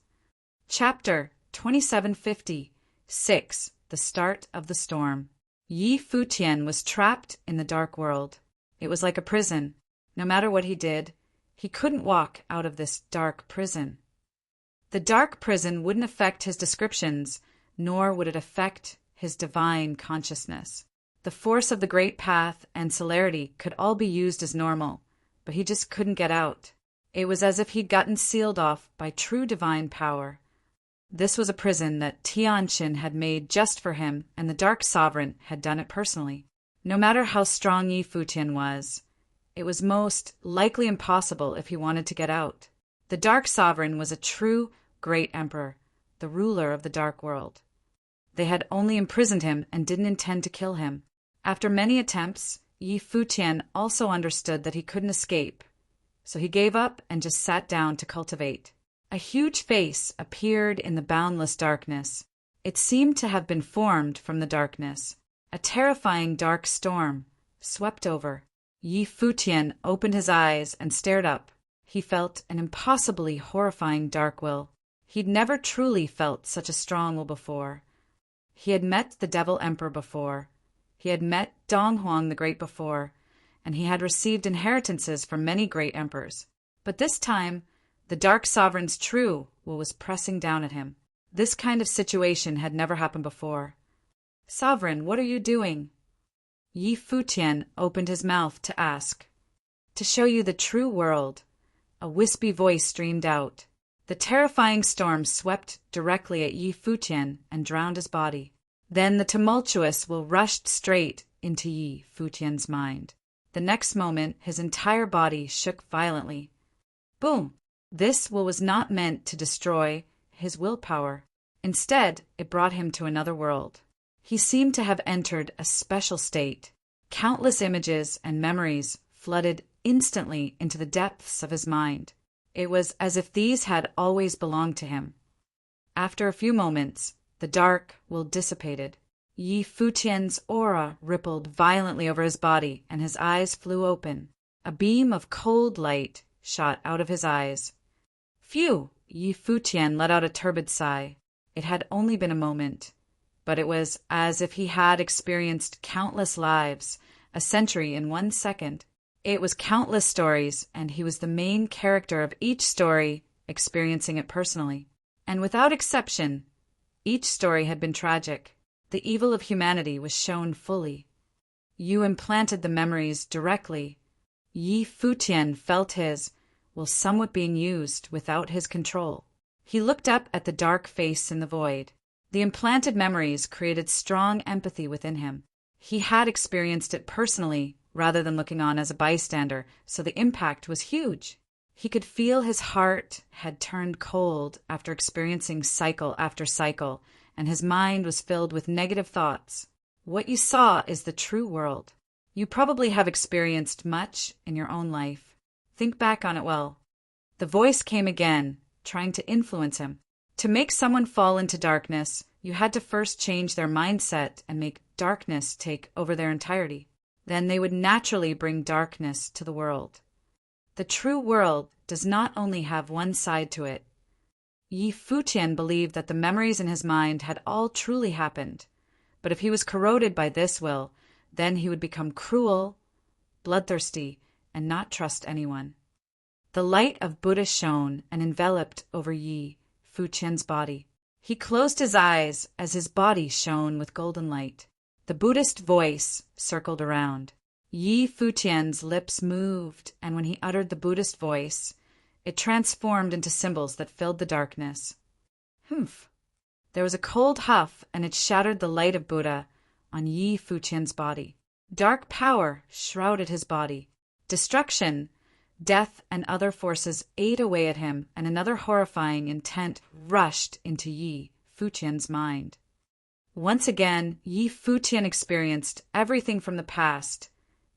Chapter 2756, The Start of the Storm. Yi Futian was trapped in the dark world. It was like a prison. No matter what he did, he couldn't walk out of this dark prison. The dark prison wouldn't affect his descriptions, nor would it affect his divine consciousness. The force of the great path and celerity could all be used as normal, but he just couldn't get out. It was as if he'd gotten sealed off by true divine power. This was a prison that Tianqin had made just for him, and the Dark Sovereign had done it personally. No matter how strong Yi Futian was, it was most likely impossible if he wanted to get out. The Dark Sovereign was a true great emperor, the ruler of the dark world. They had only imprisoned him and didn't intend to kill him. After many attempts, Yi Futian also understood that he couldn't escape, so he gave up and just sat down to cultivate. A huge face appeared in the boundless darkness. It seemed to have been formed from the darkness. A terrifying dark storm swept over. Yi Futian opened his eyes and stared up. He felt an impossibly horrifying dark will. He'd never truly felt such a strong will before. He had met the Devil Emperor before. He had met Dong Huang the Great before, and he had received inheritances from many great emperors. But this time, the Dark Sovereign's true will was pressing down at him. This kind of situation had never happened before. "Sovereign, what are you doing?" Yi Futian opened his mouth to ask. "To show you the true world." A wispy voice streamed out. The terrifying storm swept directly at Yi Futian and drowned his body. Then the tumultuous will rushed straight into Yi Futian's mind. The next moment, his entire body shook violently. Boom! This will was not meant to destroy his willpower. Instead, it brought him to another world. He seemed to have entered a special state. Countless images and memories flooded instantly into the depths of his mind. It was as if these had always belonged to him. After a few moments, the dark will dissipated. Yi Futian's aura rippled violently over his body, and his eyes flew open. A beam of cold light shot out of his eyes. Phew! Yi Futian let out a turbid sigh. It had only been a moment, but it was as if he had experienced countless lives, a century in 1 second. It was countless stories, and he was the main character of each story, experiencing it personally. And without exception, each story had been tragic. The evil of humanity was shown fully. You implanted the memories directly. Yi Futian felt his will somewhat being used without his control. He looked up at the dark face in the void. The implanted memories created strong empathy within him. He had experienced it personally rather than looking on as a bystander, so the impact was huge. He could feel his heart had turned cold after experiencing cycle after cycle, and his mind was filled with negative thoughts. What you saw is the true world. You probably have experienced much in your own life. Think back on it well. The voice came again, trying to influence him. To make someone fall into darkness, you had to first change their mindset and make darkness take over their entirety. Then they would naturally bring darkness to the world. The true world does not only have one side to it. Yi Futian believed that the memories in his mind had all truly happened, but if he was corroded by this will, then he would become cruel, bloodthirsty, and not trust anyone. The light of Buddha shone and enveloped over Yi Futian's body. He closed his eyes as his body shone with golden light. The Buddhist voice circled around. Yi Futian's lips moved, and when he uttered the Buddhist voice, it transformed into symbols that filled the darkness. Humph! There was a cold huff, and it shattered the light of Buddha on Yi Futian's body. Dark power shrouded his body. Destruction, death, and other forces ate away at him, and another horrifying intent rushed into Yi Futian's mind. Once again, Yi Futian experienced everything from the past,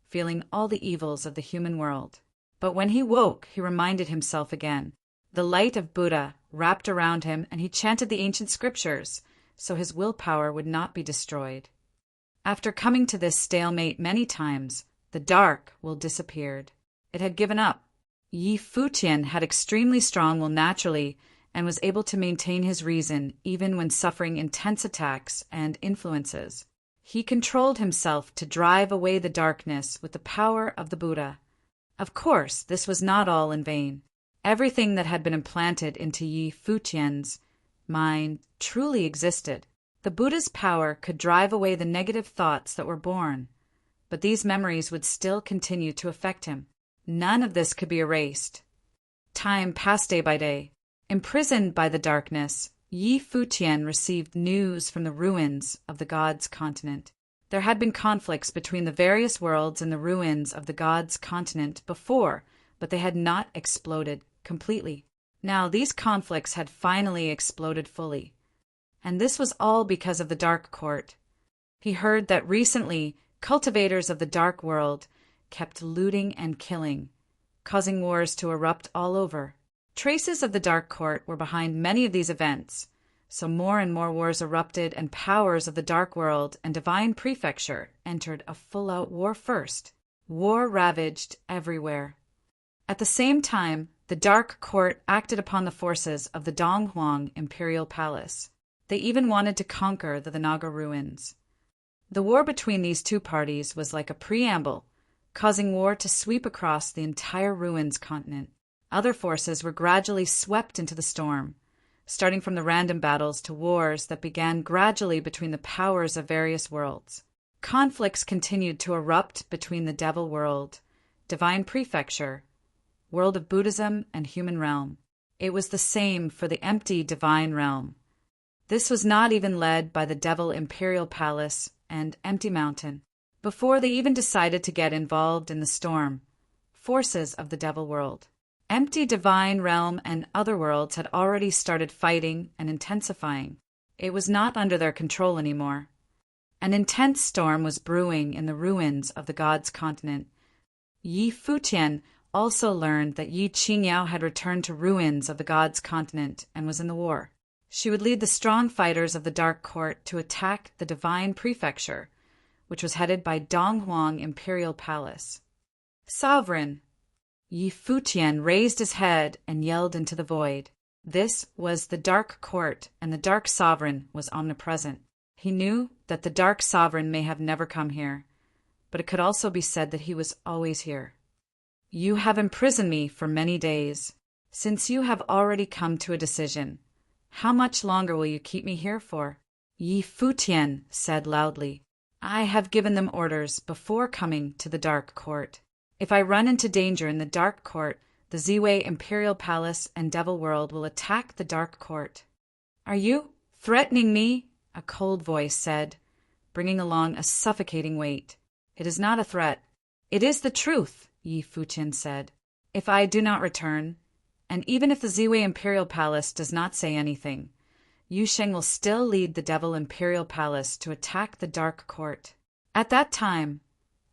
feeling all the evils of the human world. But when he woke, he reminded himself again. The light of Buddha wrapped around him, and he chanted the ancient scriptures, so his willpower would not be destroyed. After coming to this stalemate many times, the dark will disappeared. It had given up. Yi Futian had extremely strong will naturally, and was able to maintain his reason even when suffering intense attacks and influences. He controlled himself to drive away the darkness with the power of the Buddha. Of course, this was not all in vain. Everything that had been implanted into Yi Futian's mind truly existed. The Buddha's power could drive away the negative thoughts that were born, but these memories would still continue to affect him. None of this could be erased. Time passed day by day. Imprisoned by the darkness, Yi Futian received news from the ruins of the gods' continent. There had been conflicts between the various worlds in the ruins of the gods' continent before, but they had not exploded completely. Now these conflicts had finally exploded fully. And this was all because of the Dark Court. He heard that recently cultivators of the Dark World kept looting and killing, causing wars to erupt all over. Traces of the Dark Court were behind many of these events, so more and more wars erupted and powers of the Dark World and Divine Prefecture entered a full-out war first. War ravaged everywhere. At the same time, the Dark Court acted upon the forces of the Donghuang Imperial Palace. They even wanted to conquer the Naga ruins. The war between these two parties was like a preamble, causing war to sweep across the entire ruins continent. Other forces were gradually swept into the storm, starting from the random battles to wars that began gradually between the powers of various worlds. Conflicts continued to erupt between the Devil World, Divine Prefecture, World of Buddhism, and Human Realm. It was the same for the empty Divine Realm. This was not even led by the Devil Imperial Palace and Empty Mountain. Before they even decided to get involved in the storm, forces of the Devil World, Empty Divine Realm, and other worlds had already started fighting and intensifying. It was not under their control anymore. An intense storm was brewing in the ruins of the gods' continent. Yi Futian also learned that Yi Qingyao had returned to ruins of the gods' continent and was in the war. She would lead the strong fighters of the Dark Court to attack the Divine Prefecture, which was headed by Donghuang Imperial Palace. Sovereign! Yi Futian raised his head and yelled into the void. This was the Dark Court, and the Dark Sovereign was omnipresent. He knew that the Dark Sovereign may have never come here, but it could also be said that he was always here. You have imprisoned me for many days. Since you have already come to a decision, how much longer will you keep me here for? Yi Futian said loudly. I have given them orders before coming to the Dark Court. If I run into danger in the Dark Court, the Ziwei Imperial Palace and Devil World will attack the Dark Court. Are you threatening me? A cold voice said, bringing along a suffocating weight. It is not a threat. It is the truth, Yi Futian said. If I do not return, and even if the Ziwei Imperial Palace does not say anything, Yu Sheng will still lead the Devil Imperial Palace to attack the Dark Court. At that time,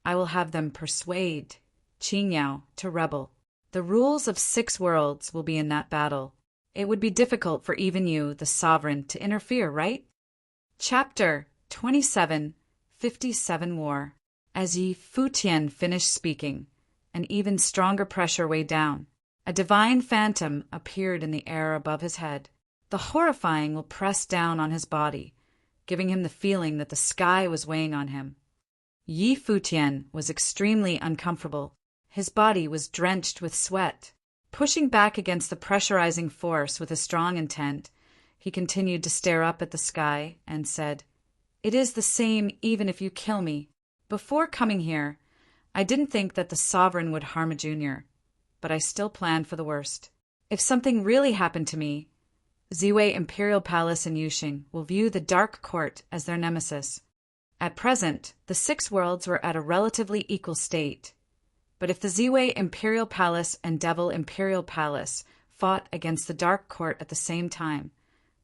I will have them persuade Qingyao to rebel. The rules of 6 worlds will be in that battle. It would be difficult for even you, the sovereign, to interfere, right? Chapter 27, 57 War. As Yi Futian finished speaking, an even stronger pressure weighed down. A divine phantom appeared in the air above his head. The horrifying will press down on his body, giving him the feeling that the sky was weighing on him. Yi Futian was extremely uncomfortable. His body was drenched with sweat. Pushing back against the pressurizing force with a strong intent, he continued to stare up at the sky and said, It is the same even if you kill me. Before coming here, I didn't think that the sovereign would harm a junior, but I still planned for the worst. If something really happened to me, Ziwei Imperial Palace and Yuxing will view the Dark Court as their nemesis. At present, the 6 worlds were at a relatively equal state. But if the Ziwei Imperial Palace and Devil Imperial Palace fought against the Dark Court at the same time,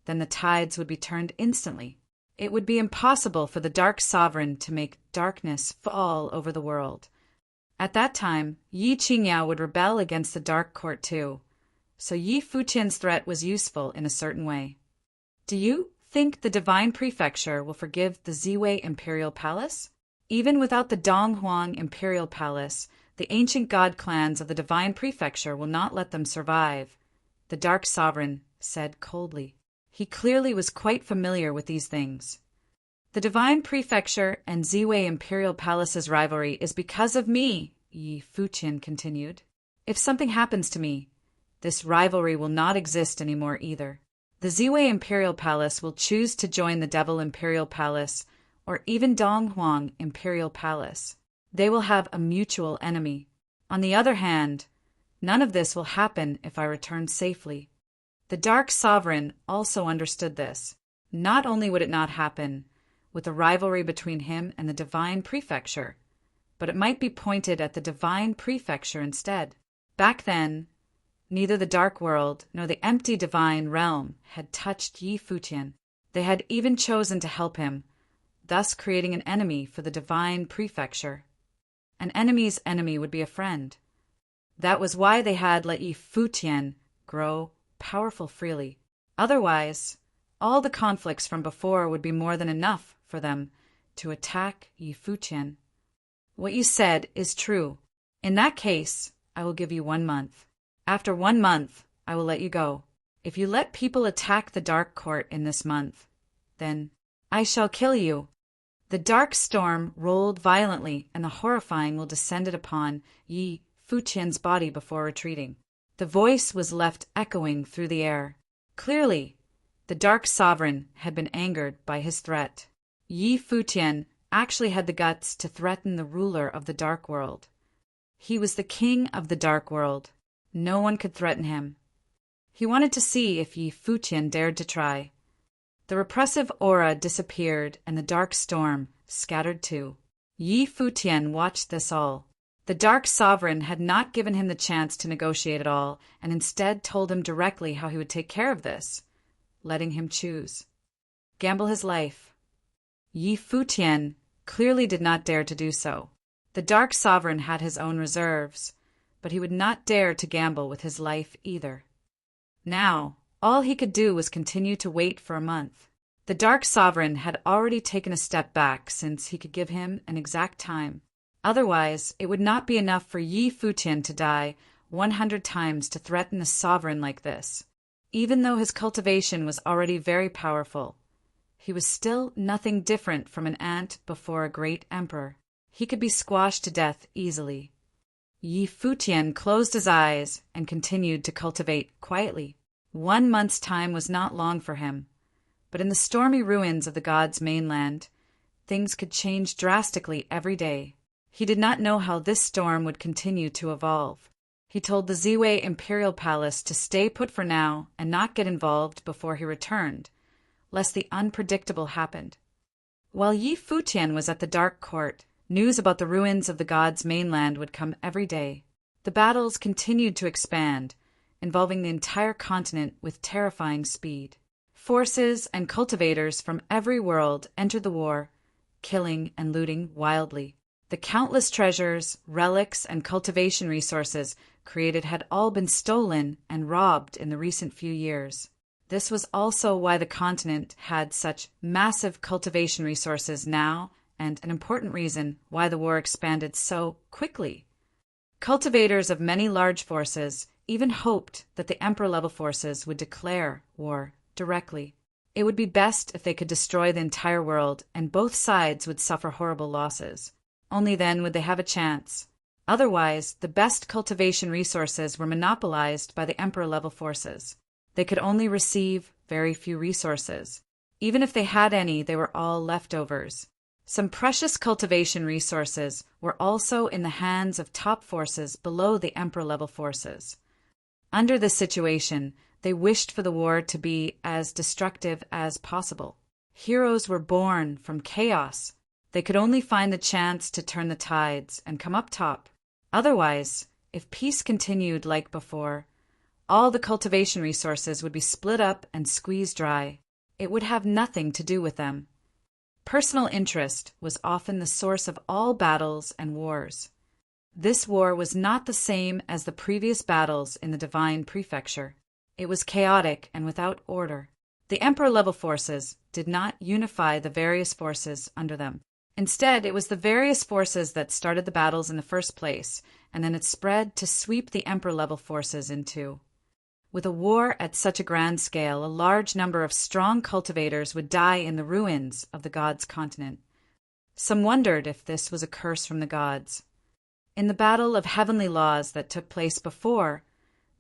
then the tides would be turned instantly. It would be impossible for the Dark Sovereign to make darkness fall over the world. At that time, Yi Qingyao would rebel against the Dark Court too, so Yi Futian's threat was useful in a certain way. Do you think the Divine Prefecture will forgive the Ziwei Imperial Palace? Even without the Donghuang Imperial Palace, the ancient god clans of the Divine Prefecture will not let them survive, the Dark Sovereign said coldly. He clearly was quite familiar with these things. The Divine Prefecture and Ziwei Imperial Palace's rivalry is because of me, Yi Futian continued. If something happens to me, This rivalry will not exist anymore either. The Ziwei Imperial Palace will choose to join the Devil Imperial Palace or even Donghuang Imperial Palace. They will have a mutual enemy. On the other hand, none of this will happen if I return safely. The Dark Sovereign also understood this. Not only would it not happen with a rivalry between him and the Divine Prefecture, but it might be pointed at the Divine Prefecture instead. Back then, neither the Dark World nor the empty Divine Realm had touched Yi Futian. They had even chosen to help him, thus creating an enemy for the Divine Prefecture. An enemy's enemy would be a friend. That was why they had let Yi Futian grow powerful freely. Otherwise, all the conflicts from before would be more than enough for them to attack Yi Futian. What you said is true. In that case, I will give you 1 month. After 1 month, I will let you go. If you let people attack the Dark Court in this month, then I shall kill you. The dark storm rolled violently, and the horrifying will descended upon Yi Futian's body before retreating. The voice was left echoing through the air. Clearly, the Dark Sovereign had been angered by his threat. Yi Futian actually had the guts to threaten the ruler of the Dark World. He was the king of the Dark World. No one could threaten him. He wanted to see if Yi Futian dared to try. The repressive aura disappeared, and the dark storm scattered too. Yi Futian watched this all. The Dark Sovereign had not given him the chance to negotiate at all, and instead told him directly how he would take care of this, letting him choose. Gamble his life. Yi Futian clearly did not dare to do so. The Dark Sovereign had his own reserves, but he would not dare to gamble with his life either. Now, all he could do was continue to wait for a month. The Dark Sovereign had already taken a step back since he could give him an exact time. Otherwise, it would not be enough for Yi Futian to die 100 times to threaten a sovereign like this. Even though his cultivation was already very powerful, he was still nothing different from an ant before a great emperor. He could be squashed to death easily. Yi Futian closed his eyes and continued to cultivate quietly. 1 month's time was not long for him, but in the stormy ruins of the gods' mainland, things could change drastically every day. He did not know how this storm would continue to evolve. He told the Ziwei Imperial Palace to stay put for now and not get involved before he returned, lest the unpredictable happened. While Yi Futian was at the Dark Court, news about the ruins of the gods' mainland would come every day. The battles continued to expand, involving the entire continent with terrifying speed. Forces and cultivators from every world entered the war, killing and looting wildly. The countless treasures, relics, and cultivation resources created had all been stolen and robbed in the recent few years. This was also why the continent had such massive cultivation resources now, and an important reason why the war expanded so quickly. Cultivators of many large forces even hoped that the emperor-level forces would declare war directly. It would be best if they could destroy the entire world, and both sides would suffer horrible losses. Only then would they have a chance. Otherwise, the best cultivation resources were monopolized by the emperor-level forces. They could only receive very few resources. Even if they had any, they were all leftovers. Some precious cultivation resources were also in the hands of top forces below the emperor-level forces. Under this situation, they wished for the war to be as destructive as possible. Heroes were born from chaos. They could only find the chance to turn the tides and come up top. Otherwise, if peace continued like before, all the cultivation resources would be split up and squeezed dry. It would have nothing to do with them. Personal interest was often the source of all battles and wars. This war was not the same as the previous battles in the Divine Prefecture. It was chaotic and without order. The emperor-level forces did not unify the various forces under them. Instead, it was the various forces that started the battles in the first place, and then it spread to sweep the emperor-level forces in two. With a war at such a grand scale, a large number of strong cultivators would die in the ruins of the gods' continent. Some wondered if this was a curse from the gods. In the battle of heavenly laws that took place before,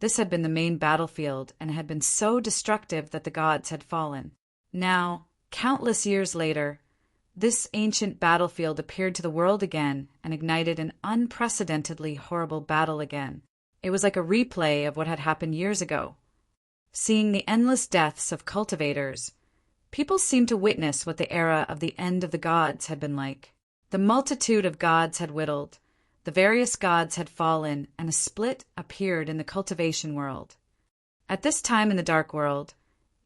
This had been the main battlefield and had been so destructive that the gods had fallen. Now, countless years later, this ancient battlefield appeared to the world again and ignited an unprecedentedly horrible battle again. It was like a replay of what had happened years ago. Seeing the endless deaths of cultivators, people seemed to witness what the era of the end of the gods had been like. The multitude of gods had whittled, the various gods had fallen, and a split appeared in the cultivation world. At this time in the dark world,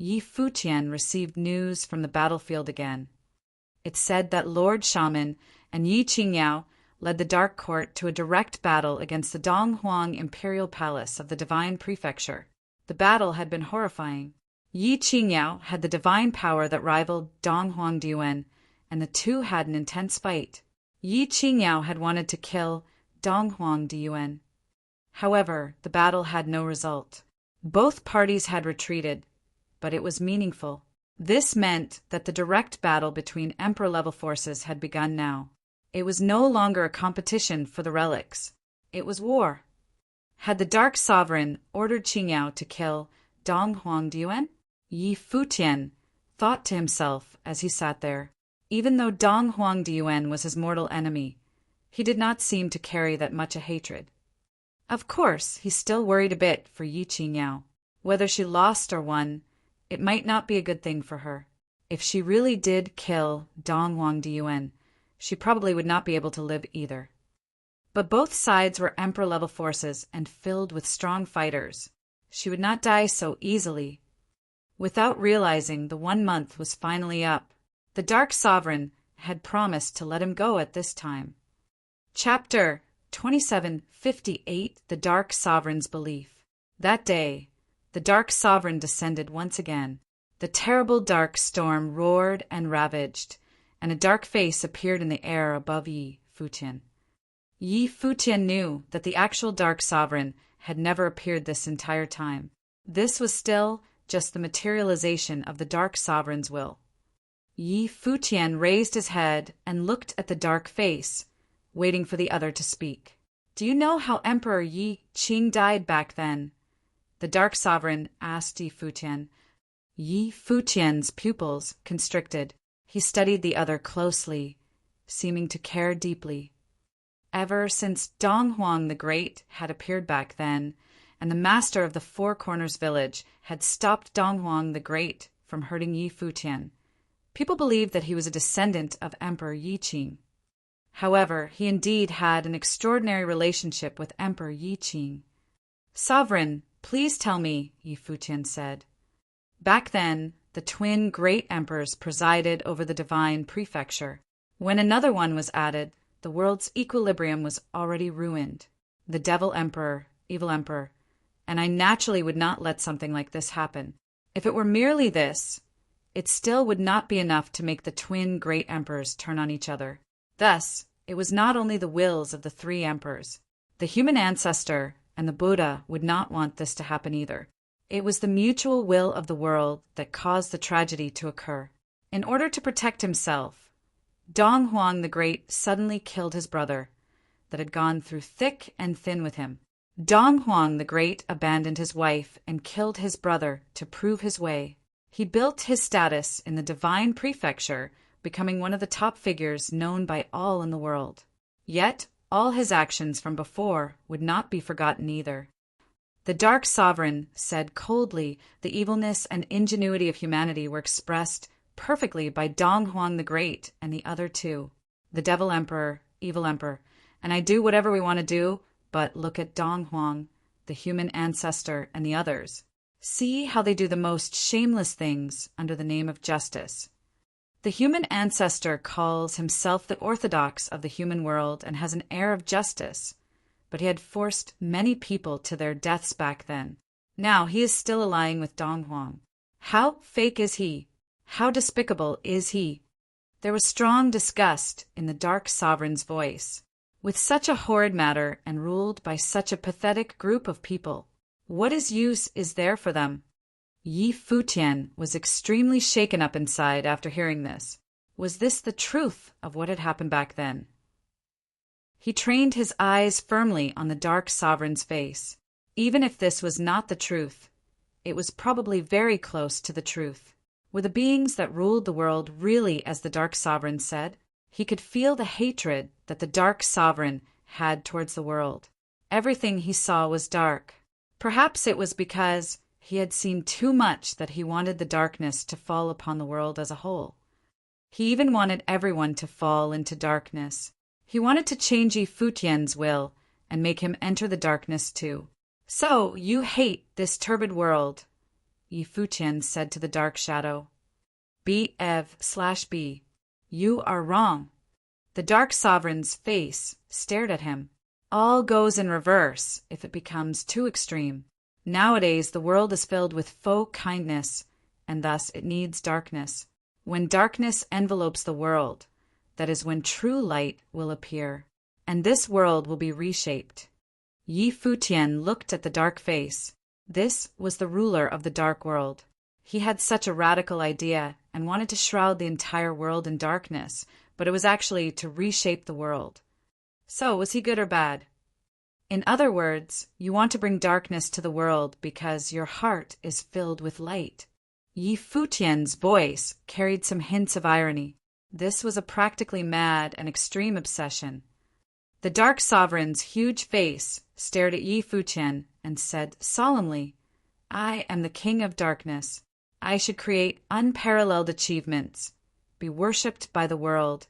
Futian received news from the battlefield again. It said that Lord Shaman and Qingyao led the Dark Court to a direct battle against the Donghuang Imperial Palace of the Divine Prefecture. The battle had been horrifying. Qingyao had the divine power that rivaled Donghuang Diwen, and the two had an intense fight. Qingyao had wanted to kill Donghuang Diwen. However, the battle had no result. Both parties had retreated, but it was meaningful. This meant that the direct battle between Emperor-level forces had begun now. It was no longer a competition for the relics. It was war. Had the Dark Sovereign ordered Qingyao to kill Donghuang Diwen? Futian thought to himself as he sat there. Even though Donghuang Diwen was his mortal enemy, he did not seem to carry that much a hatred. Of course, he still worried a bit for Qingyao. Whether she lost or won, it might not be a good thing for her. If she really did kill Donghuang Diwen, she probably would not be able to live either. But both sides were Emperor-level forces and filled with strong fighters. She would not die so easily. Without realizing, the 1 month was finally up. The Dark Sovereign had promised to let him go at this time. Chapter 2758 The Dark Sovereign's Belief. That day, the Dark Sovereign descended once again. The terrible dark storm roared and ravaged, and a dark face appeared in the air above Futian. Futian knew that the actual Dark Sovereign had never appeared this entire time. This was still just the materialization of the Dark Sovereign's will. Futian raised his head and looked at the dark face, waiting for the other to speak. Do you know how Emperor Qing died back then? The Dark Sovereign asked Futian. Futian's pupils constricted. He studied the other closely, seeming to care deeply. Ever since Donghuang the Great had appeared back then, and the master of the Four Corners village had stopped Donghuang the Great from hurting Futian, people believed that he was a descendant of Emperor Qing. However, he indeed had an extraordinary relationship with Emperor Qing. Sovereign, please tell me, Futian said. Back then, the twin great emperors presided over the divine prefecture. When another one was added, the world's equilibrium was already ruined. The devil emperor, evil emperor, and I naturally would not let something like this happen. If it were merely this, it still would not be enough to make the twin great emperors turn on each other. Thus, it was not only the wills of the three emperors. The human ancestor and the Buddha would not want this to happen either. It was the mutual will of the world that caused the tragedy to occur. In order to protect himself, Donghuang the Great suddenly killed his brother that had gone through thick and thin with him. Donghuang the Great abandoned his wife and killed his brother to prove his way. He built his status in the divine prefecture, becoming one of the top figures known by all in the world. Yet, all his actions from before would not be forgotten either. The Dark Sovereign said coldly the evilness and ingenuity of humanity were expressed perfectly by Donghuang the Great and the other two, the Devil Emperor, Evil Emperor, and I do whatever we want to do, but look at Donghuang, the human ancestor, and the others. See how they do the most shameless things under the name of justice. The human ancestor calls himself the orthodox of the human world and has an air of justice, but he had forced many people to their deaths back then. Now he is still allying with Donghuang. How fake is he? How despicable is he? There was strong disgust in the Dark Sovereign's voice. With such a horrid matter and ruled by such a pathetic group of people, what use is there for them? Futian was extremely shaken up inside after hearing this. Was this the truth of what had happened back then? He trained his eyes firmly on the Dark Sovereign's face. Even if this was not the truth, it was probably very close to the truth. Were the beings that ruled the world really as the Dark Sovereign said? He could feel the hatred that the Dark Sovereign had towards the world. Everything he saw was dark. Perhaps it was because he had seen too much that he wanted the darkness to fall upon the world as a whole. He even wanted everyone to fall into darkness. He wanted to change Futian's will and make him enter the darkness too. So, you hate this turbid world, Futian said to the dark shadow. B/B. You are wrong. The Dark Sovereign's face stared at him. All goes in reverse if it becomes too extreme. Nowadays the world is filled with faux kindness, and thus it needs darkness. When darkness envelopes the world, that is when true light will appear, and this world will be reshaped. Futian looked at the dark face. This was the ruler of the dark world. He had such a radical idea and wanted to shroud the entire world in darkness, but it was actually to reshape the world. So, was he good or bad? In other words, you want to bring darkness to the world because your heart is filled with light. Futian's voice carried some hints of irony. This was a practically mad and extreme obsession. The Dark Sovereign's huge face stared at Futian and said solemnly, I am the King of Darkness. I should create unparalleled achievements, be worshipped by the world,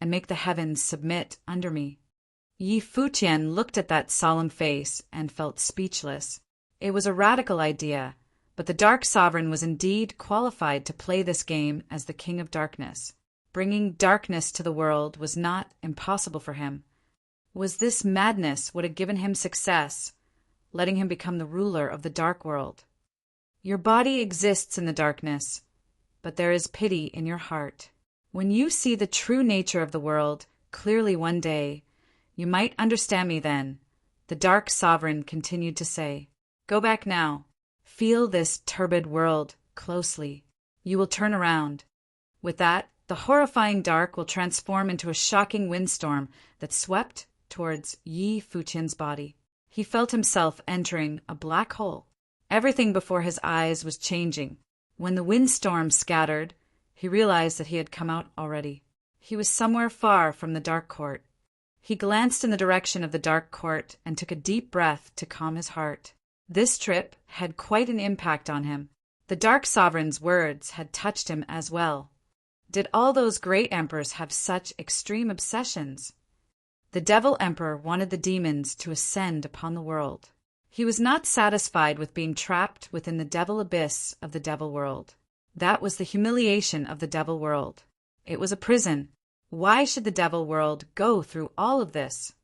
and make the heavens submit under me. Futian looked at that solemn face and felt speechless. It was a radical idea, but the Dark Sovereign was indeed qualified to play this game as the King of Darkness. Bringing darkness to the world was not impossible for him. Was this madness what had given him success, letting him become the ruler of the dark world? Your body exists in the darkness, but there is pity in your heart. When you see the true nature of the world clearly one day, you might understand me then, the Dark Sovereign continued to say. Go back now. Feel this turbid world closely. You will turn around. With that, the horrifying dark will transform into a shocking windstorm that swept towards Futian's body. He felt himself entering a black hole. Everything before his eyes was changing. When the windstorm scattered, he realized that he had come out already. He was somewhere far from the dark court. He glanced in the direction of the dark court and took a deep breath to calm his heart. This trip had quite an impact on him. The Dark Sovereign's words had touched him as well. Did all those great emperors have such extreme obsessions? The Devil Emperor wanted the demons to ascend upon the world. He was not satisfied with being trapped within the devil abyss of the devil world. That was the humiliation of the devil world. It was a prison. Why should the devil world go through all of this?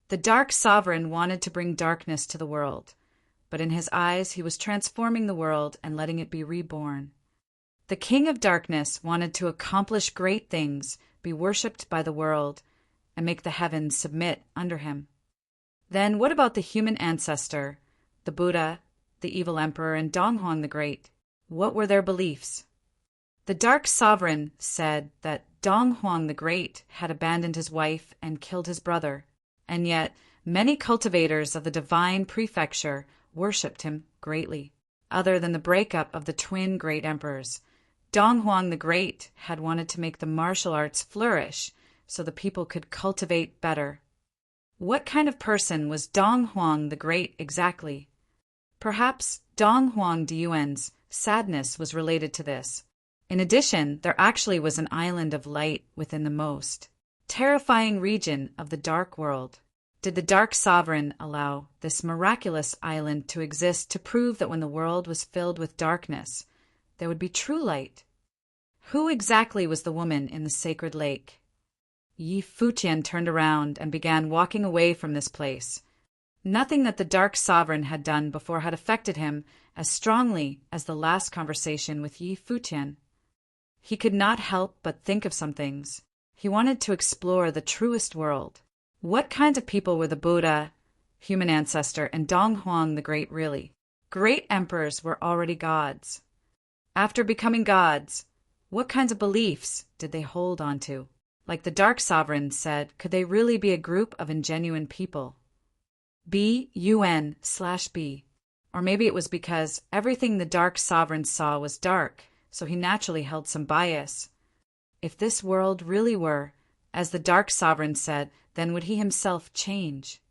The Dark Sovereign wanted to bring darkness to the world, but in his eyes he was transforming the world and letting it be reborn. The King of Darkness wanted to accomplish great things, be worshipped by the world, and make the heavens submit under him. Then what about the human ancestor, the Buddha, the evil emperor, and Donghong the Great? What were their beliefs? The Dark Sovereign said that Donghong the Great had abandoned his wife and killed his brother, and yet many cultivators of the divine prefecture worshipped him greatly. Other than the breakup of the twin great emperors, Donghong the Great had wanted to make the martial arts flourish so the people could cultivate better. What kind of person was Donghong the Great exactly? Perhaps Donghong Diyuan's sadness was related to this. In addition, there actually was an island of light within the most terrifying region of the dark world. Did the Dark Sovereign allow this miraculous island to exist to prove that when the world was filled with darkness, there would be true light? Who exactly was the woman in the sacred lake? Futian turned around and began walking away from this place. Nothing that the Dark Sovereign had done before had affected him as strongly as the last conversation with Futian. He could not help but think of some things. He wanted to explore the truest world. What kinds of people were the Buddha, human ancestor, and Donghong the Great really? Great emperors were already gods. After becoming gods, what kinds of beliefs did they hold on to? Like the Dark Sovereign said, could they really be a group of ingenuine people? B-U-N/B. Or maybe it was because everything the Dark Sovereign saw was dark, so he naturally held some bias. If this world really were, as the Dark Sovereign said, then would he himself change?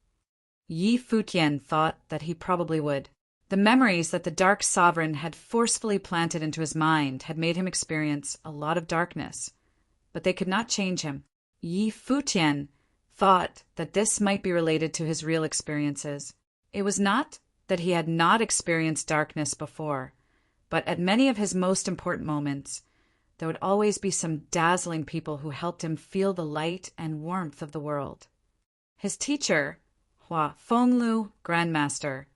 Yi Futian thought that he probably would. The memories that the Dark Sovereign had forcefully planted into his mind had made him experience a lot of darkness, but they could not change him. Yi Futian thought that this might be related to his real experiences. It was not that he had not experienced darkness before, but at many of his most important moments, there would always be some dazzling people who helped him feel the light and warmth of the world. His teacher, Hua Fenglu, Grandmaster,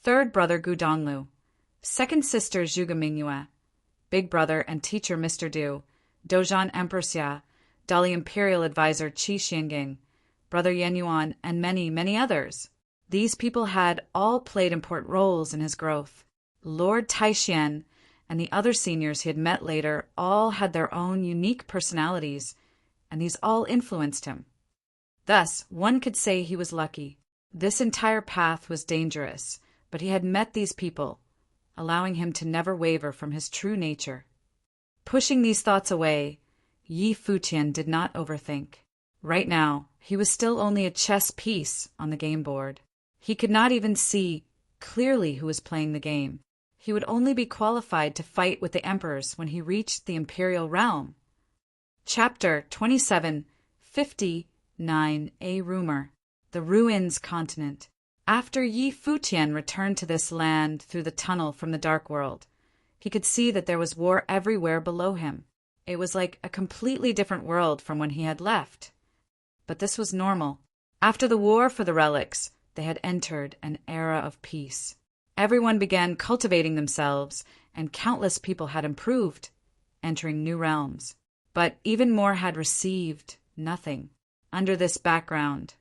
third brother Gudonglu, second sister Zhuge Mingyue, big brother and teacher Mr. Du, Dojan Empress Ya, Dali Imperial Advisor Qi Xianging, brother Yan Yuan, and many, many others. These people had all played important roles in his growth. Lord Taixian and the other seniors he had met later all had their own unique personalities, and these all influenced him. Thus, one could say he was lucky. This entire path was dangerous, but he had met these people, allowing him to never waver from his true nature. Pushing these thoughts away, Yi Futian did not overthink. Right now, he was still only a chess piece on the game board. He could not even see clearly who was playing the game. He would only be qualified to fight with the emperors when he reached the imperial realm. Chapter 27:59 A Rumor. The Ruins Continent. After Yi Futian returned to this land through the tunnel from the Dark World, he could see that there was war everywhere below him. It was like a completely different world from when he had left. But this was normal. After the war for the relics, they had entered an era of peace. Everyone began cultivating themselves, and countless people had improved, entering new realms. But even more had received nothing. Under this background,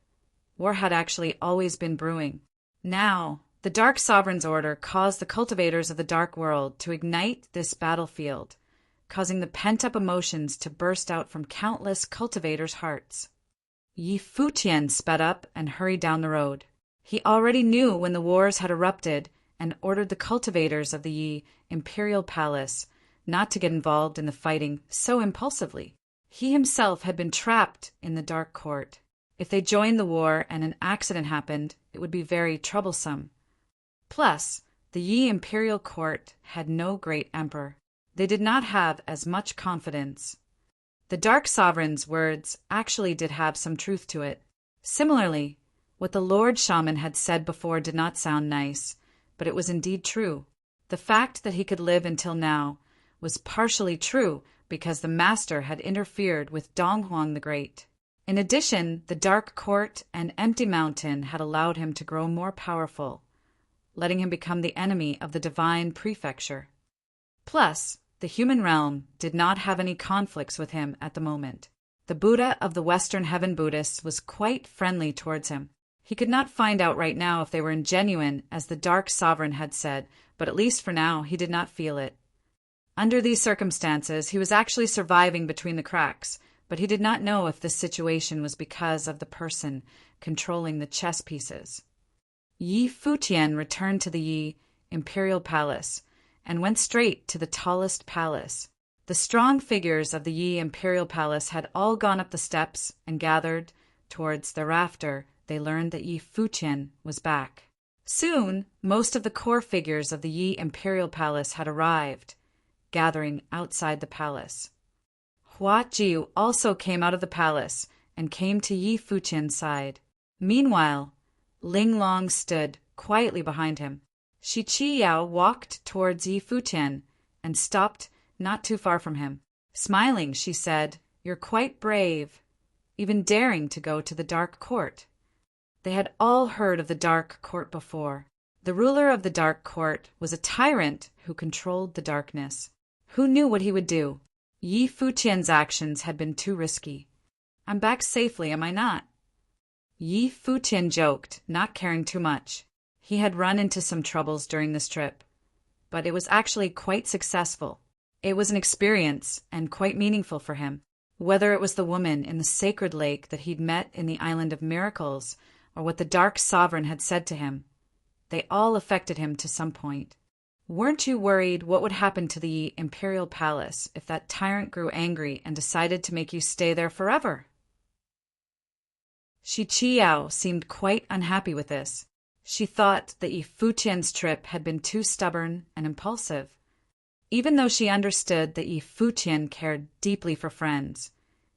war had actually always been brewing. Now, the Dark Sovereign's order caused the cultivators of the Dark World to ignite this battlefield, causing the pent-up emotions to burst out from countless cultivators' hearts. Yi Futian sped up and hurried down the road. He already knew when the wars had erupted and ordered the cultivators of the Yi Imperial Palace not to get involved in the fighting so impulsively. He himself had been trapped in the Dark Court. If they joined the war and an accident happened, it would be very troublesome. Plus, the Yi Imperial Court had no great emperor. They did not have as much confidence. The Dark Sovereign's words actually did have some truth to it. Similarly, what the Lord Shaman had said before did not sound nice, but it was indeed true. The fact that he could live until now was partially true because the Master had interfered with Donghuang the Great. In addition, the Dark Court and Empty Mountain had allowed him to grow more powerful, letting him become the enemy of the Divine Prefecture. Plus, the human realm did not have any conflicts with him at the moment. The Buddha of the Western Heaven Buddhists was quite friendly towards him. He could not find out right now if they were genuine, as the Dark Sovereign had said, but at least for now he did not feel it. Under these circumstances, he was actually surviving between the cracks, but he did not know if this situation was because of the person controlling the chess pieces. Yi Futian returned to the Yi Imperial Palace and went straight to the tallest palace. The strong figures of the Yi Imperial Palace had all gone up the steps and gathered towards thereafter. They learned that Yi Futian was back. Soon, most of the core figures of the Yi Imperial Palace had arrived, gathering outside the palace. Hua Jiu also came out of the palace and came to Yi Futian's side. Meanwhile, Ling Long stood quietly behind him. Shi Qi Yao walked towards Yi Futian and stopped not too far from him. Smiling, she said, "You're quite brave, even daring to go to the Dark Court." They had all heard of the Dark Court before. The ruler of the Dark Court was a tyrant who controlled the darkness. Who knew what he would do? Yi Futian's actions had been too risky. "I'm back safely, am I not?" Yi Futian joked, not caring too much. He had run into some troubles during this trip, but it was actually quite successful. It was an experience and quite meaningful for him. Whether it was the woman in the sacred lake that he'd met in the Island of Miracles, or what the Dark Sovereign had said to him. They all affected him to some point. Weren't you worried what would happen to the Imperial Palace if that tyrant grew angry and decided to make you stay there forever? Shi Qiao seemed quite unhappy with this. She thought that Yi Futian's trip had been too stubborn and impulsive. Even though she understood that Yi Futian cared deeply for friends,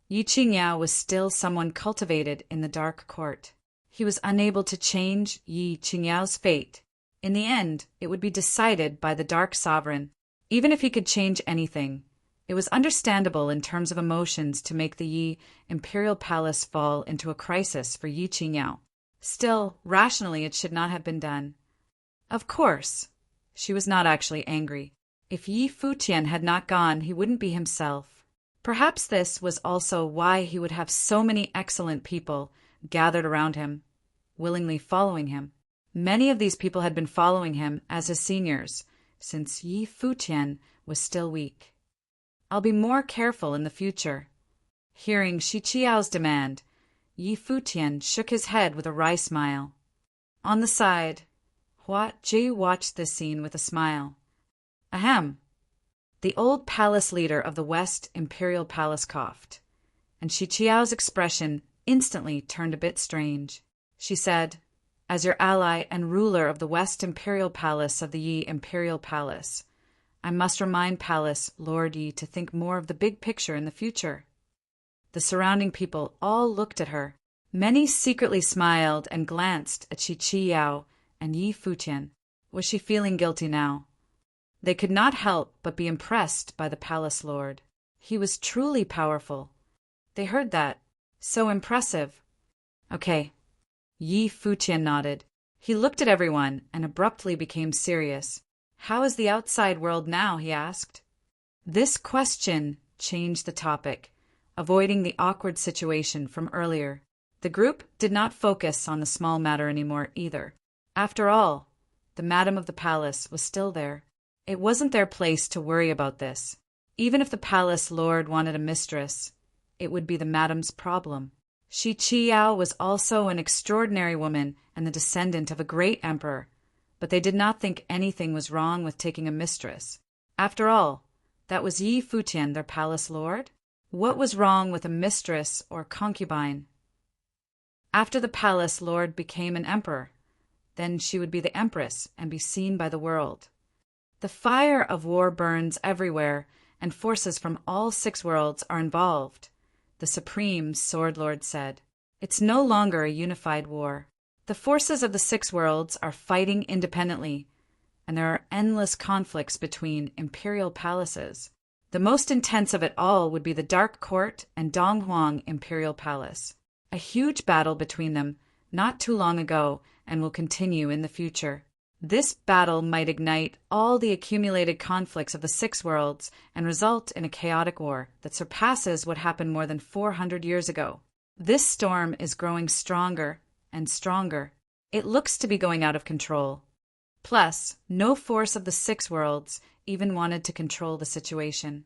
Yi Qingyao was still someone cultivated in the Dark Court. He was unable to change Yi Qingyao's fate. In the end, it would be decided by the Dark Sovereign. Even if he could change anything, it was understandable in terms of emotions to make the Yi Imperial Palace fall into a crisis for Yi Qingyao. Still, rationally, it should not have been done. Of course, she was not actually angry. If Yi Futian had not gone, he wouldn't be himself. Perhaps this was also why he would have so many excellent people gathered around him, willingly following him. Many of these people had been following him as his seniors, since Yi Futian was still weak. I'll be more careful in the future. Hearing Shi Qiao's demand, Yi Futian shook his head with a wry smile. On the side, Hua Ji watched this scene with a smile. Ahem. The old palace leader of the West Imperial Palace coughed, and Shi Qiao's expression instantly turned a bit strange. She said, "As your ally and ruler of the West Imperial Palace of the Yi Imperial Palace, I must remind Palace Lord Yi to think more of the big picture in the future." The surrounding people all looked at her. Many secretly smiled and glanced at Shi Qiao and Yi Futian. Was she feeling guilty now? They could not help but be impressed by the palace lord. He was truly powerful. They heard that. So impressive. Okay. Yi Futian nodded. He looked at everyone and abruptly became serious. How is the outside world now? He asked. This question changed the topic, avoiding the awkward situation from earlier. The group did not focus on the small matter anymore either. After all, the madam of the palace was still there. It wasn't their place to worry about this. Even if the palace lord wanted a mistress, it would be the madam's problem. Shi Qiao was also an extraordinary woman and the descendant of a great emperor, but they did not think anything was wrong with taking a mistress. After all, that was Yi Futian, their palace lord. What was wrong with a mistress or concubine? After the palace lord became an emperor, then she would be the empress and be seen by the world. The fire of war burns everywhere, and forces from all 6 worlds are involved, the Supreme Sword Lord said. It's no longer a unified war. The forces of the 6 worlds are fighting independently, and there are endless conflicts between imperial palaces. The most intense of it all would be the Dark Court and Donghuang Imperial Palace. A huge battle between them, not too long ago, and will continue in the future. This battle might ignite all the accumulated conflicts of the 6 worlds and result in a chaotic war that surpasses what happened more than 400 years ago. This storm is growing stronger and stronger. It looks to be going out of control. Plus, no force of the 6 worlds even wanted to control the situation.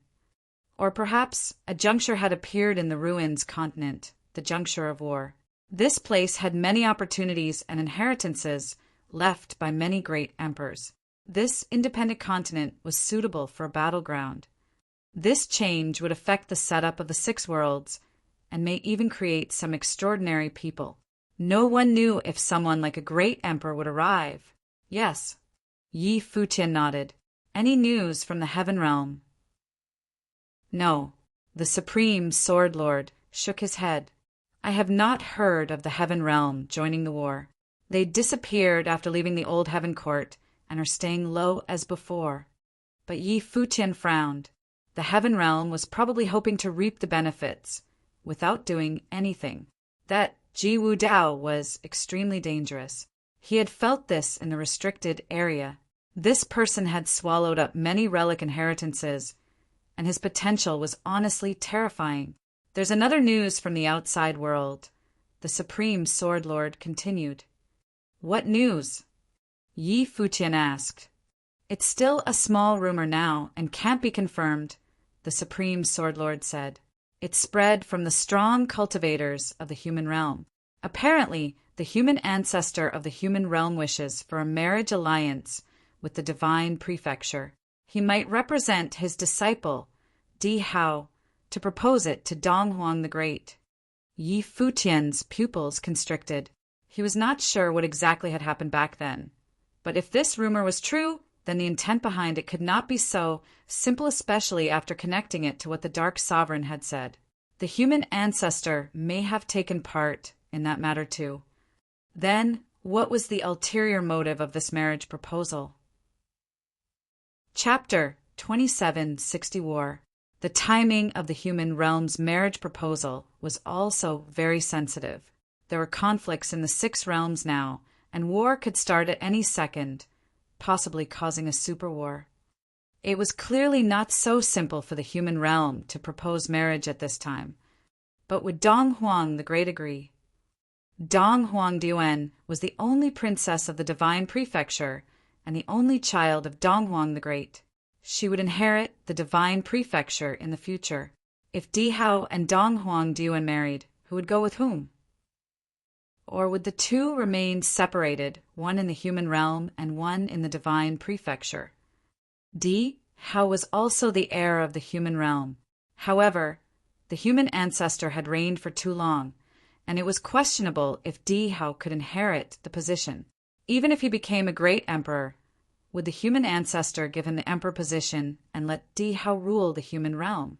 Or perhaps a juncture had appeared in the ruins continent, the juncture of war. This place had many opportunities and inheritances left by many great emperors. This independent continent was suitable for a battleground. This change would affect the setup of the 6 worlds and may even create some extraordinary people. No one knew if someone like a great emperor would arrive. Yes, Yi Futian nodded. Any news from the Heaven Realm? No, the Supreme Sword Lord shook his head. I have not heard of the Heaven Realm joining the war. They disappeared after leaving the old Heaven Court and are staying low as before. But Yi Futian frowned. The Heaven Realm was probably hoping to reap the benefits without doing anything. That Ji Wu Dao was extremely dangerous. He had felt this in the restricted area. This person had swallowed up many relic inheritances, and his potential was honestly terrifying. There's another news from the outside world, the Supreme Sword Lord continued. What news? Yi Futian asked. It's still a small rumor now and can't be confirmed, the Supreme Sword Lord said. It spread from the strong cultivators of the human realm. Apparently, the human ancestor of the human realm wishes for a marriage alliance with the divine prefecture. He might represent his disciple, Di Hao, to propose it to Dong Huang the Great. Yi Futian's pupils constricted. He was not sure what exactly had happened back then. But if this rumor was true, then the intent behind it could not be so simple, especially after connecting it to what the Dark Sovereign had said. The human ancestor may have taken part in that matter too. Then, what was the ulterior motive of this marriage proposal? Chapter 2760 War. The timing of the human realm's marriage proposal was also very sensitive. There were conflicts in the 6 realms now, and war could start at any second, possibly causing a superwar. It was clearly not so simple for the human realm to propose marriage at this time. But would Dong Huang the Great agree? Dong Huang Diwen was the only princess of the divine prefecture and the only child of Dong Huang the Great. She would inherit the divine prefecture in the future. If Di Hao and Dong Huang Diwen married, who would go with whom? Or would the two remain separated, one in the human realm and one in the divine prefecture? Di Hao was also the heir of the human realm. However, the human ancestor had reigned for too long, and it was questionable if Di Hao could inherit the position. Even if he became a great emperor, would the human ancestor give him the emperor position and let Di Hao rule the human realm?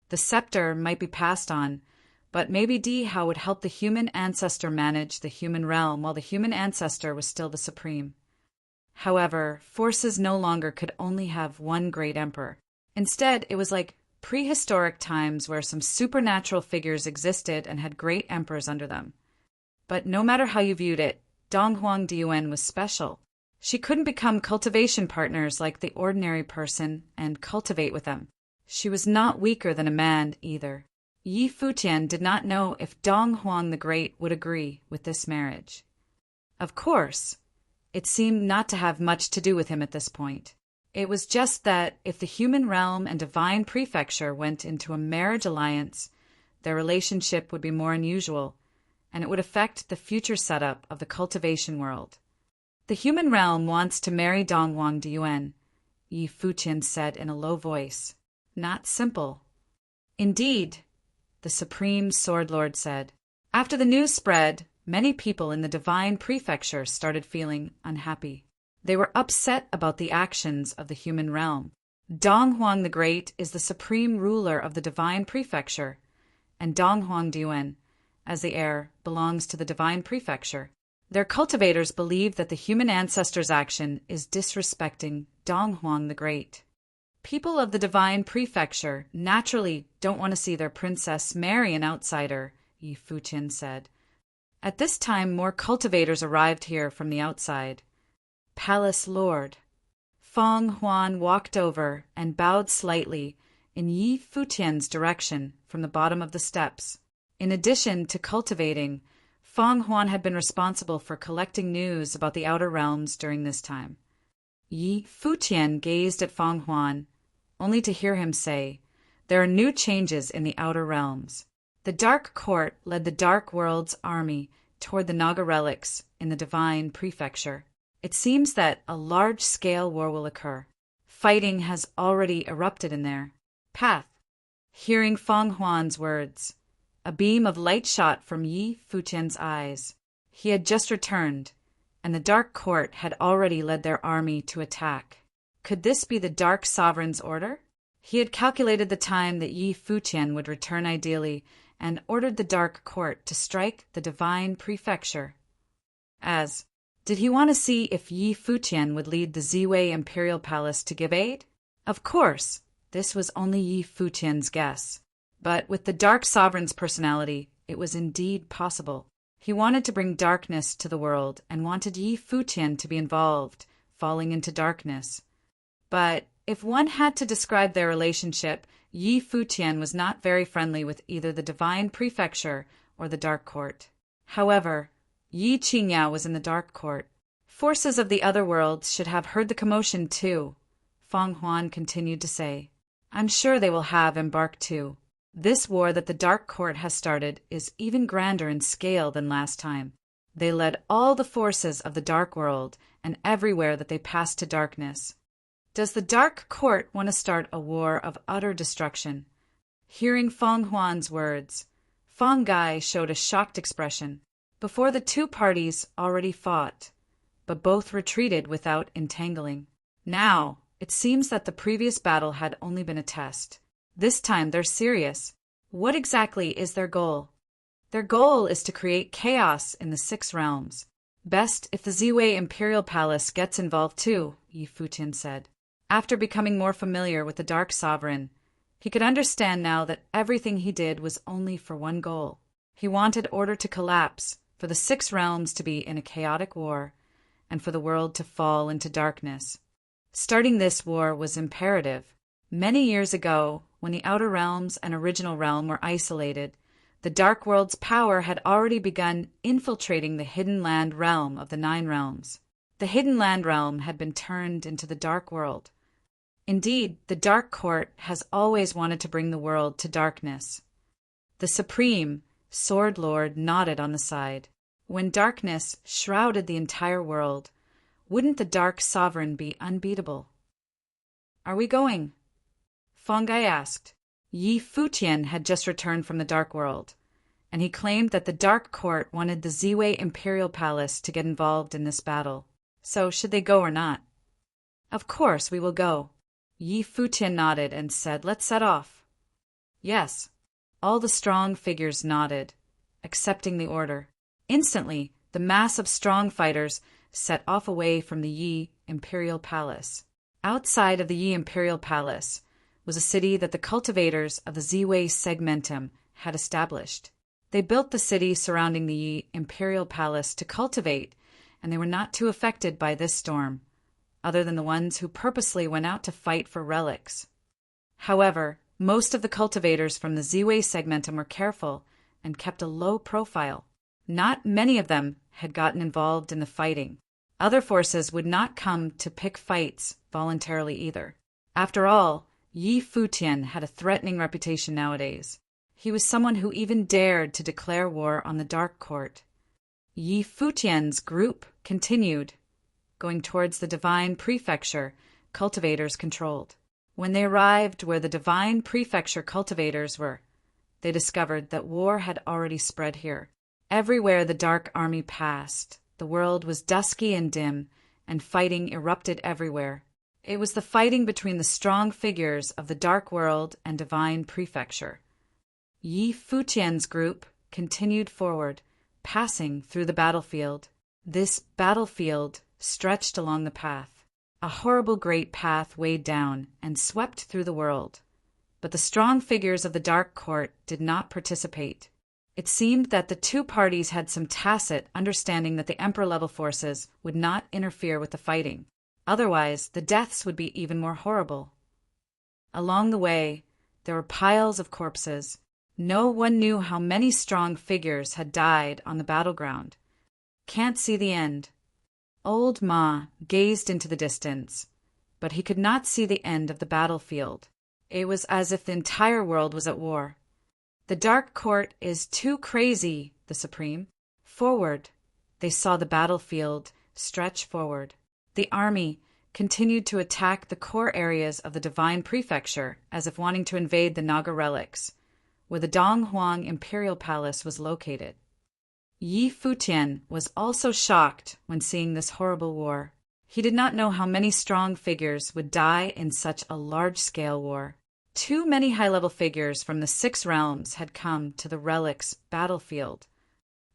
The scepter might be passed on, but maybe Di Hao would help the human ancestor manage the human realm while the human ancestor was still the supreme. However, forces no longer could only have one great emperor. Instead, it was like prehistoric times where some supernatural figures existed and had great emperors under them. But no matter how you viewed it, Dong Huang Diwen was special. She couldn't become cultivation partners like the ordinary person and cultivate with them. She was not weaker than a man either. Yi Futian did not know if Dong Huang the Great would agree with this marriage. Of course, it seemed not to have much to do with him at this point. It was just that if the human realm and divine prefecture went into a marriage alliance, their relationship would be more unusual, and it would affect the future setup of the cultivation world. The human realm wants to marry Dong Huang Diwen, Yi Futian said in a low voice. Not simple. Indeed, the Supreme Sword Lord said. After the news spread, many people in the divine prefecture started feeling unhappy. They were upset about the actions of the human realm. Dong Huang the Great is the supreme ruler of the divine prefecture, and Dong Huang Diwen, as the heir, belongs to the divine prefecture. Their cultivators believe that the human ancestor's action is disrespecting Dong Huang the Great. People of the divine prefecture naturally don't want to see their princess marry an outsider, Yi Futian said. At this time, more cultivators arrived here from the outside. Palace Lord. Fong Huan walked over and bowed slightly in Yi Futian's direction from the bottom of the steps. In addition to cultivating, Fong Huan had been responsible for collecting news about the outer realms during this time. Yi Futian gazed at Fong Huan, only to hear him say, "There are new changes in the outer realms." The Dark Court led the Dark World's army toward the Naga relics in the divine prefecture. It seems that a large-scale war will occur. Fighting has already erupted in there. Path. Hearing Fong Huan's words, a beam of light shot from Yi Futian's eyes. He had just returned, and the Dark Court had already led their army to attack. Could this be the Dark Sovereign's order? He had calculated the time that Yi Futian would return ideally and ordered the Dark Court to strike the divine prefecture. Did he want to see if Yi Futian would lead the Ziwei Imperial Palace to give aid? Of course, this was only Yi Futian's guess. But with the Dark Sovereign's personality, it was indeed possible. He wanted to bring darkness to the world and wanted Yi Futian to be involved, falling into darkness. But if one had to describe their relationship, Yi Futian was not very friendly with either the divine prefecture or the Dark Court. However, Yi Qingyao was in the Dark Court. Forces of the other worlds should have heard the commotion too, Fong Huan continued to say. I'm sure they will have embarked too. This war that the Dark Court has started is even grander in scale than last time. They led all the forces of the dark world, and everywhere that they passed to darkness. Does the Dark Court want to start a war of utter destruction? Hearing Feng Huan's words, Feng Gai showed a shocked expression. Before the two parties already fought, but both retreated without entangling. Now, it seems that the previous battle had only been a test. This time they're serious. What exactly is their goal? Their goal is to create chaos in the 6 realms. Best if the Ziwei Imperial Palace gets involved too, Yi Futian said. After becoming more familiar with the Dark Sovereign, he could understand now that everything he did was only for one goal. He wanted order to collapse, for the 6 realms to be in a chaotic war, and for the world to fall into darkness. Starting this war was imperative. Many years ago, when the Outer Realms and Original Realm were isolated, the Dark World's power had already begun infiltrating the Hidden Land realm of the 9 realms. The Hidden Land realm had been turned into the Dark World. Indeed, the Dark Court has always wanted to bring the world to darkness. The Supreme Sword Lord nodded on the side. When darkness shrouded the entire world, wouldn't the Dark Sovereign be unbeatable? Are we going? Feng Gai asked. Yi Futian had just returned from the Dark World, and he claimed that the Dark Court wanted the Ziwei Imperial Palace to get involved in this battle. So should they go or not? Of course we will go. Yi Futian nodded and said, let's set off. Yes. All the strong figures nodded, accepting the order. Instantly, the mass of strong fighters set off away from the Yi Imperial Palace. Outside of the Yi Imperial Palace was a city that the cultivators of the Ziwei Segmentum had established. They built the city surrounding the Yi Imperial Palace to cultivate, and they were not too affected by this storm, other than the ones who purposely went out to fight for relics. However, most of the cultivators from the Ziwei Segmentum were careful and kept a low profile. Not many of them had gotten involved in the fighting. Other forces would not come to pick fights voluntarily either. After all, Yi Futian had a threatening reputation nowadays. He was someone who even dared to declare war on the Dark Court. Yi Futian's group continued, going towards the Divine Prefecture cultivators controlled. When they arrived where the Divine Prefecture cultivators were, they discovered that war had already spread here. Everywhere the Dark Army passed, the world was dusky and dim, and fighting erupted everywhere. It was the fighting between the strong figures of the Dark World and Divine Prefecture. Yi Futian's group continued forward, passing through the battlefield. This battlefield stretched along the path. A horrible great path weighed down and swept through the world. But the strong figures of the Dark Court did not participate. It seemed that the two parties had some tacit understanding that the Emperor-level forces would not interfere with the fighting. Otherwise, the deaths would be even more horrible. Along the way, there were piles of corpses. No one knew how many strong figures had died on the battleground. Can't see the end. Old Ma gazed into the distance, but he could not see the end of the battlefield. It was as if the entire world was at war. The Dark Court is too crazy, the Supreme. Forward. They saw the battlefield stretch forward. The army continued to attack the core areas of the Divine Prefecture as if wanting to invade the Naga relics, where the Donghuang Imperial Palace was located. Yi Futian was also shocked when seeing this horrible war. He did not know how many strong figures would die in such a large-scale war. Too many high-level figures from the 6 realms had come to the relics battlefield.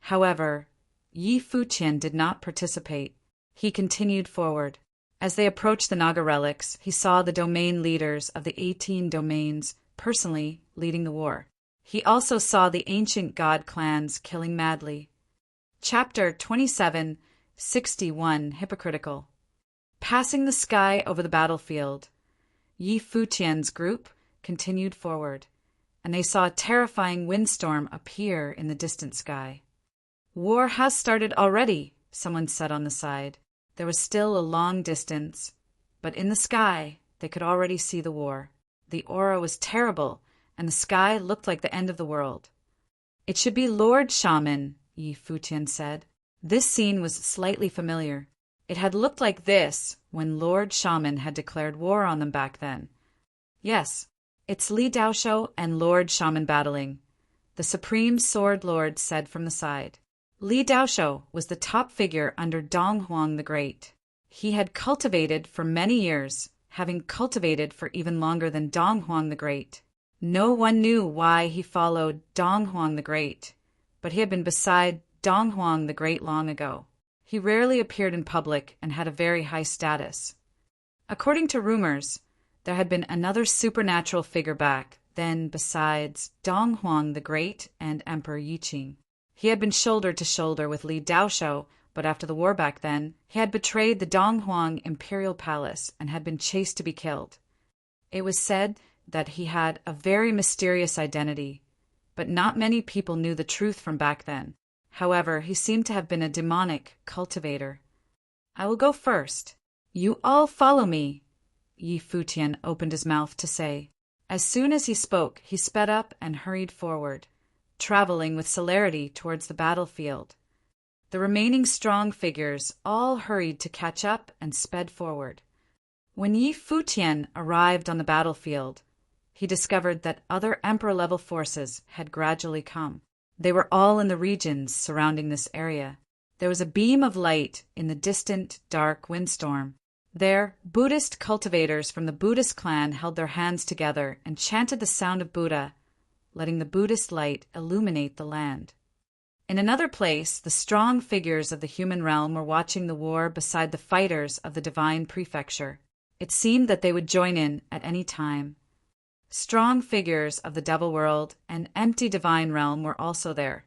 However, Yi Futian did not participate. He continued forward. As they approached the Naga relics, he saw the domain leaders of the 18 domains personally leading the war. He also saw the ancient god clans killing madly. Chapter 2761 Hypocritical. Passing the sky over the battlefield, Yi Futian's group continued forward, and they saw a terrifying windstorm appear in the distant sky. War has started already, someone said on the side. There was still a long distance, but in the sky they could already see the war. The aura was terrible, and the sky looked like the end of the world. It should be Lord Shaman, Yi Futian said. This scene was slightly familiar. It had looked like this when Lord Shaman had declared war on them back then. Yes, it's Li Daoshou and Lord Shaman battling, the Supreme Sword Lord said from the side. Li Daoshou was the top figure under Dong Huang the Great. He had cultivated for many years, having cultivated for even longer than Dong Huang the Great. No one knew why he followed Dong Huang the Great, but he had been beside Dong Huang the Great long ago. He rarely appeared in public and had a very high status. According to rumors, there had been another supernatural figure back then besides Dong Huang the Great and Emperor Yiqing. He had been shoulder to shoulder with Li Daoshou, but after the war back then, he had betrayed the Dong Huang imperial palace and had been chased to be killed. It was said that he had a very mysterious identity, but not many people knew the truth from back then. However, he seemed to have been a demonic cultivator. I will go first. You all follow me, Yi Futian opened his mouth to say. As soon as he spoke, he sped up and hurried forward, traveling with celerity towards the battlefield. The remaining strong figures all hurried to catch up and sped forward. When Yi Futian arrived on the battlefield, he discovered that other emperor-level forces had gradually come. They were all in the regions surrounding this area. There was a beam of light in the distant, dark windstorm. There, Buddhist cultivators from the Buddhist clan held their hands together and chanted the sound of Buddha, letting the Buddhist light illuminate the land. In another place, the strong figures of the human realm were watching the war beside the fighters of the divine prefecture. It seemed that they would join in at any time. Strong figures of the devil world and empty divine realm were also there.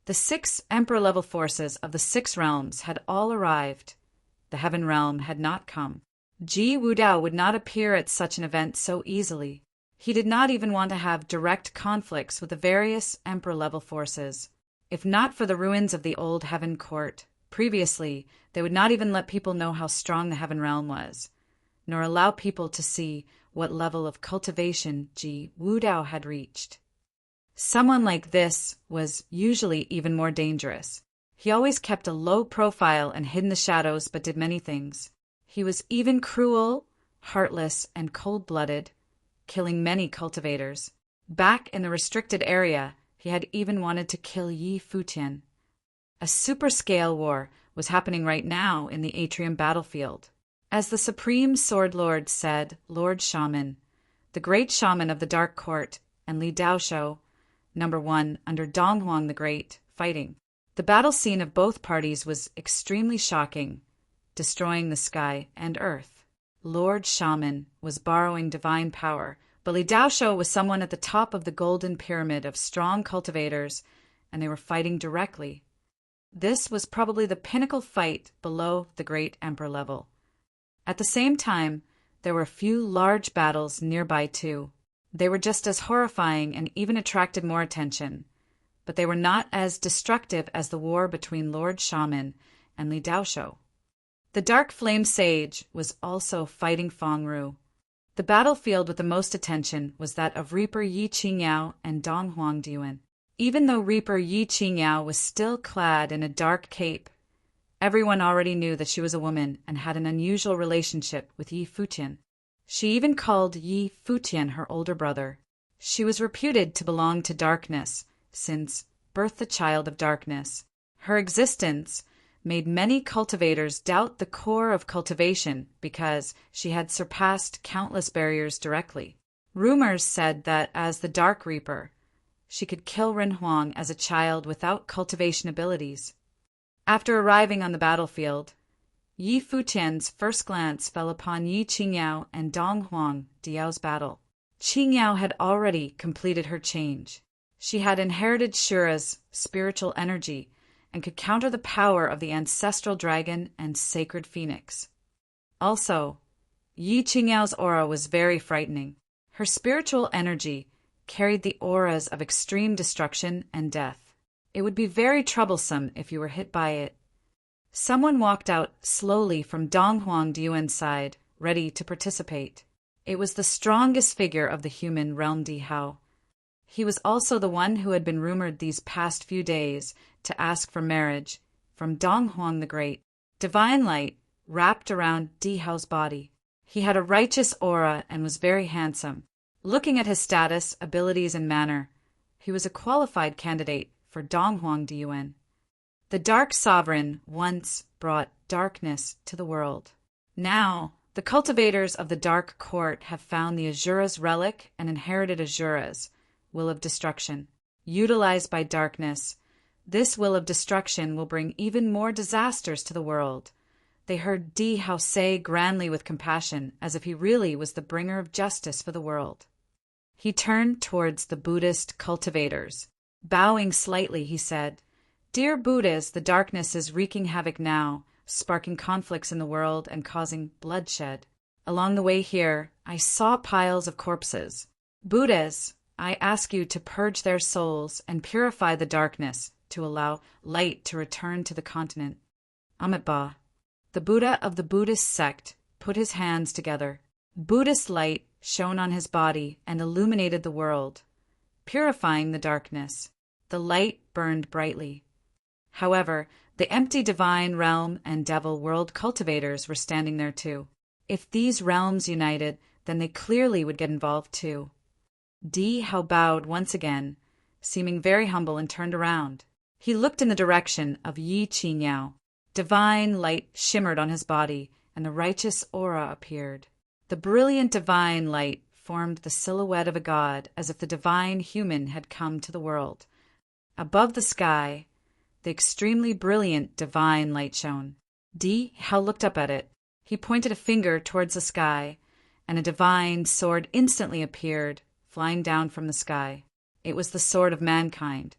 The 6 emperor-level forces of the 6 realms had all arrived. The heaven realm had not come. Ji Wudao would not appear at such an event so easily. He did not even want to have direct conflicts with the various emperor-level forces. If not for the ruins of the old heaven court, previously they would not even let people know how strong the heaven realm was, nor allow people to see what level of cultivation Ji Wudao had reached. Someone like this was usually even more dangerous. He always kept a low profile and hid in the shadows, but did many things. He was even cruel, heartless, and cold-blooded, killing many cultivators. Back in the restricted area, he had even wanted to kill Yi Futian. A super-scale war was happening right now in the atrium battlefield. As the Supreme Sword Lord said, Lord Shaman, the great shaman of the Dark Court, and Li Daoshou, number 1 under Dong Huang the Great, fighting. The battle scene of both parties was extremely shocking, destroying the sky and earth. Lord Shaman was borrowing divine power, but Li Daoshou was someone at the top of the golden pyramid of strong cultivators, and they were fighting directly. This was probably the pinnacle fight below the great emperor level. At the same time, there were a few large battles nearby too. They were just as horrifying and even attracted more attention, but they were not as destructive as the war between Lord Shaman and Li Daoshou. The Dark Flame Sage was also fighting Fengru. The battlefield with the most attention was that of Reaper Yi Qingyao and Dong Huang Diwen. Even though Reaper Yi Qingyao was still clad in a dark cape, everyone already knew that she was a woman and had an unusual relationship with Yi Futian. She even called Yi Futian her older brother. She was reputed to belong to darkness, since birth the child of darkness. Her existence made many cultivators doubt the core of cultivation because she had surpassed countless barriers directly. Rumors said that as the Dark Reaper, she could kill Ren Huang as a child without cultivation abilities. After arriving on the battlefield, Yi Futian's first glance fell upon Yi Qingyao and Dong Huang Diao's battle. Qingyao had already completed her change. She had inherited Shura's spiritual energy and could counter the power of the ancestral dragon and sacred phoenix. Also, Yi Qingyao's aura was very frightening. Her spiritual energy carried the auras of extreme destruction and death. It would be very troublesome if you were hit by it. Someone walked out slowly from Dong Huang Diwen's side, ready to participate. It was the strongest figure of the human realm Di Hao. He was also the one who had been rumored these past few days to ask for marriage, from Dong Huang the Great. Divine light wrapped around Di Hao's body. He had a righteous aura and was very handsome. Looking at his status, abilities, and manner, he was a qualified candidate for Dong Huang Diyuan. The Dark Sovereign once brought darkness to the world. Now, the cultivators of the Dark Court have found the Azura's relic and inherited Azura's will of destruction. Utilized by darkness, this will of destruction will bring even more disasters to the world. They heard Di Hao say grandly with compassion, as if he really was the bringer of justice for the world. He turned towards the Buddhist cultivators. Bowing slightly, he said, "Dear Buddhas, the darkness is wreaking havoc now, sparking conflicts in the world and causing bloodshed. Along the way here, I saw piles of corpses. Buddhas, I ask you to purge their souls and purify the darkness to allow light to return to the continent." Amitabha, the Buddha of the Buddhist sect, put his hands together. Buddhist light shone on his body and illuminated the world, purifying the darkness. The light burned brightly. However, the empty divine realm and devil world cultivators were standing there too. If these realms united, then they clearly would get involved too. Di Hao bowed once again, seeming very humble, and turned around. He looked in the direction of Yi Qingniao. Divine light shimmered on his body, and a righteous aura appeared. The brilliant divine light formed the silhouette of a god, as if the divine human had come to the world. Above the sky, the extremely brilliant divine light shone. Di Hao looked up at it. He pointed a finger towards the sky, and a divine sword instantly appeared, flying down from the sky. It was the sword of mankind.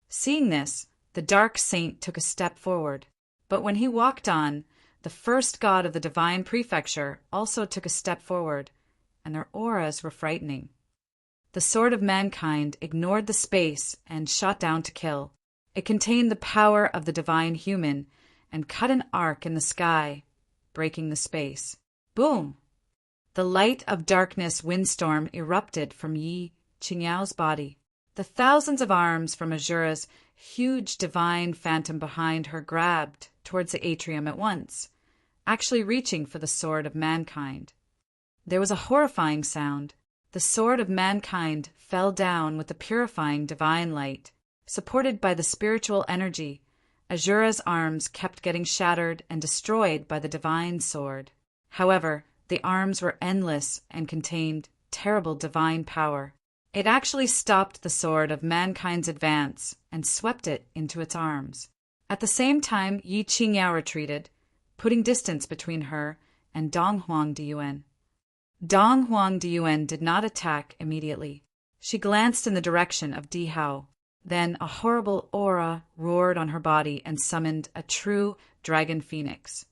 Seeing this, the dark saint took a step forward. But when he walked on, the first god of the divine prefecture also took a step forward, and their auras were frightening. The sword of mankind ignored the space and shot down to kill. It contained the power of the divine human and cut an arc in the sky, breaking the space. Boom! The light of darkness windstorm erupted from Yi Qingniao's body. The thousands of arms from Azura's huge divine phantom behind her grabbed towards the atrium at once, actually reaching for the sword of mankind. There was a horrifying sound. The sword of mankind fell down with the purifying divine light. Supported by the spiritual energy, Azura's arms kept getting shattered and destroyed by the divine sword. However, the arms were endless and contained terrible divine power. It actually stopped the sword of mankind's advance and swept it into its arms. At the same time, Yi Qingniao retreated, putting distance between her and Dong Huang Diyuan. Dong Huang Diyuan did not attack immediately. She glanced in the direction of Di Hao. Then a horrible aura roared on her body and summoned a true dragon phoenix.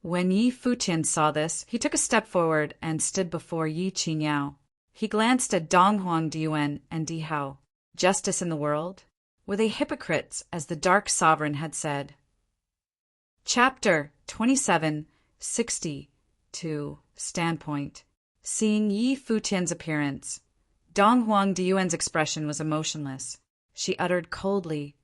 When Yi Futian saw this, he took a step forward and stood before Yi Qingniao. He glanced at Dong Huang Diyuan and Di Hao. Justice in the world? Were they hypocrites, as the Dark Sovereign had said? Chapter 27:62 Standpoint. Seeing Yi Futian's appearance, Dong Huang Diyuan's expression was emotionless. She uttered coldly,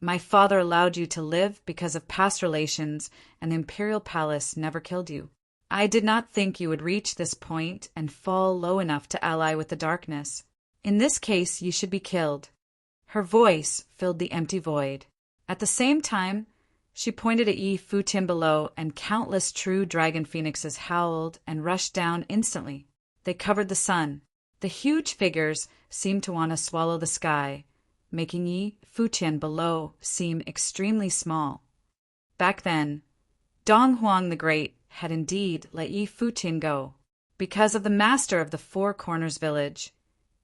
"My father allowed you to live because of past relations, and the imperial palace never killed you. I did not think you would reach this point and fall low enough to ally with the darkness. In this case, you should be killed." Her voice filled the empty void. At the same time, she pointed at Yi Futian below, and countless true dragon phoenixes howled and rushed down instantly. They covered the sun. The huge figures seemed to want to swallow the sky, making Yi Futian below seem extremely small. Back then, Dong Huang the Great had indeed let Yi Futian go. Because of the master of the Four Corners village,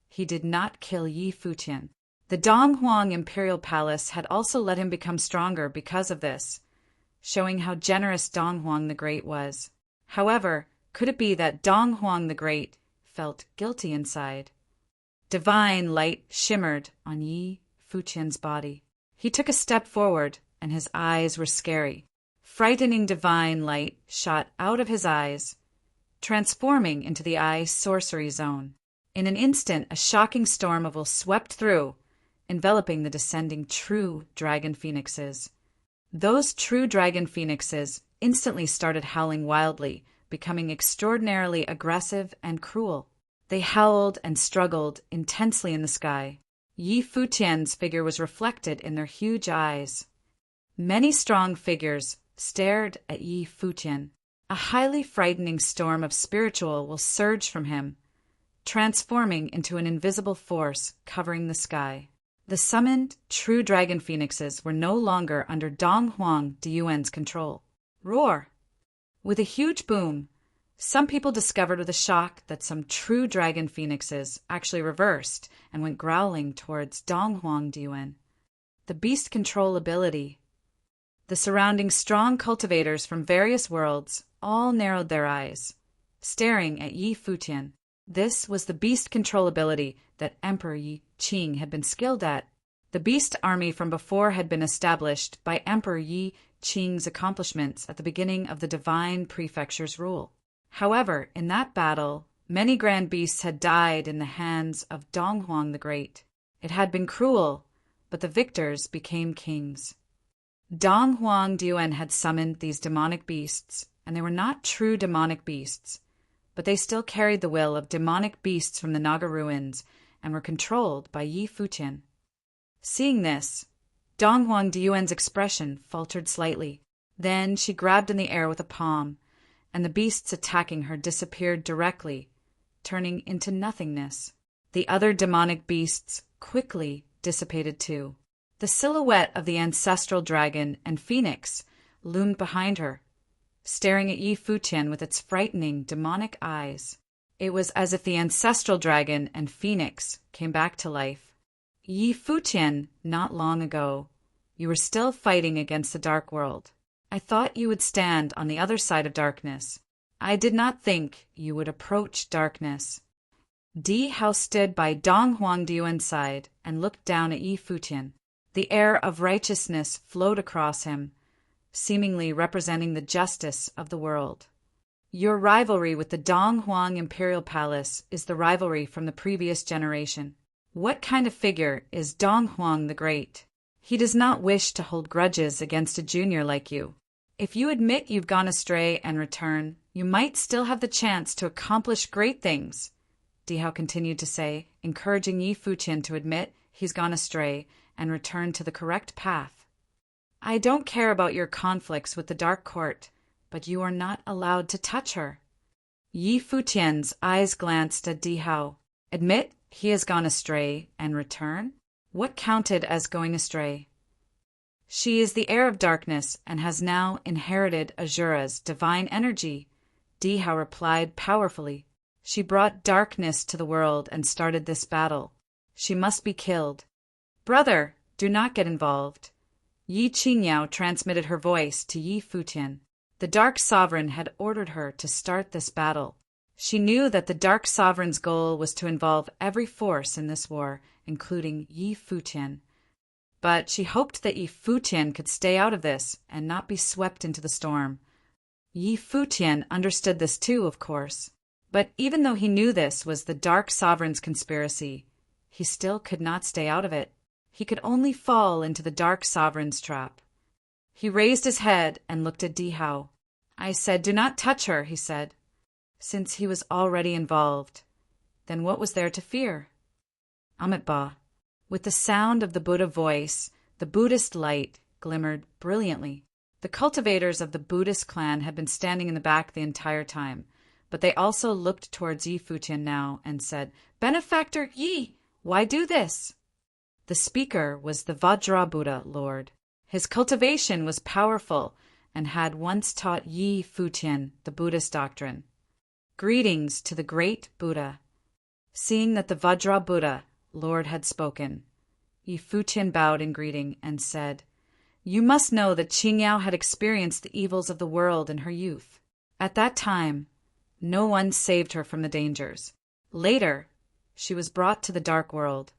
he did not kill Yi Futian. The Dong Huang Imperial Palace had also let him become stronger because of this, showing how generous Dong Huang the Great was. However, could it be that Dong Huang the Great felt guilty inside? Divine light shimmered on Yi Futian's body. He took a step forward, and his eyes were scary. Frightening divine light shot out of his eyes, transforming into the eye sorcery zone. In an instant, a shocking storm of will swept through, enveloping the descending true dragon phoenixes. Those true dragon phoenixes instantly started howling wildly, becoming extraordinarily aggressive and cruel. They howled and struggled intensely in the sky. Yi Futian's figure was reflected in their huge eyes. Many strong figures stared at Yi Futian. A highly frightening storm of spiritual will surge from him, transforming into an invisible force covering the sky. The summoned true dragon phoenixes were no longer under Dong Huang Diyuan's control. Roar! With a huge boom, some people discovered with a shock that some true dragon phoenixes actually reversed and went growling towards Dong Huang Diyuan. The beast control ability. The surrounding strong cultivators from various worlds all narrowed their eyes, staring at Yi Futian. This was the beast control ability that Emperor Yi Qing had been skilled at. The beast army from before had been established by Emperor Yi Qing's accomplishments at the beginning of the divine prefecture's rule. However, in that battle, many grand beasts had died in the hands of Dong Huang the Great. It had been cruel, but the victors became kings. Dong Huang Diyuan had summoned these demonic beasts, and they were not true demonic beasts, but they still carried the will of demonic beasts from the Naga ruins and were controlled by Yi Futian. Seeing this, Dong Huang Diyuan's expression faltered slightly. Then she grabbed in the air with a palm, and the beasts attacking her disappeared directly, turning into nothingness. The other demonic beasts quickly dissipated too. The silhouette of the ancestral dragon and phoenix loomed behind her, staring at Yi Futian with its frightening demonic eyes. It was as if the ancestral dragon and phoenix came back to life. Yi Futian, not long ago, you were still fighting against the dark world. I thought you would stand on the other side of darkness. I did not think you would approach darkness. Di Hao stood by Dong Huang Diyuan's side and looked down at Yi Futian. The air of righteousness flowed across him, seemingly representing the justice of the world. Your rivalry with the Dong Huang Imperial Palace is the rivalry from the previous generation. What kind of figure is Dong Huang the Great? He does not wish to hold grudges against a junior like you. If you admit you've gone astray and return, you might still have the chance to accomplish great things, Di Hao continued to say, encouraging Yi Futian to admit he's gone astray and return to the correct path. I don't care about your conflicts with the Dark Court, but you are not allowed to touch her. Yi Futian's eyes glanced at Di Hao. Admit he has gone astray and return? What counted as going astray? She is the heir of darkness and has now inherited Azura's divine energy, Di Hao replied powerfully. She brought darkness to the world and started this battle. She must be killed. Brother, do not get involved. Yi Qingyao transmitted her voice to Yi Futian. The Dark Sovereign had ordered her to start this battle. She knew that the Dark Sovereign's goal was to involve every force in this war, including Yi Futian. But she hoped that Yi Futian could stay out of this and not be swept into the storm. Yi Futian understood this too, of course. But even though he knew this was the Dark Sovereign's conspiracy, he still could not stay out of it. He could only fall into the Dark Sovereign's trap. He raised his head and looked at Di Hao. I said, do not touch her, he said. Since he was already involved, then what was there to fear? Amitabha. With the sound of the Buddha voice, the Buddhist light glimmered brilliantly. The cultivators of the Buddhist clan had been standing in the back the entire time, but they also looked towards Yi Futian now and said, Benefactor Yi, why do this? The speaker was the Vajra Buddha Lord. His cultivation was powerful and had once taught Yi Futian the Buddhist doctrine. Greetings to the great Buddha. Seeing that the Vajra Buddha Lord had spoken, Yi Futian bowed in greeting and said, You must know that Qingyao had experienced the evils of the world in her youth. At that time, no one saved her from the dangers. Later, she was brought to the dark world,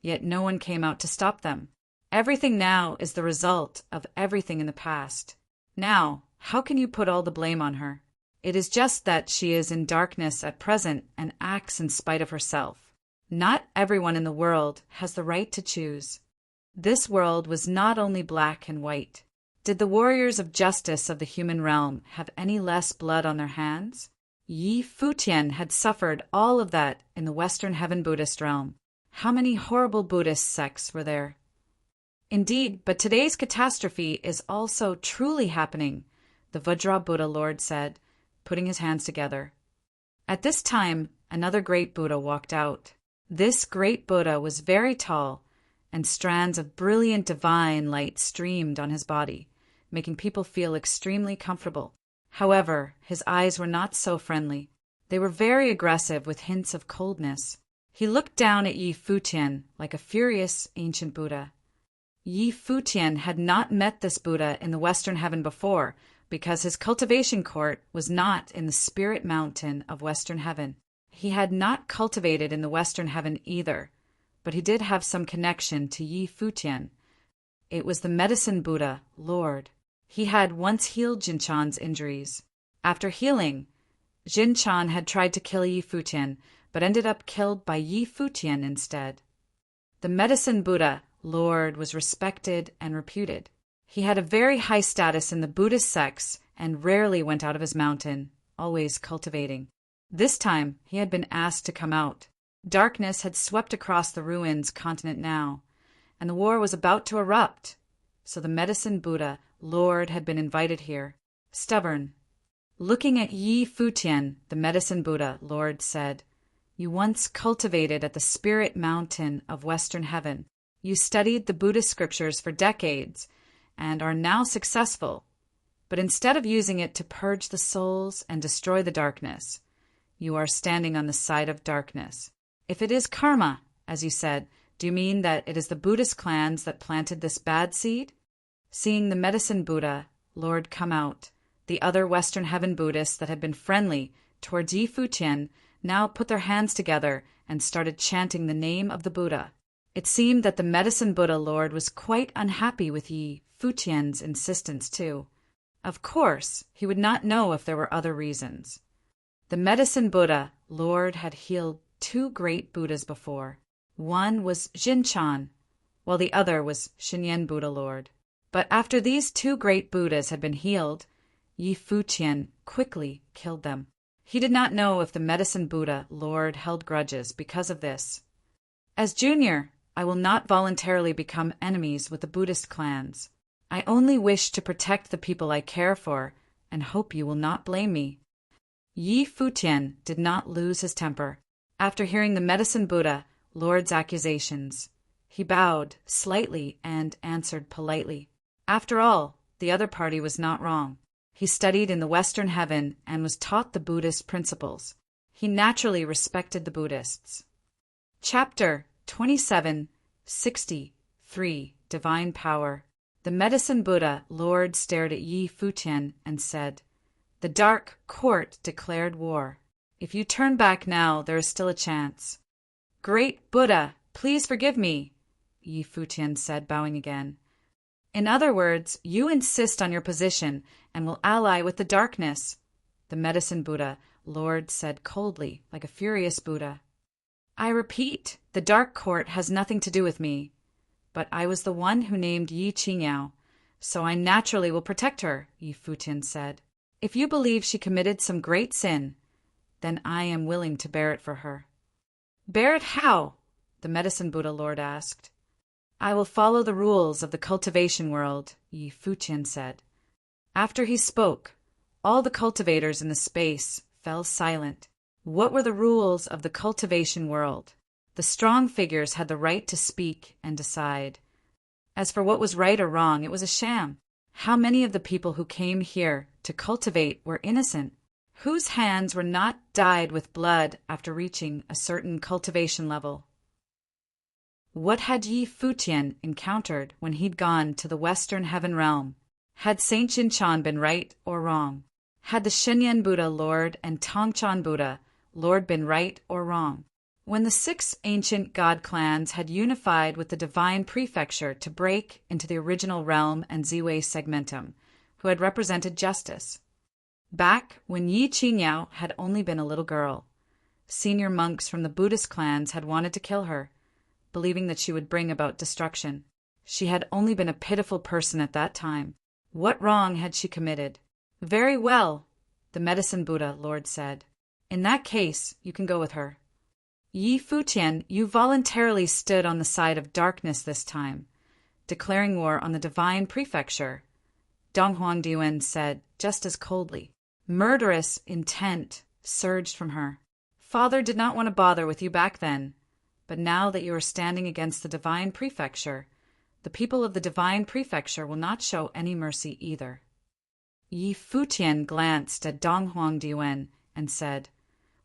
yet no one came out to stop them. Everything now is the result of everything in the past. Now, how can you put all the blame on her? It is just that she is in darkness at present and acts in spite of herself. Not everyone in the world has the right to choose. This world was not only black and white. Did the warriors of justice of the human realm have any less blood on their hands? Yi Futian had suffered all of that in the Western Heaven Buddhist realm. How many horrible Buddhist sects were there? Indeed, but today's catastrophe is also truly happening, the Vajra Buddha Lord said, putting his hands together. At this time, another great Buddha walked out. This great Buddha was very tall, and strands of brilliant divine light streamed on his body, making people feel extremely comfortable. However, his eyes were not so friendly. They were very aggressive with hints of coldness. He looked down at Yi Futian like a furious ancient Buddha. Yi Futian had not met this Buddha in the Western Heaven before, because his cultivation court was not in the spirit mountain of Western Heaven. He had not cultivated in the Western Heaven either, but he did have some connection to Yi Futian. It was the medicine Buddha, Lord. He had once healed Jinchan's injuries. After healing, Jinchan had tried to kill Yi Futian, but ended up killed by Yi Futian instead. The medicine Buddha, Lord, was respected and reputed. He had a very high status in the Buddhist sects and rarely went out of his mountain, always cultivating. This time, he had been asked to come out. Darkness had swept across the ruins continent now, and the war was about to erupt. So the medicine Buddha, Lord, had been invited here. Stubborn. Looking at Yi Futian, the medicine Buddha, Lord said, "You once cultivated at the spirit mountain of Western Heaven. You studied the Buddhist scriptures for decades and are now successful. But instead of using it to purge the souls and destroy the darkness, you are standing on the side of darkness. If it is karma, as you said, do you mean that it is the Buddhist clans that planted this bad seed?" Seeing the medicine Buddha, Lord, come out, the other Western Heaven Buddhists that had been friendly towards Yi Futian now put their hands together and started chanting the name of the Buddha. It seemed that the medicine Buddha, Lord, was quite unhappy with Yi Futian's insistence too. Of course, he would not know if there were other reasons. The medicine Buddha, Lord, had healed two great Buddhas before. One was Jinchan, while the other was Shinyen Buddha, Lord. But after these two great Buddhas had been healed, Yi Futian quickly killed them. He did not know if the medicine Buddha, Lord, held grudges because of this. As junior, I will not voluntarily become enemies with the Buddhist clans. I only wish to protect the people I care for, and hope you will not blame me. Yi Futian did not lose his temper. After hearing the medicine Buddha, Lord's accusations, he bowed slightly and answered politely. After all, the other party was not wrong. He studied in the Western Heaven and was taught the Buddhist principles. He naturally respected the Buddhists. Chapter 2763 Divine Power. The medicine Buddha, Lord, stared at Yi Futian and said, "The dark court declared war. If you turn back now, there is still a chance." "Great Buddha, please forgive me," Yi Futian said, bowing again. "In other words, you insist on your position and will ally with the darkness," the medicine Buddha, Lord, said coldly, like a furious Buddha. "I repeat, the dark court has nothing to do with me. But I was the one who named Yi Qingyao, so I naturally will protect her," Yi Futian said. "If you believe she committed some great sin, then I am willing to bear it for her." "Bear it how?" the medicine Buddha, Lord, asked. "I will follow the rules of the cultivation world," Yi Futian said. After he spoke, all the cultivators in the space fell silent. What were the rules of the cultivation world? The strong figures had the right to speak and decide. As for what was right or wrong, it was a sham. How many of the people who came here to cultivate were innocent? Whose hands were not dyed with blood after reaching a certain cultivation level? What had Yi Futian encountered when he'd gone to the Western Heaven realm? Had Saint Jinchan been right or wrong? Had the Shinyen Buddha, Lord, and Tongchan Buddha, Lord, been right or wrong? When the 6 ancient god clans had unified with the divine prefecture to break into the original realm and Ziwei Segmentum, who had represented justice. Back when Yi Qingyao had only been a little girl, senior monks from the Buddhist clans had wanted to kill her, believing that she would bring about destruction. She had only been a pitiful person at that time. What wrong had she committed? Very well, the medicine Buddha Lord said. In that case, you can go with her. Yi Futian, you voluntarily stood on the side of darkness this time, declaring war on the divine prefecture, Dong Huangdiwen said just as coldly. Murderous intent surged from her. Father did not want to bother with you back then, but now that you are standing against the divine prefecture, the people of the divine prefecture will not show any mercy either. Yi Futian glanced at Dong Huangdiwen and said,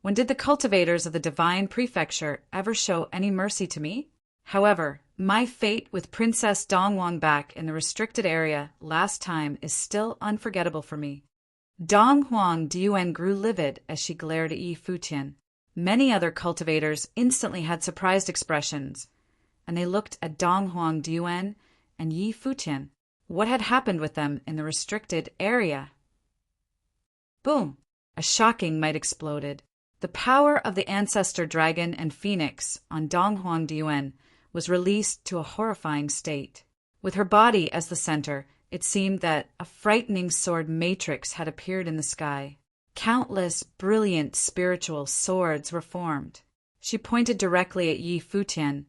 When did the cultivators of the divine prefecture ever show any mercy to me? However, my fate with Princess Dongwang back in the restricted area last time is still unforgettable for me. Dong Huangdiwen grew livid as she glared at Yi Futian. Many other cultivators instantly had surprised expressions, and they looked at Dong Huangdiwen and Yi Futian. What had happened with them in the restricted area? Boom! A shocking might exploded. The power of the ancestor dragon and phoenix on Dong Huangdiwen was released to a horrifying state. With her body as the center, it seemed that a frightening sword matrix had appeared in the sky. Countless brilliant spiritual swords were formed. She pointed directly at Yi Futian,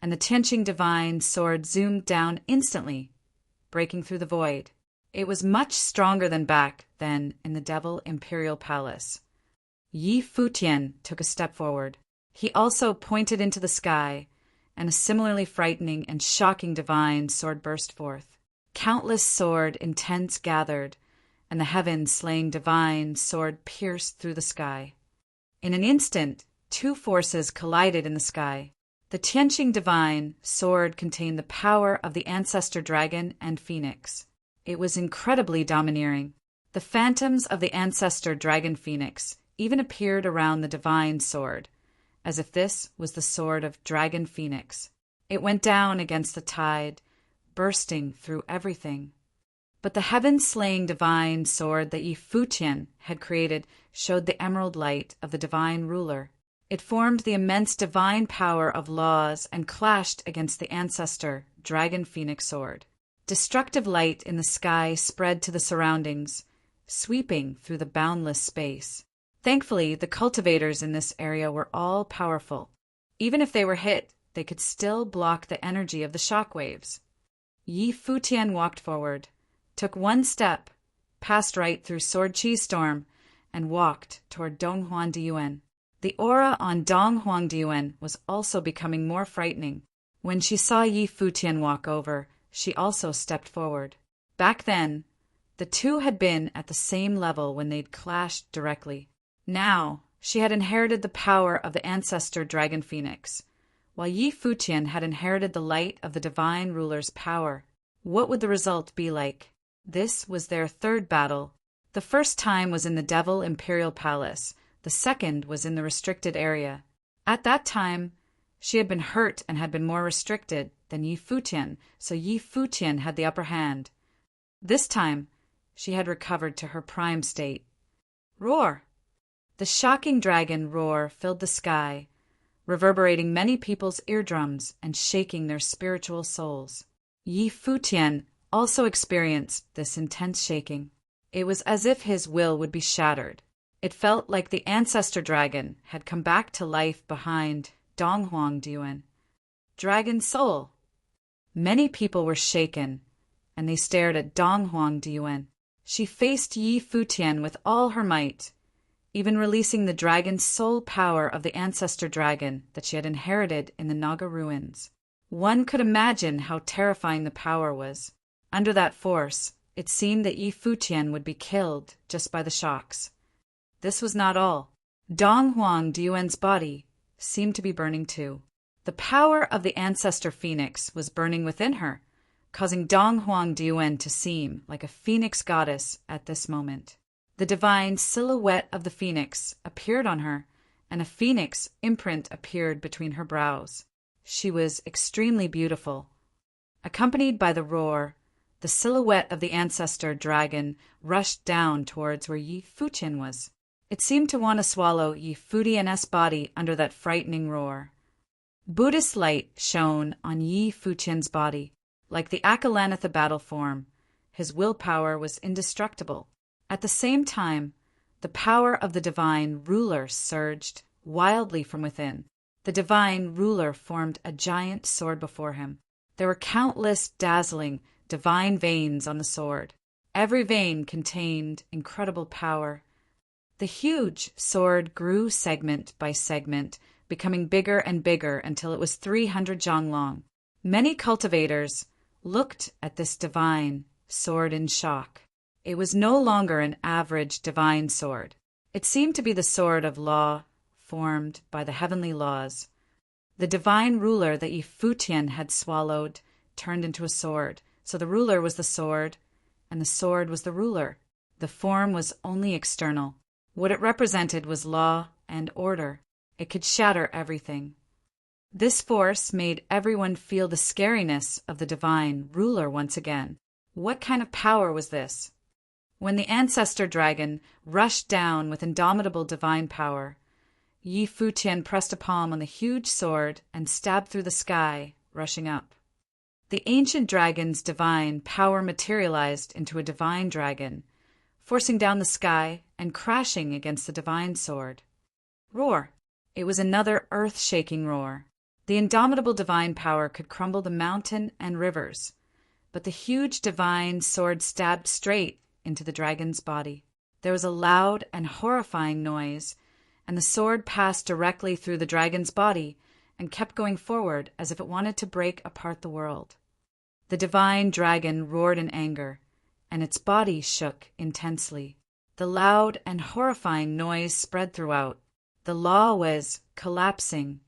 and the Tianqing divine sword zoomed down instantly, breaking through the void. It was much stronger than back then in the Devil Imperial Palace. Yi Futian took a step forward. He also pointed into the sky, and a similarly frightening and shocking divine sword burst forth. Countless sword intents gathered, and the heaven-slaying divine sword pierced through the sky. In an instant, two forces collided in the sky. The Tianqing divine sword contained the power of the ancestor dragon and phoenix. It was incredibly domineering. The phantoms of the ancestor dragon phoenix even appeared around the divine sword, as if this was the sword of dragon phoenix. It went down against the tide, bursting through everything. But the heaven-slaying divine sword that Yi Futian had created showed the emerald light of the divine ruler. It formed the immense divine power of laws and clashed against the ancestor dragon phoenix sword. Destructive light in the sky spread to the surroundings, sweeping through the boundless space. Thankfully, the cultivators in this area were all powerful. Even if they were hit, they could still block the energy of the shockwaves. Yi Futian walked forward, took one step, passed right through Sword Chi Storm, and walked toward Dong Huangdiwen. The aura on Dong Huangdiwen was also becoming more frightening. When she saw Yi Futian walk over, she also stepped forward. Back then, the two had been at the same level when they'd clashed directly. Now, she had inherited the power of the ancestor dragon phoenix, while Yi Futian had inherited the light of the divine ruler's power. What would the result be like? This was their third battle. The first time was in the Devil Imperial Palace. The second was in the restricted area. At that time, she had been hurt and had been more restricted than Yi Futian, so Yi Futian had the upper hand. This time, she had recovered to her prime state. Roar! The shocking dragon roar filled the sky, reverberating many people's eardrums and shaking their spiritual souls. Yi Futian also experienced this intense shaking. It was as if his will would be shattered. It felt like the ancestor dragon had come back to life behind Dong Huangdiwen. Dragon soul! Many people were shaken, and they stared at Dong Huangdiwen. She faced Yi Futian with all her might, even releasing the dragon's soul power of the ancestor dragon that she had inherited in the Naga ruins. One could imagine how terrifying the power was. Under that force, it seemed that Yi Futian would be killed just by the shocks. This was not all. Dong Huangdiwen's body seemed to be burning too. The power of the ancestor phoenix was burning within her, causing Dong Huangdiwen to seem like a phoenix goddess at this moment. The divine silhouette of the phoenix appeared on her, and a phoenix imprint appeared between her brows. She was extremely beautiful. Accompanied by the roar, the silhouette of the ancestor dragon rushed down towards where Yi Futian was. It seemed to want to swallow Yi Futian's body under that frightening roar. Buddhist light shone on Yi Futian's body, like the Akalanatha battle form. His willpower was indestructible. At the same time, the power of the divine ruler surged wildly from within. The divine ruler formed a giant sword before him. There were countless dazzling divine veins on the sword. Every vein contained incredible power. The huge sword grew segment by segment, becoming bigger and bigger until it was 300 zhang long. Many cultivators looked at this divine sword in shock. It was no longer an average divine sword. It seemed to be the sword of law, formed by the heavenly laws. The divine ruler that Futian had swallowed turned into a sword, so the ruler was the sword, and the sword was the ruler. The form was only external. What it represented was law and order. It could shatter everything. This force made everyone feel the scariness of the divine ruler once again. What kind of power was this? When the ancestor dragon rushed down with indomitable divine power, Futian pressed a palm on the huge sword and stabbed through the sky, rushing up. The ancient dragon's divine power materialized into a divine dragon, forcing down the sky and crashing against the divine sword. Roar! It was another earth-shaking roar. The indomitable divine power could crumble the mountain and rivers, but the huge divine sword stabbed straight into the dragon's body. There was a loud and horrifying noise, and the sword passed directly through the dragon's body and kept going forward as if it wanted to break apart the world. The divine dragon roared in anger, and its body shook intensely. The loud and horrifying noise spread throughout. The law was collapsing.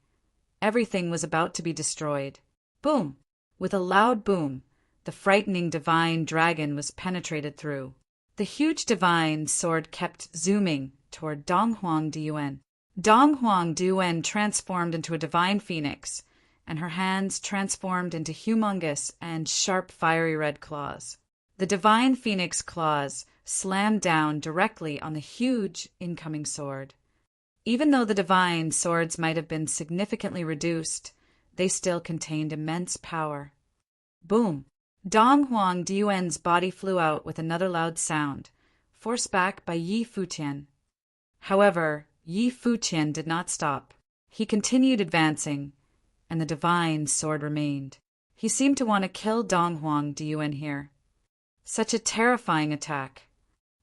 Everything was about to be destroyed. Boom! With a loud boom, the frightening divine dragon was penetrated through. The huge divine sword kept zooming toward Donghuang Diyuan. Donghuang Diyuan transformed into a divine phoenix, and her hands transformed into humongous and sharp fiery red claws. The divine phoenix claws slammed down directly on the huge incoming sword. Even though the divine swords might have been significantly reduced, they still contained immense power. Boom! Donghuang Diyuan's body flew out with another loud sound, forced back by Futian. However, Futian did not stop. He continued advancing, and the divine sword remained. He seemed to want to kill Donghuang Diyuan here. Such a terrifying attack.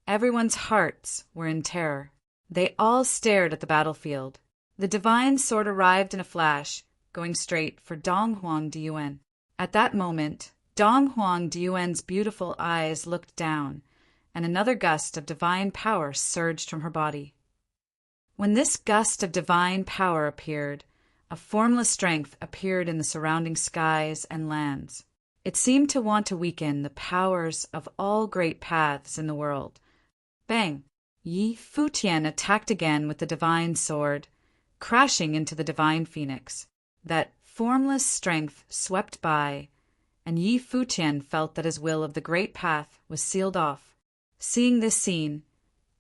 Everyone's hearts were in terror. They all stared at the battlefield. The divine sword arrived in a flash, going straight for Donghuang Diyuan. At that moment, Donghuang Diyuan's beautiful eyes looked down, and another gust of divine power surged from her body. When this gust of divine power appeared, a formless strength appeared in the surrounding skies and lands. It seemed to want to weaken the powers of all great paths in the world. Bang! Futian attacked again with the divine sword, crashing into the divine phoenix. That formless strength swept by, and Futian felt that his will of the great path was sealed off. Seeing this scene,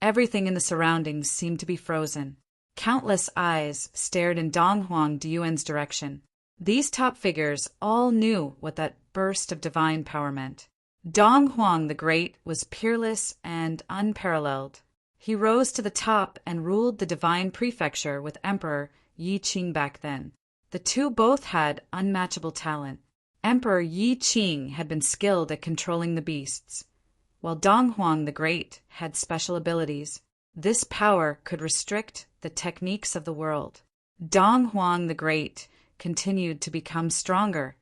everything in the surroundings seemed to be frozen. Countless eyes stared in Donghuang Diyuan's direction. These top figures all knew what that burst of divine power meant. Donghuang the Great was peerless and unparalleled. He rose to the top and ruled the divine prefecture with Emperor Qing back then. The two both had unmatchable talent. Emperor Qing had been skilled at controlling the beasts, while Donghuang the Great had special abilities. This power could restrict the techniques of the world. Donghuang the Great continued to become stronger,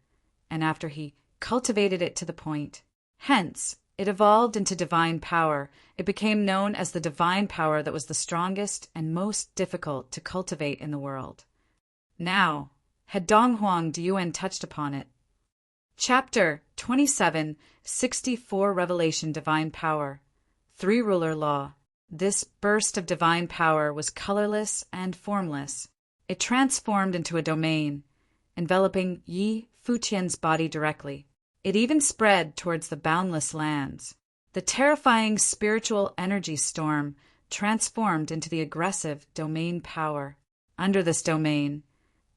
and after he cultivated it to the point, hence, it evolved into divine power. It became known as the divine power that was the strongest and most difficult to cultivate in the world. Now, had Donghuang Diyuan touched upon it. Chapter 27, 64 Revelation Divine Power, Three-Ruler Law. This burst of divine power was colorless and formless. It transformed into a domain, enveloping Futian's body directly. It even spread towards the boundless lands. The terrifying spiritual energy storm transformed into the aggressive domain power. Under this domain,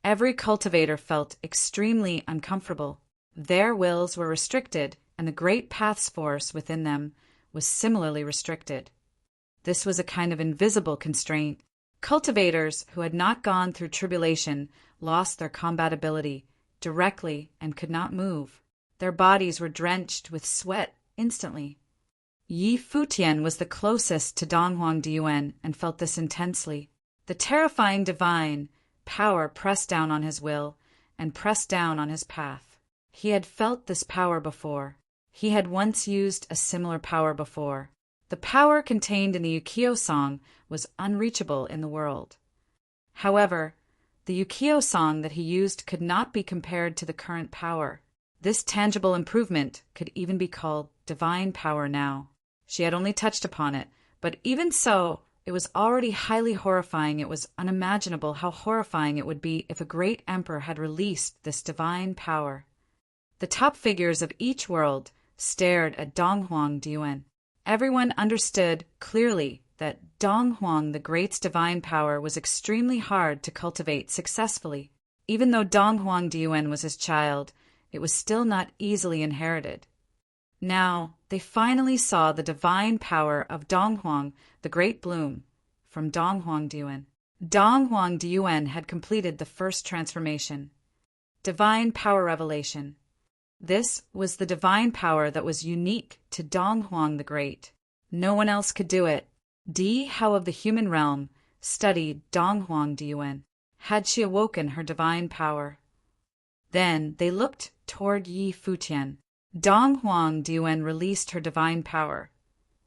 every cultivator felt extremely uncomfortable. Their wills were restricted and the great path's force within them was similarly restricted. This was a kind of invisible constraint. Cultivators who had not gone through tribulation lost their combat ability directly and could not move. Their bodies were drenched with sweat instantly. Yi Futian was the closest to Donghuang Diyuan and felt this intensely. The terrifying divine power pressed down on his will and pressed down on his path. He had felt this power before. He had once used a similar power before. The power contained in the Ukiyo song was unreachable in the world. However, the Ukiyo song that he used could not be compared to the current power. This tangible improvement could even be called divine power now. She had only touched upon it, but even so, it was already highly horrifying. It was unimaginable how horrifying it would be if a great emperor had released this divine power. The top figures of each world stared at Donghuang Diyuan. Everyone understood clearly that Donghuang the Great's divine power was extremely hard to cultivate successfully. Even though Donghuang Diyuan was his child, it was still not easily inherited. Now, they finally saw the divine power of Donghuang the Great bloom from Donghuang Diyuan. Donghuang Diyuan had completed the first transformation. Divine power revelation. This was the divine power that was unique to Donghuang the Great. No one else could do it. Di Hao of the human realm studied Donghuang Diyuan. Had she awoken her divine power? Then they looked toward Yi Futian. Donghuang Diyuan released her divine power,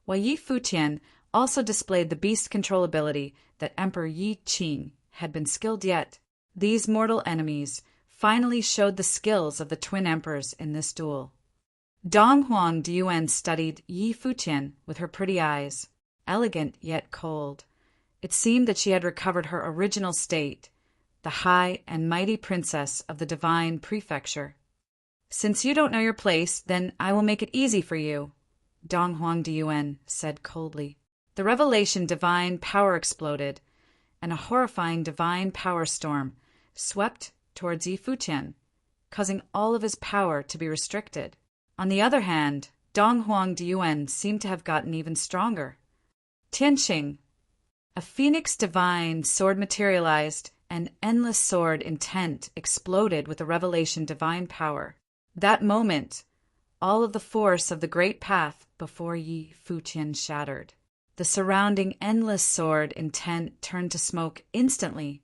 while Yi Futian also displayed the beast control ability that Emperor Yi Qing had been skilled yet. These mortal enemies finally showed the skills of the twin emperors in this duel. Donghuang Diyuan studied Yi Futian with her pretty eyes, elegant yet cold. It seemed that she had recovered her original state, the high and mighty princess of the divine prefecture. "Since you don't know your place, then I will make it easy for you," Donghuang Diyuan said coldly. The revelation divine power exploded, and a horrifying divine power storm swept towards Yi Futian, causing all of his power to be restricted. On the other hand, Donghuang Diyuan seemed to have gotten even stronger. Tianqing, a phoenix divine sword materialized, and endless sword intent exploded with the revelation divine power. That moment, all of the force of the great path before Yi Futian shattered. The surrounding endless sword intent turned to smoke instantly,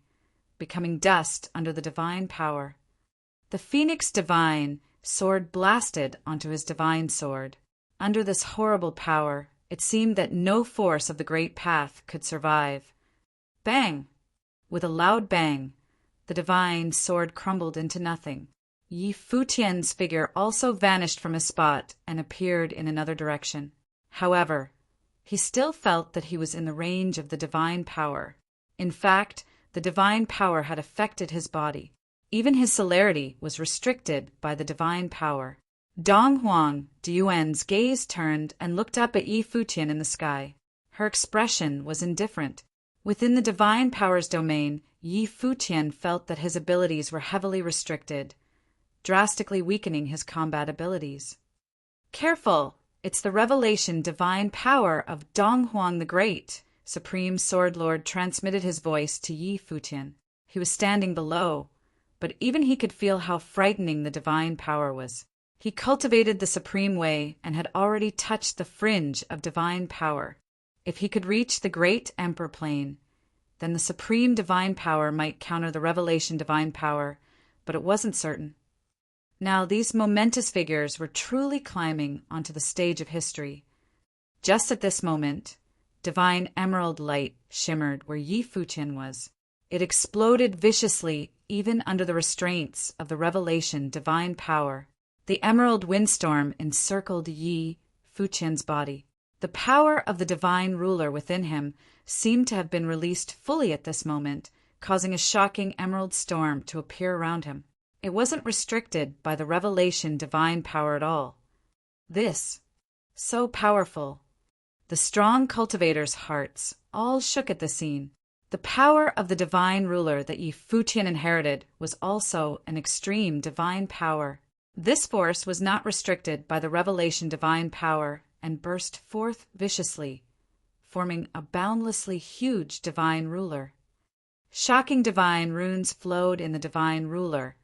becoming dust under the divine power. The phoenix divine sword blasted onto his divine sword. Under this horrible power, it seemed that no force of the great path could survive. Bang! With a loud bang, the divine sword crumbled into nothing. Yi Futian's figure also vanished from his spot and appeared in another direction. However, he still felt that he was in the range of the divine power. In fact, the divine power had affected his body. Even his celerity was restricted by the divine power. Donghuang Diyuan's gaze turned and looked up at Yi Futian in the sky. Her expression was indifferent. Within the divine power's domain, Yi Futian felt that his abilities were heavily restricted, drastically weakening his combat abilities. "Careful! It's the revelation divine power of Donghuang the Great," Supreme Sword Lord transmitted his voice to Yi Futian. He was standing below, but even he could feel how frightening the divine power was. He cultivated the supreme way and had already touched the fringe of divine power. If he could reach the great emperor plane, then the supreme divine power might counter the revelation divine power, but it wasn't certain. Now these momentous figures were truly climbing onto the stage of history. Just at this moment, divine emerald light shimmered where Yi Futian was. It exploded viciously even under the restraints of the revelation divine power. The emerald windstorm encircled Yi Futian's body. The power of the divine ruler within him seemed to have been released fully at this moment, causing a shocking emerald storm to appear around him. It wasn't restricted by the revelation divine power at all. This, so powerful. The strong cultivators' hearts all shook at the scene. The power of the divine ruler that Yi Futian inherited was also an extreme divine power. This force was not restricted by the revelation divine power and burst forth viciously, forming a boundlessly huge divine ruler. Shocking divine runes flowed in the divine ruler,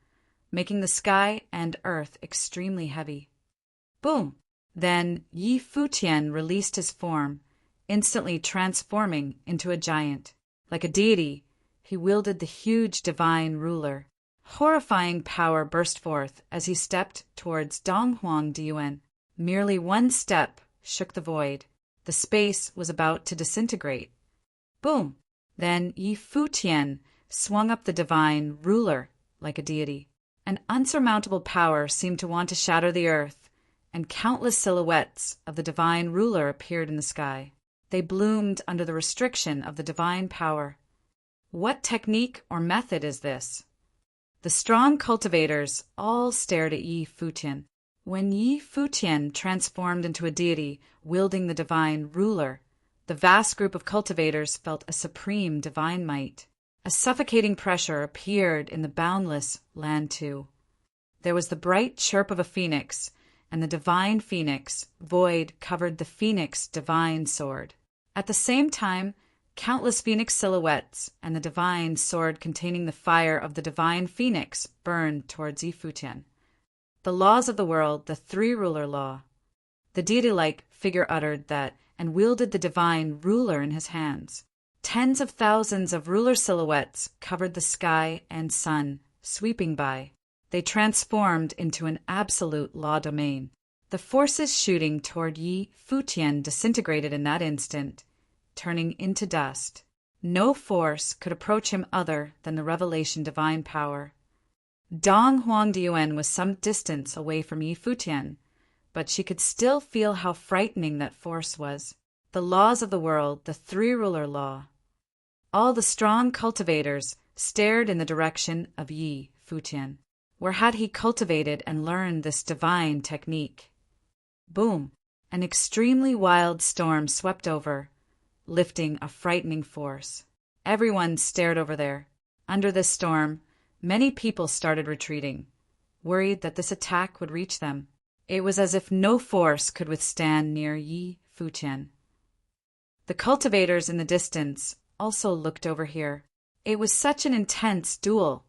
making the sky and earth extremely heavy. Boom! Then Yi Futian released his form, instantly transforming into a giant. Like a deity, he wielded the huge divine ruler. Horrifying power burst forth as he stepped towards Donghuang Diyuan. Merely one step shook the void. The space was about to disintegrate. Boom! Then Yi Futian swung up the divine ruler like a deity. An unsurmountable power seemed to want to shatter the earth, and countless silhouettes of the divine ruler appeared in the sky. They bloomed under the restriction of the divine power. What technique or method is this? The strong cultivators all stared at Yi Futian. When Yi Futian transformed into a deity wielding the divine ruler, the vast group of cultivators felt a supreme divine might. A suffocating pressure appeared in the boundless land too. There was the bright chirp of a phoenix, and the divine phoenix void covered the phoenix divine sword. At the same time, countless phoenix silhouettes and the divine sword containing the fire of the divine phoenix burned towards Yi Futian. The laws of the world, the three-ruler law. The deity-like figure uttered that and wielded the divine ruler in his hands. Tens of thousands of ruler silhouettes covered the sky and sun, sweeping by. They transformed into an absolute law domain. The forces shooting toward Yi Futian disintegrated in that instant, turning into dust. No force could approach him other than the revelation divine power. Dong Huang Diyuan was some distance away from Yi Futian, but she could still feel how frightening that force was. The laws of the world, the three-ruler law. All the strong cultivators stared in the direction of Yi Futian. Where had he cultivated and learned this divine technique? Boom! An extremely wild storm swept over, lifting a frightening force. Everyone stared over there. Under this storm, many people started retreating, worried that this attack would reach them. It was as if no force could withstand near Yi Futian. The cultivators in the distance also looked over here. It was such an intense duel,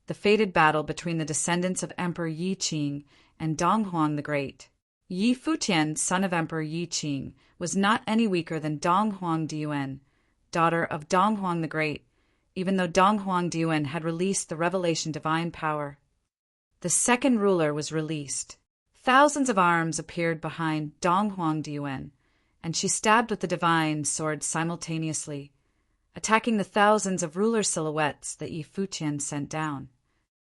the fated battle between the descendants of Emperor Yi Qing and Donghuang the Great. Yi Futian, son of Emperor Yi Qing, was not any weaker than Donghuang Diyuan, daughter of Donghuang the Great, even though Donghuang Diyuan had released the revelation divine power. The second ruler was released. Thousands of arms appeared behind Donghuang Diyuan, and she stabbed with the divine sword simultaneously, attacking the thousands of ruler silhouettes that Yi Futian sent down.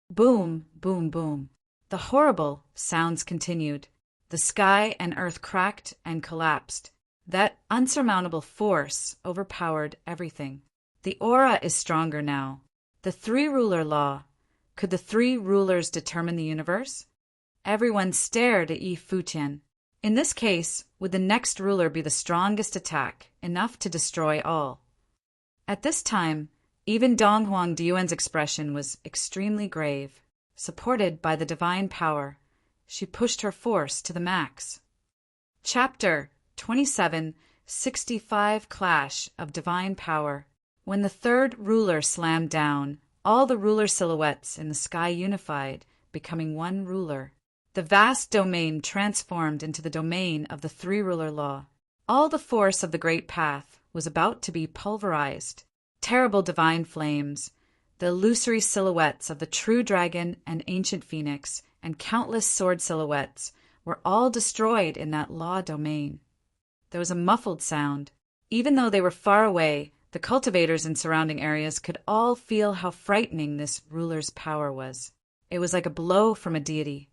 Boom, boom, boom. The horrible sounds continued. The sky and earth cracked and collapsed. That unsurmountable force overpowered everything. The aura is stronger now. The three-ruler law. Could the three rulers determine the universe? Everyone stared at Yi Futian. In this case, would the next ruler be the strongest attack, enough to destroy all? At this time, even Donghuang Diyuan's expression was extremely grave. Supported by the divine power, she pushed her force to the max. Chapter 27:65 Clash of Divine Power. When the third ruler slammed down, all the ruler silhouettes in the sky unified, becoming one ruler. The vast domain transformed into the domain of the three-ruler law. All the force of the great path was about to be pulverized. Terrible divine flames, the illusory silhouettes of the true dragon and ancient phoenix, and countless sword silhouettes were all destroyed in that law domain. There was a muffled sound. Even though they were far away, the cultivators in surrounding areas could all feel how frightening this ruler's power was. It was like a blow from a deity.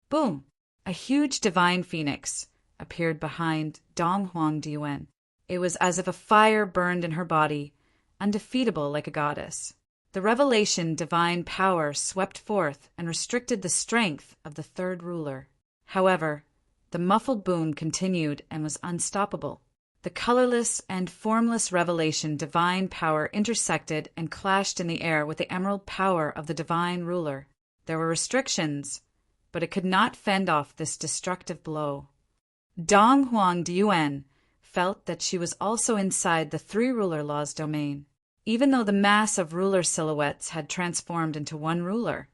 Boom! A huge divine phoenix appeared behind Donghuang Diyuan. It was as if a fire burned in her body, undefeatable like a goddess. The revelation divine power swept forth and restricted the strength of the third ruler. However, the muffled boom continued and was unstoppable. The colorless and formless revelation divine power intersected and clashed in the air with the emerald power of the divine ruler. There were restrictions, but it could not fend off this destructive blow. Dong Huang Diuan felt that she was also inside the three ruler law's domain. Even though the mass of ruler silhouettes had transformed into one ruler,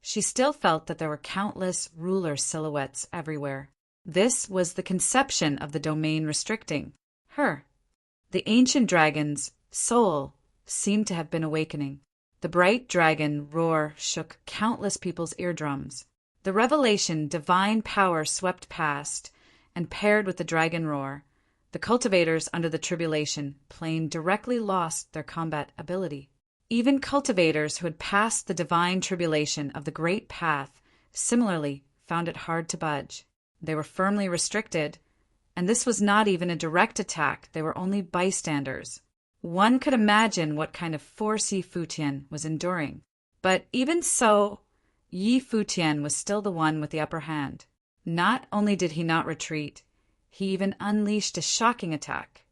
she still felt that there were countless ruler silhouettes everywhere. This was the conception of the domain restricting her. The ancient dragon's soul seemed to have been awakening. The bright dragon roar shook countless people's eardrums. The revelation divine power swept past, and paired with the dragon roar, the cultivators under the tribulation plane directly lost their combat ability. Even cultivators who had passed the divine tribulation of the great path similarly found it hard to budge. They were firmly restricted, and this was not even a direct attack, they were only bystanders. One could imagine what kind of force Yi Futian was enduring. But even so, Yi Futian was still the one with the upper hand. Not only did he not retreat, he even unleashed a shocking attack.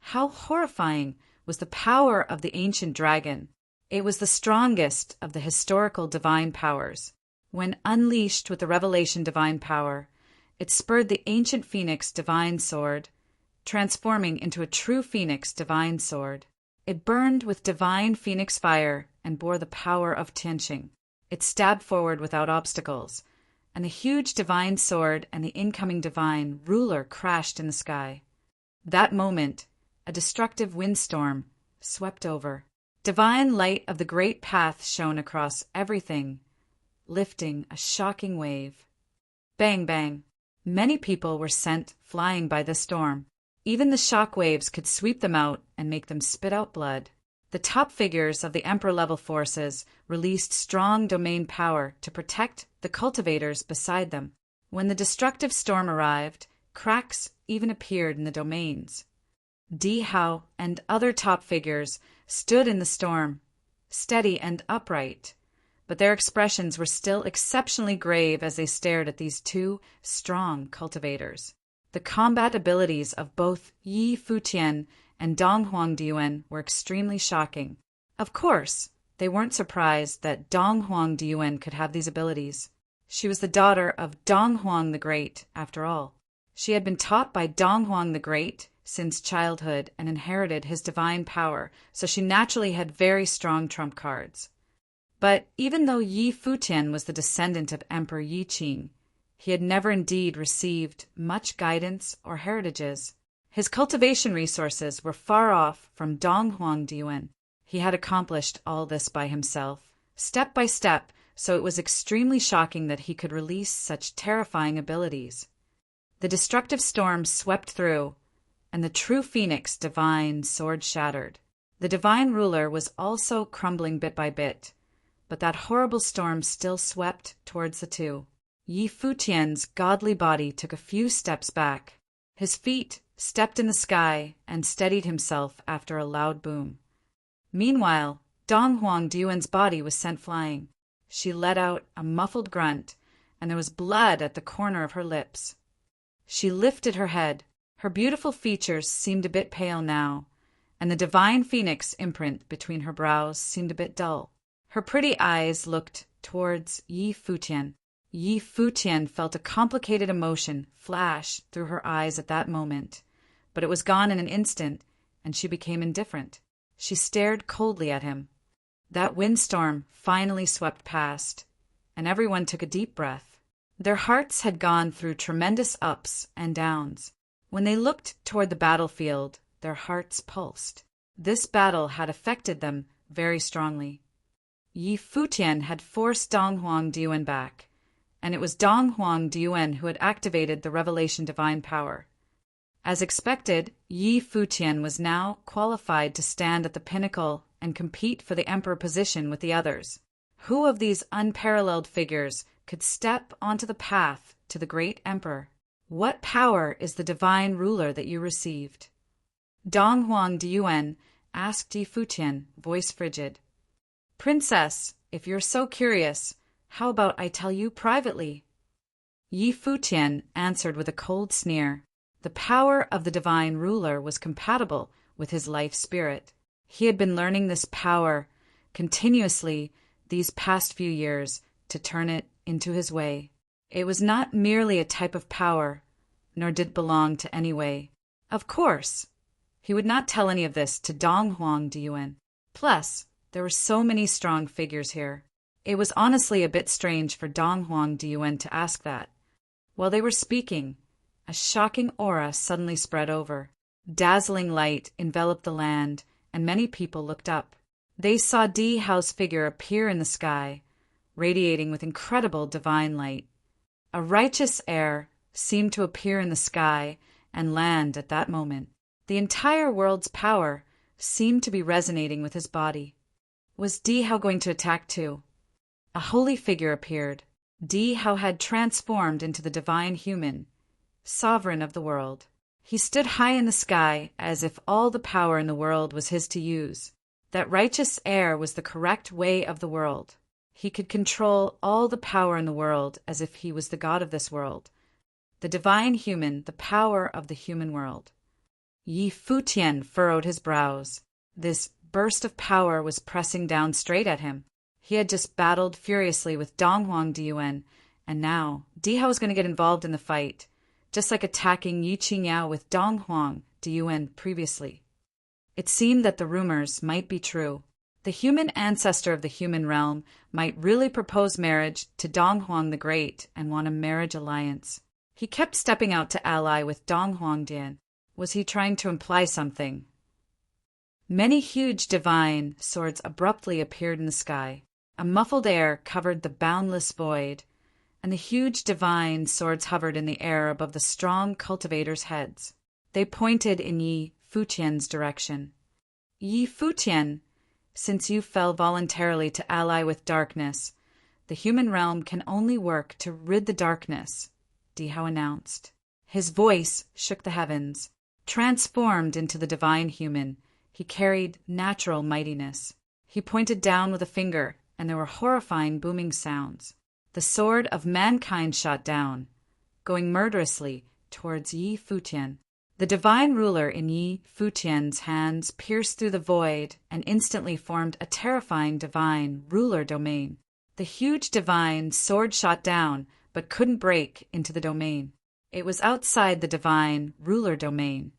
How horrifying was the power of the ancient dragon! It was the strongest of the historical divine powers. When unleashed with the revelation divine power, it spurred the ancient phoenix divine sword, transforming into a true phoenix divine sword. It burned with divine phoenix fire and bore the power of Tianqing. It stabbed forward without obstacles, and the huge divine sword and the incoming divine ruler crashed in the sky. That moment, a destructive windstorm swept over. Divine light of the great path shone across everything, lifting a shocking wave. Bang, bang. Many people were sent flying by the storm. Even the shock waves could sweep them out and make them spit out blood. The top figures of the Emperor-level forces released strong domain power to protect the cultivators beside them. When the destructive storm arrived, cracks even appeared in the domains. Di Hao and other top figures stood in the storm, steady and upright, but their expressions were still exceptionally grave as they stared at these two strong cultivators. The combat abilities of both Yi Futian and Dong Huang Diuan were extremely shocking. Of course, they weren't surprised that Dong Huang Diuan could have these abilities. She was the daughter of Dong Huang the Great, after all. She had been taught by Dong Huang the Great since childhood and inherited his divine power, so she naturally had very strong trump cards. But even though Yi Futian was the descendant of Emperor Yi Qing, he had never indeed received much guidance or heritages. His cultivation resources were far off from Dong Huang Diuan. He had accomplished all this by himself, step by step, so it was extremely shocking that he could release such terrifying abilities. The destructive storm swept through, and the true phoenix divine sword shattered. The divine ruler was also crumbling bit by bit, but that horrible storm still swept towards the two. Yi Futian's godly body took a few steps back. His feet stepped in the sky and steadied himself after a loud boom. Meanwhile, Dong Huang Diuan's body was sent flying. She let out a muffled grunt, and there was blood at the corner of her lips. She lifted her head. Her beautiful features seemed a bit pale now, and the divine phoenix imprint between her brows seemed a bit dull. Her pretty eyes looked towards Yi Futian. Yi Futian felt a complicated emotion flash through her eyes at that moment, but it was gone in an instant, and she became indifferent. She stared coldly at him. That windstorm finally swept past, and everyone took a deep breath. Their hearts had gone through tremendous ups and downs. When they looked toward the battlefield, their hearts pulsed. This battle had affected them very strongly. Yi Futian had forced Dong Huang Diuan back, and it was Dong Huang Diuan who had activated the revelation divine power. As expected, Yi Futian was now qualified to stand at the pinnacle and compete for the emperor position with the others. Who of these unparalleled figures could step onto the path to the great emperor? What power is the divine ruler that you received? Dong Huang Diuan asked Yi Futian, voice frigid. Princess, if you're so curious, how about I tell you privately? Yi Futian answered with a cold sneer. The power of the divine ruler was compatible with his life spirit. He had been learning this power continuously these past few years to turn it into his way. It was not merely a type of power, nor did it belong to any way. Of course, he would not tell any of this to Dong Huang Diyuan. Plus, there were so many strong figures here. It was honestly a bit strange for Dong Huang Diyuan to ask that. While they were speaking, a shocking aura suddenly spread over. Dazzling light enveloped the land, and many people looked up. They saw Di Hao's figure appear in the sky, radiating with incredible divine light. A righteous air seemed to appear in the sky and land at that moment. The entire world's power seemed to be resonating with his body. Was Di Hao going to attack too? A holy figure appeared. Di Hao had transformed into the divine human, sovereign of the world. He stood high in the sky as if all the power in the world was his to use. That righteous air was the correct way of the world. He could control all the power in the world as if he was the god of this world. The divine human, the power of the human world. Yi Futian furrowed his brows. This burst of power was pressing down straight at him. He had just battled furiously with Dong Huang Diyuan, and now Di Hao was going to get involved in the fight, just like attacking Yi Qingyao with Dong Huang Diyuan previously. It seemed that the rumors might be true. The human ancestor of the human realm might really propose marriage to Dong Huang the Great and want a marriage alliance. He kept stepping out to ally with Dong Huang Dian. Was he trying to imply something? Many huge divine swords abruptly appeared in the sky. A muffled air covered the boundless void, and the huge divine swords hovered in the air above the strong cultivators' heads. They pointed in Yi Futian's direction. Yi Futian, since you fell voluntarily to ally with darkness, the human realm can only work to rid the darkness, Di Hao announced. His voice shook the heavens. Transformed into the divine human, he carried natural mightiness. He pointed down with a finger, and there were horrifying booming sounds. The sword of mankind shot down, going murderously towards Yi Futian. The divine ruler in Yi Futian's hands pierced through the void and instantly formed a terrifying divine ruler domain. The huge divine sword shot down, but couldn't break into the domain. It was outside the divine ruler domain.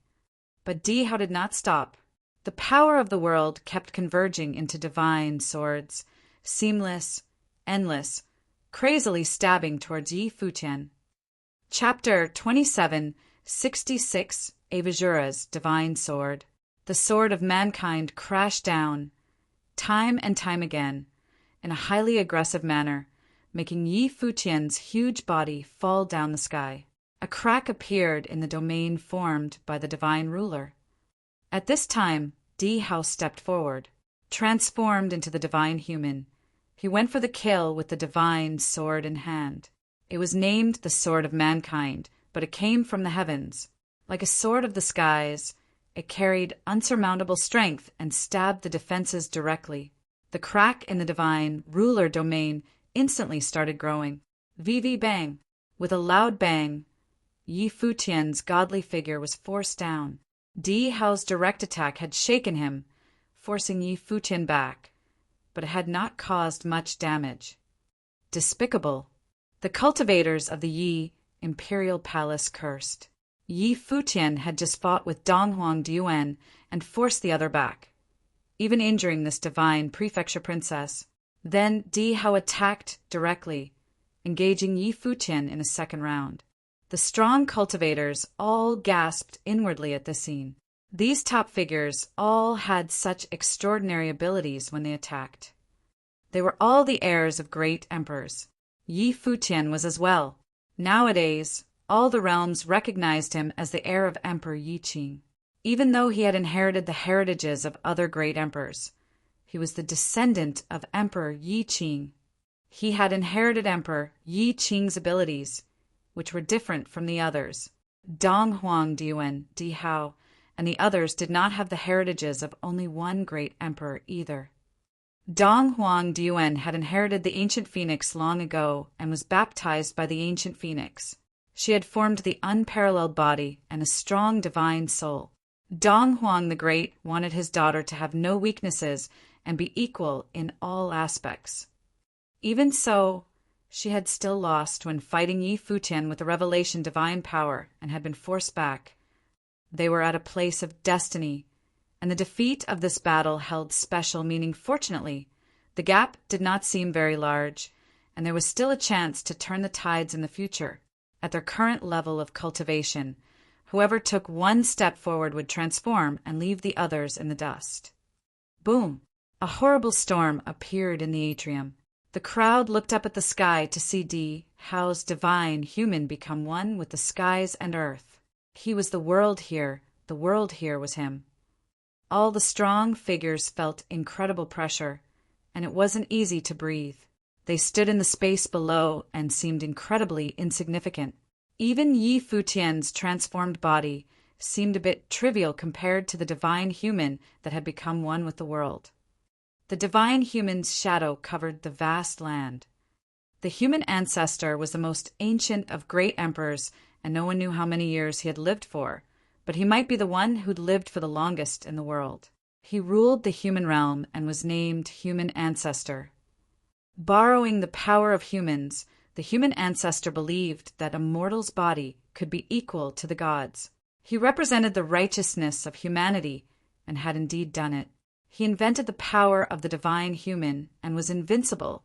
But Di Hao did not stop. The power of the world kept converging into divine swords, seamless, endless, crazily stabbing towards Yi Futian. Chapter 2766 Avajura's Divine Sword. The sword of mankind crashed down, time and time again, in a highly aggressive manner, making Yi Futian's huge body fall down the sky. A crack appeared in the domain formed by the divine ruler. At this time, Di Hao stepped forward, transformed into the divine human. He went for the kill with the divine sword in hand. It was named the Sword of Mankind, but it came from the heavens. Like a sword of the skies, it carried unsurmountable strength and stabbed the defenses directly. The crack in the divine ruler domain instantly started growing. VV bang! With a loud bang, Yi Futian's godly figure was forced down. Di Hao's direct attack had shaken him, forcing Yi Futian back, but it had not caused much damage. Despicable. The cultivators of the Yi Imperial Palace cursed. Yi Futian had just fought with Dong Huang Diyuan and forced the other back, even injuring this divine prefecture princess. Then Di Hao attacked directly, engaging Yi Futian in a second round. The strong cultivators all gasped inwardly at this scene. These top figures all had such extraordinary abilities when they attacked. They were all the heirs of great emperors. Yi Futian was as well. Nowadays, all the realms recognized him as the heir of Emperor Yi Qing. Even though he had inherited the heritages of other great emperors, he was the descendant of Emperor Yi Qing. He had inherited Emperor Yi Qing's abilities, which were different from the others. Dong Huang Diyuan, Di Hao, and the others did not have the heritages of only one great emperor either. Dong Huang Diyuan had inherited the ancient phoenix long ago and was baptized by the ancient phoenix. She had formed the unparalleled body and a strong divine soul. Dong Huang the Great wanted his daughter to have no weaknesses and be equal in all aspects. Even so, She had still lost when fighting Yi Futian with the revelation divine power and had been forced back. They were at a place of destiny, and the defeat of this battle held special meaning. Fortunately, the gap did not seem very large, and there was still a chance to turn the tides in the future. At their current level of cultivation, whoever took one step forward would transform and leave the others in the dust. Boom! A horrible storm appeared in the atrium. The crowd looked up at the sky to see Di Hao's divine human become one with the skies and earth. He was the world here was him. All the strong figures felt incredible pressure, and it wasn't easy to breathe. They stood in the space below and seemed incredibly insignificant. Even Yi Futian's transformed body seemed a bit trivial compared to the divine human that had become one with the world. The divine human's shadow covered the vast land. The human ancestor was the most ancient of great emperors, and no one knew how many years he had lived for, but he might be the one who'd lived for the longest in the world. He ruled the human realm and was named Human Ancestor. Borrowing the power of humans, the human ancestor believed that a mortal's body could be equal to the gods. He represented the righteousness of humanity and had indeed done it. He invented the power of the divine human and was invincible,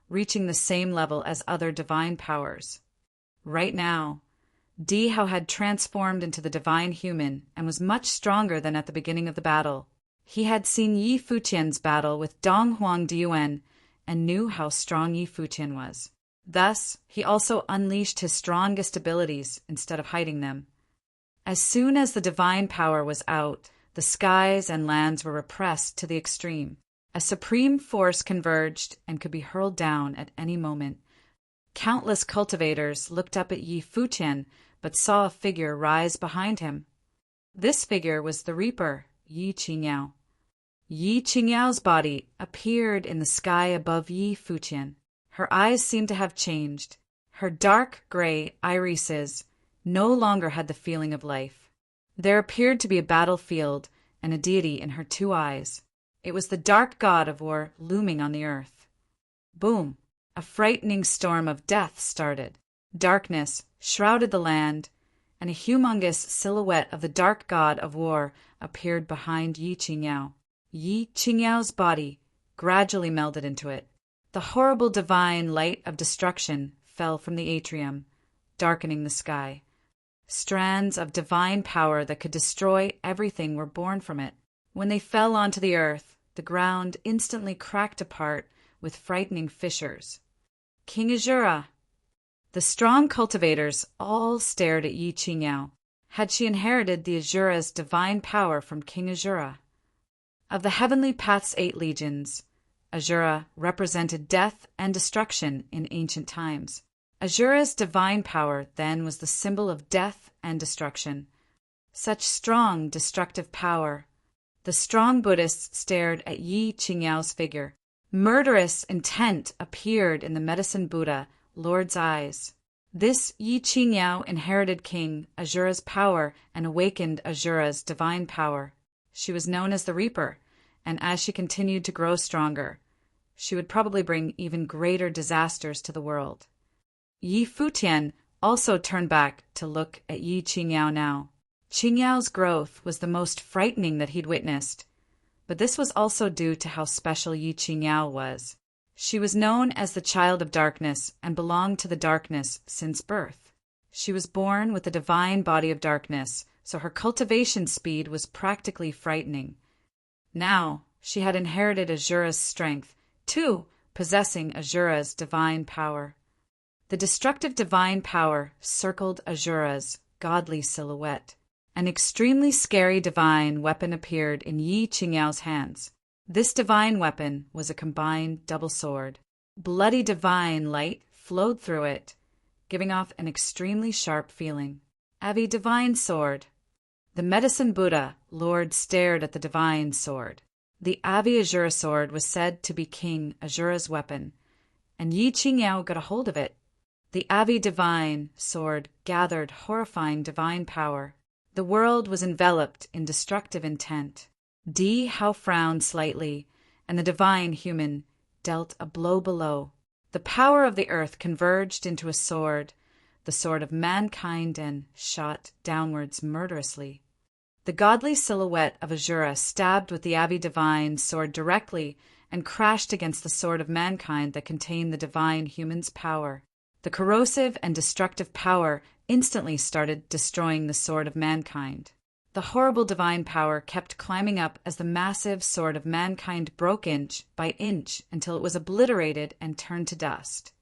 reaching the same level as other divine powers. Right now, Di Hao had transformed into the divine human and was much stronger than at the beginning of the battle. He had seen Yi Futian's battle with Dong Huang Diyuan and knew how strong Yi Futian was. Thus, he also unleashed his strongest abilities instead of hiding them. As soon as the divine power was out, the skies and lands were repressed to the extreme. A supreme force converged and could be hurled down at any moment. Countless cultivators looked up at Yi Futian, but saw a figure rise behind him. This figure was the Reaper, Yi Qingyao. Yi Qingyao's body appeared in the sky above Yi Futian. Her eyes seemed to have changed. Her dark gray irises no longer had the feeling of life. There appeared to be a battlefield and a deity in her two eyes. It was the dark god of war looming on the earth. Boom! A frightening storm of death started. Darkness shrouded the land, and a humongous silhouette of the dark god of war appeared behind Yi Qingyao. Yi Qingyao's body gradually melded into it. The horrible divine light of destruction fell from the atrium, darkening the sky. Strands of divine power that could destroy everything were born from it. When they fell onto the earth, the ground instantly cracked apart with frightening fissures. King Azura! The strong cultivators all stared at Yi Qingyao. Had she inherited the Azura's divine power from King Azura? Of the Heavenly Path's 8 legions, Azura represented death and destruction in ancient times. Azura's divine power, then, was the symbol of death and destruction. Such strong, destructive power. The strong Buddhists stared at Yi Qingyao's figure. Murderous intent appeared in the medicine Buddha, Lord's eyes. This Yi Qingyao inherited King Azura's power and awakened Azura's divine power. She was known as the Reaper, and as she continued to grow stronger, she would probably bring even greater disasters to the world. Yi Futian also turned back to look at Yi Qingyao now. Qingyao's growth was the most frightening that he'd witnessed, but this was also due to how special Yi Qingyao was. She was known as the child of darkness and belonged to the darkness since birth. She was born with a divine body of darkness, so her cultivation speed was practically frightening. Now, she had inherited Azura's strength, too, possessing Azura's divine power. The destructive divine power circled Azura's godly silhouette. An extremely scary divine weapon appeared in Yi Qingyao's hands. This divine weapon was a combined double sword. Bloody divine light flowed through it, giving off an extremely sharp feeling. Avi divine sword. The medicine Buddha, Lord, stared at the divine sword. The Avi Azura sword was said to be King Azura's weapon, and Yi Qingyao got a hold of it. The Avi divine sword gathered horrifying divine power. The world was enveloped in destructive intent. Di Hao frowned slightly, and the divine human dealt a blow below. The power of the earth converged into a sword, the sword of mankind, and shot downwards murderously. The godly silhouette of Ahura stabbed with the Abi divine sword directly and crashed against the sword of mankind that contained the divine human's power. The corrosive and destructive power instantly started destroying the sword of mankind. The horrible divine power kept climbing up as the massive sword of mankind broke inch by inch until it was obliterated and turned to dust.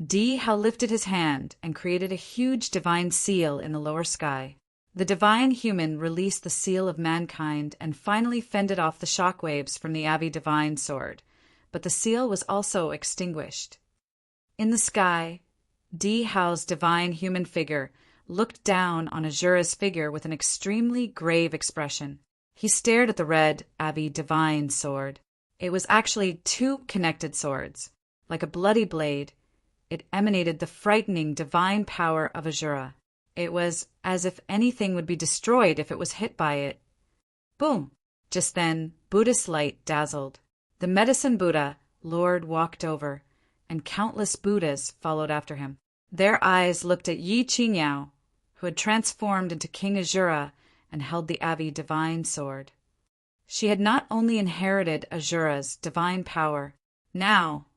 Di-Hao lifted his hand and created a huge divine seal in the lower sky. The divine human released the seal of mankind and finally fended off the shockwaves from the Abi divine sword, but the seal was also extinguished. In the sky, Di-Hao's divine human figure looked down on Ahura's figure with an extremely grave expression. He stared at the red Abi divine sword. It was actually two connected swords. Like a bloody blade, it emanated the frightening divine power of Ahura. It was as if anything would be destroyed if it was hit by it. Boom! Just then, Buddhist light dazzled. The medicine Buddha, Lord, walked over, and countless Buddhas followed after him. Their eyes looked at Yi Qingyao, who had transformed into King Ahura and held the Abi divine sword. She had not only inherited Ahura's divine power, now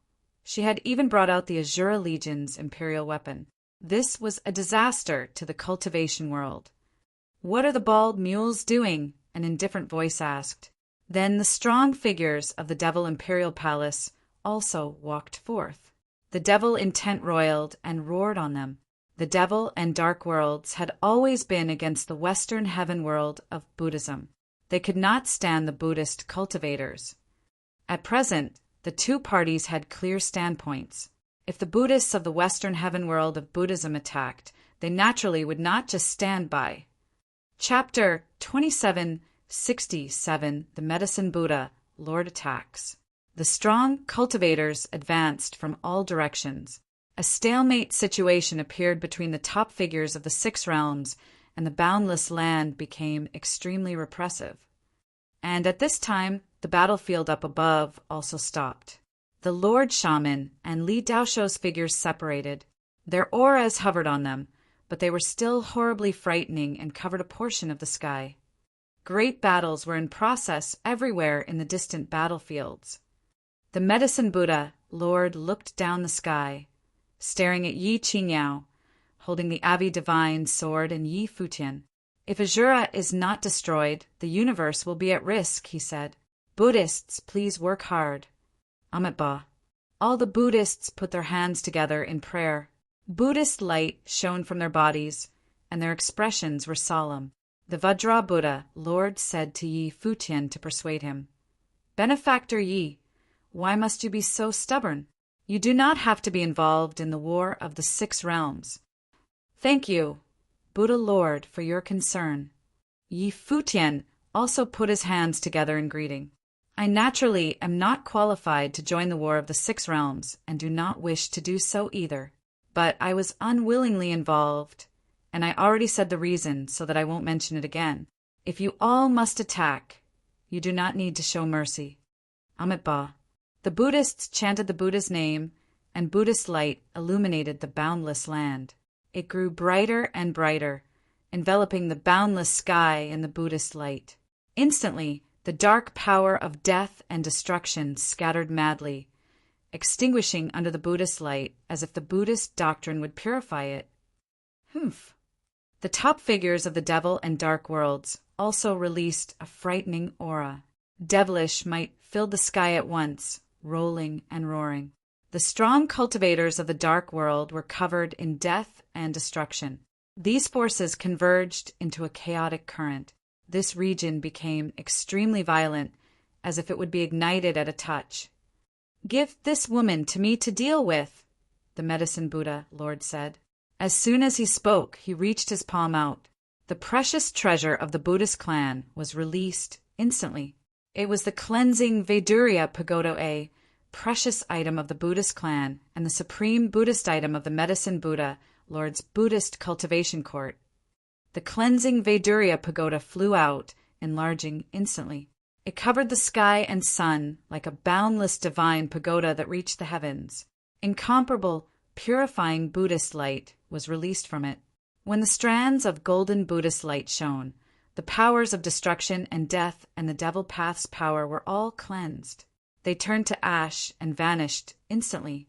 she had even brought out the Ahura Legion's imperial weapon. This was a disaster to the cultivation world. "What are the bald mules doing?" an indifferent voice asked. Then the strong figures of the Devil Imperial Palace also walked forth. The devil intent roiled and roared on them. The devil and dark worlds had always been against the Western heaven world of Buddhism. They could not stand the Buddhist cultivators. At present, the two parties had clear standpoints. If the Buddhists of the Western heaven world of Buddhism attacked, they naturally would not just stand by. Chapter 2767, The Medicine Buddha, Lord Attacks. The strong cultivators advanced from all directions. A stalemate situation appeared between the top figures of the six realms, and the boundless land became extremely repressive. And at this time, the battlefield up above also stopped. The Lord Shaman and Li Daosho's figures separated. Their auras hovered on them, but they were still horribly frightening and covered a portion of the sky. Great battles were in process everywhere in the distant battlefields. The Medicine Buddha, Lord, looked down the sky, staring at Yi Qingyao, holding the Abi Divine sword, and Yi Futian. "If Ahura is not destroyed, the universe will be at risk," he said. "Buddhists, please work hard." Amitabha. All the Buddhists put their hands together in prayer. Buddhist light shone from their bodies, and their expressions were solemn. The Vajra Buddha, Lord, said to Yi Futian to persuade him, "Benefactor Yi, why must you be so stubborn? You do not have to be involved in the war of the six realms." "Thank you, Buddha Lord, for your concern." Yi Futian also put his hands together in greeting. "I naturally am not qualified to join the war of the six realms, and do not wish to do so either. But I was unwillingly involved, and I already said the reason so that I won't mention it again. If you all must attack, you do not need to show mercy." Amitabha. The Buddhists chanted the Buddha's name, and Buddhist light illuminated the boundless land. It grew brighter and brighter, enveloping the boundless sky in the Buddhist light. Instantly, the dark power of death and destruction scattered madly, extinguishing under the Buddhist light as if the Buddhist doctrine would purify it. Humph. The top figures of the devil and dark worlds also released a frightening aura. Devilish might filled the sky at once, rolling and roaring. The strong cultivators of the dark world were covered in death and destruction. These forces converged into a chaotic current. This region became extremely violent, as if it would be ignited at a touch. "Give this woman to me to deal with," the Medicine Buddha, Lord, said. As soon as he spoke, he reached his palm out. The precious treasure of the Buddhist clan was released instantly. It was the cleansing Vaidurya Pagoda, a precious item of the Buddhist clan and the supreme Buddhist item of the Medicine Buddha, Lord's Buddhist cultivation court. The cleansing Vaidurya Pagoda flew out, enlarging instantly. It covered the sky and sun like a boundless divine pagoda that reached the heavens. Incomparable, purifying Buddhist light was released from it. When the strands of golden Buddhist light shone, the powers of destruction and death and the devil path's power were all cleansed. They turned to ash and vanished instantly.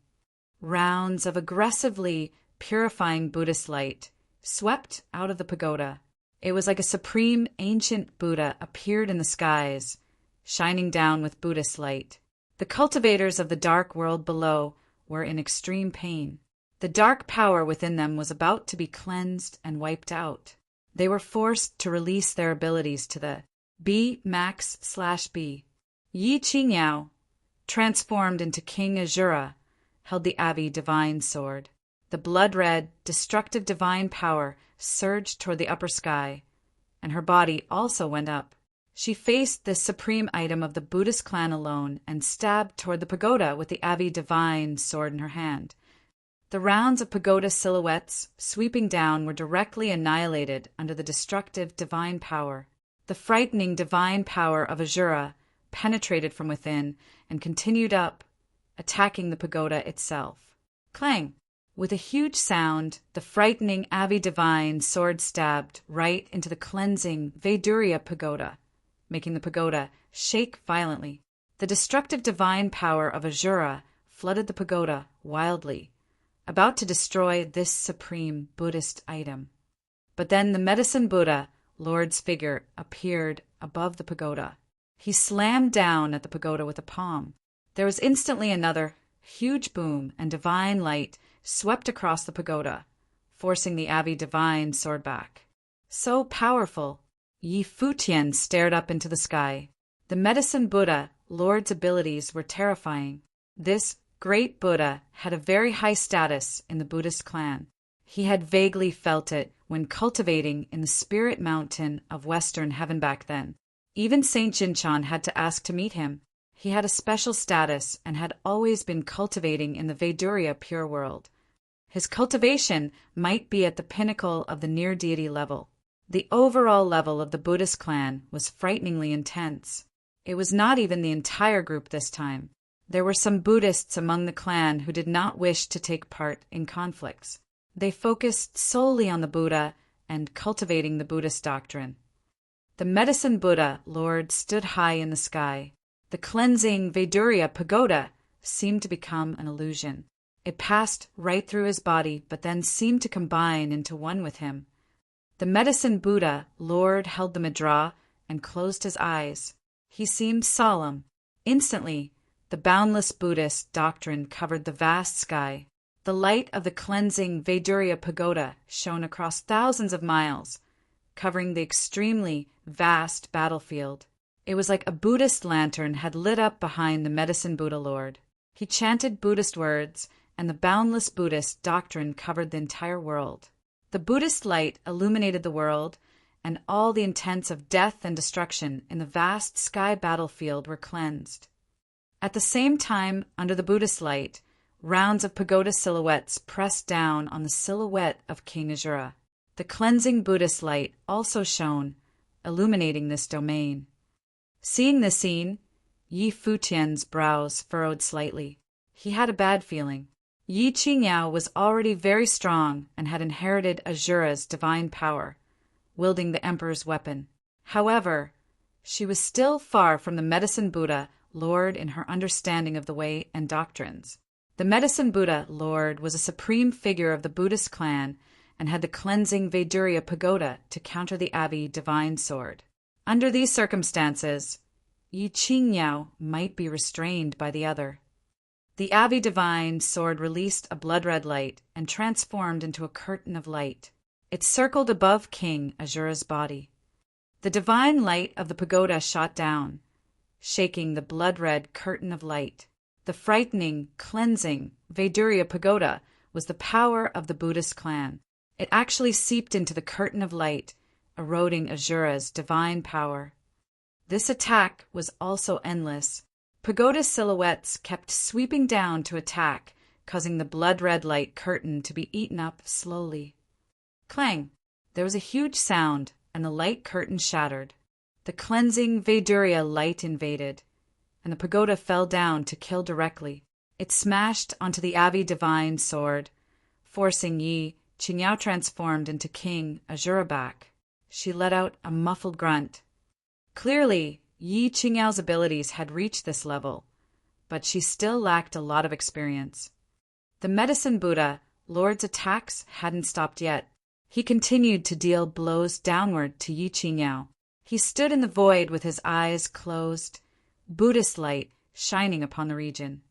Rounds of aggressively purifying Buddhist light swept out of the pagoda. It was like a supreme ancient Buddha appeared in the skies, shining down with Buddhist light. The cultivators of the dark world below were in extreme pain. The dark power within them was about to be cleansed and wiped out. They were forced to release their abilities to the B-max/B. Yi Qingyao, transformed into King Azura, held the Avi divine sword. The blood-red, destructive divine power surged toward the upper sky, and her body also went up. She faced this supreme item of the Buddhist clan alone and stabbed toward the pagoda with the Avi divine sword in her hand. The rounds of pagoda silhouettes sweeping down were directly annihilated under the destructive divine power. The frightening divine power of Azura penetrated from within and continued up, attacking the pagoda itself. Clang! With a huge sound, the frightening Avi divine sword stabbed right into the cleansing Vaidurya pagoda, making the pagoda shake violently. The destructive divine power of Azura flooded the pagoda wildly, about to destroy this supreme Buddhist item. But then the medicine Buddha, Lord's figure, appeared above the pagoda. He slammed down at the pagoda with a palm. There was instantly another huge boom, and divine light swept across the pagoda, forcing the Avi divine sword back. So powerful, Yi Futian stared up into the sky. The medicine Buddha, Lord's abilities were terrifying. This great Buddha had a very high status in the Buddhist clan. He had vaguely felt it when cultivating in the spirit mountain of Western Heaven back then. Even Saint Jinchan had to ask to meet him. He had a special status and had always been cultivating in the Vaidurya pure world. His cultivation might be at the pinnacle of the near-deity level. The overall level of the Buddhist clan was frighteningly intense. It was not even the entire group this time. There were some Buddhists among the clan who did not wish to take part in conflicts. They focused solely on the Buddha and cultivating the Buddhist doctrine. The medicine Buddha, Lord, stood high in the sky. The cleansing Vaidurya pagoda seemed to become an illusion. It passed right through his body, but then seemed to combine into one with him. The medicine Buddha, Lord, held the mudra and closed his eyes. He seemed solemn. Instantly, the boundless Buddhist doctrine covered the vast sky. The light of the cleansing Vaidurya pagoda shone across thousands of miles, covering the extremely vast battlefield. It was like a Buddhist lantern had lit up behind the medicine Buddha Lord. He chanted Buddhist words, and the boundless Buddhist doctrine covered the entire world. The Buddhist light illuminated the world, and all the intents of death and destruction in the vast sky battlefield were cleansed. At the same time, under the Buddhist light, rounds of pagoda silhouettes pressed down on the silhouette of King Azura. The cleansing Buddhist light also shone, illuminating this domain. Seeing this scene, Yi Futian's brows furrowed slightly. He had a bad feeling. Yi Qingyao was already very strong and had inherited Azura's divine power, wielding the emperor's weapon. However, she was still far from the medicine Buddha, Lord, in her understanding of the way and doctrines. The medicine Buddha, Lord, was a supreme figure of the Buddhist clan and had the cleansing Vaidurya pagoda to counter the Avi divine sword. Under these circumstances, Yi Qingyao might be restrained by the other. The Avi divine sword released a blood-red light and transformed into a curtain of light. It circled above King Azura's body. The divine light of the pagoda shot down, shaking the blood-red curtain of light. The frightening, cleansing Vaidurya pagoda was the power of the Buddhist clan. It actually seeped into the curtain of light, eroding Azura's divine power. This attack was also endless. Pagoda silhouettes kept sweeping down to attack, causing the blood-red light curtain to be eaten up slowly. Clang! There was a huge sound, and the light curtain shattered. The cleansing Vaidurya light invaded, and the pagoda fell down to kill directly. It smashed onto the Avi divine sword, forcing Yi Qingyao transformed into King Azura back. She let out a muffled grunt. Clearly, Yi Qingyao's abilities had reached this level, but she still lacked a lot of experience. The Medicine Buddha, Lord's attacks hadn't stopped yet. He continued to deal blows downward to Yi Qingyao. He stood in the void with his eyes closed, Buddhist light shining upon the region.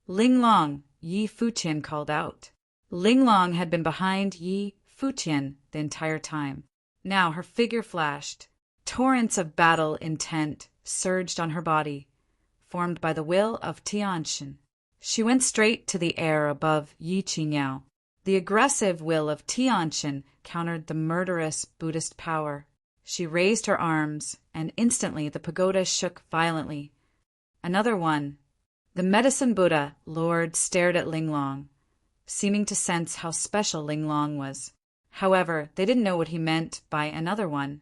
Ling Long, Yi Futian called out. Ling Long had been behind Yi Futian the entire time. Now her figure flashed. Torrents of battle intent surged on her body, formed by the will of Tianxin. She went straight to the air above Yi Qingyao. The aggressive will of Tianxin countered the murderous Buddhist power. She raised her arms, and instantly the pagoda shook violently. Another one. The Medicine Buddha, Lord, stared at Ling Long, seeming to sense how special Ling Long was. However, they didn't know what he meant by another one.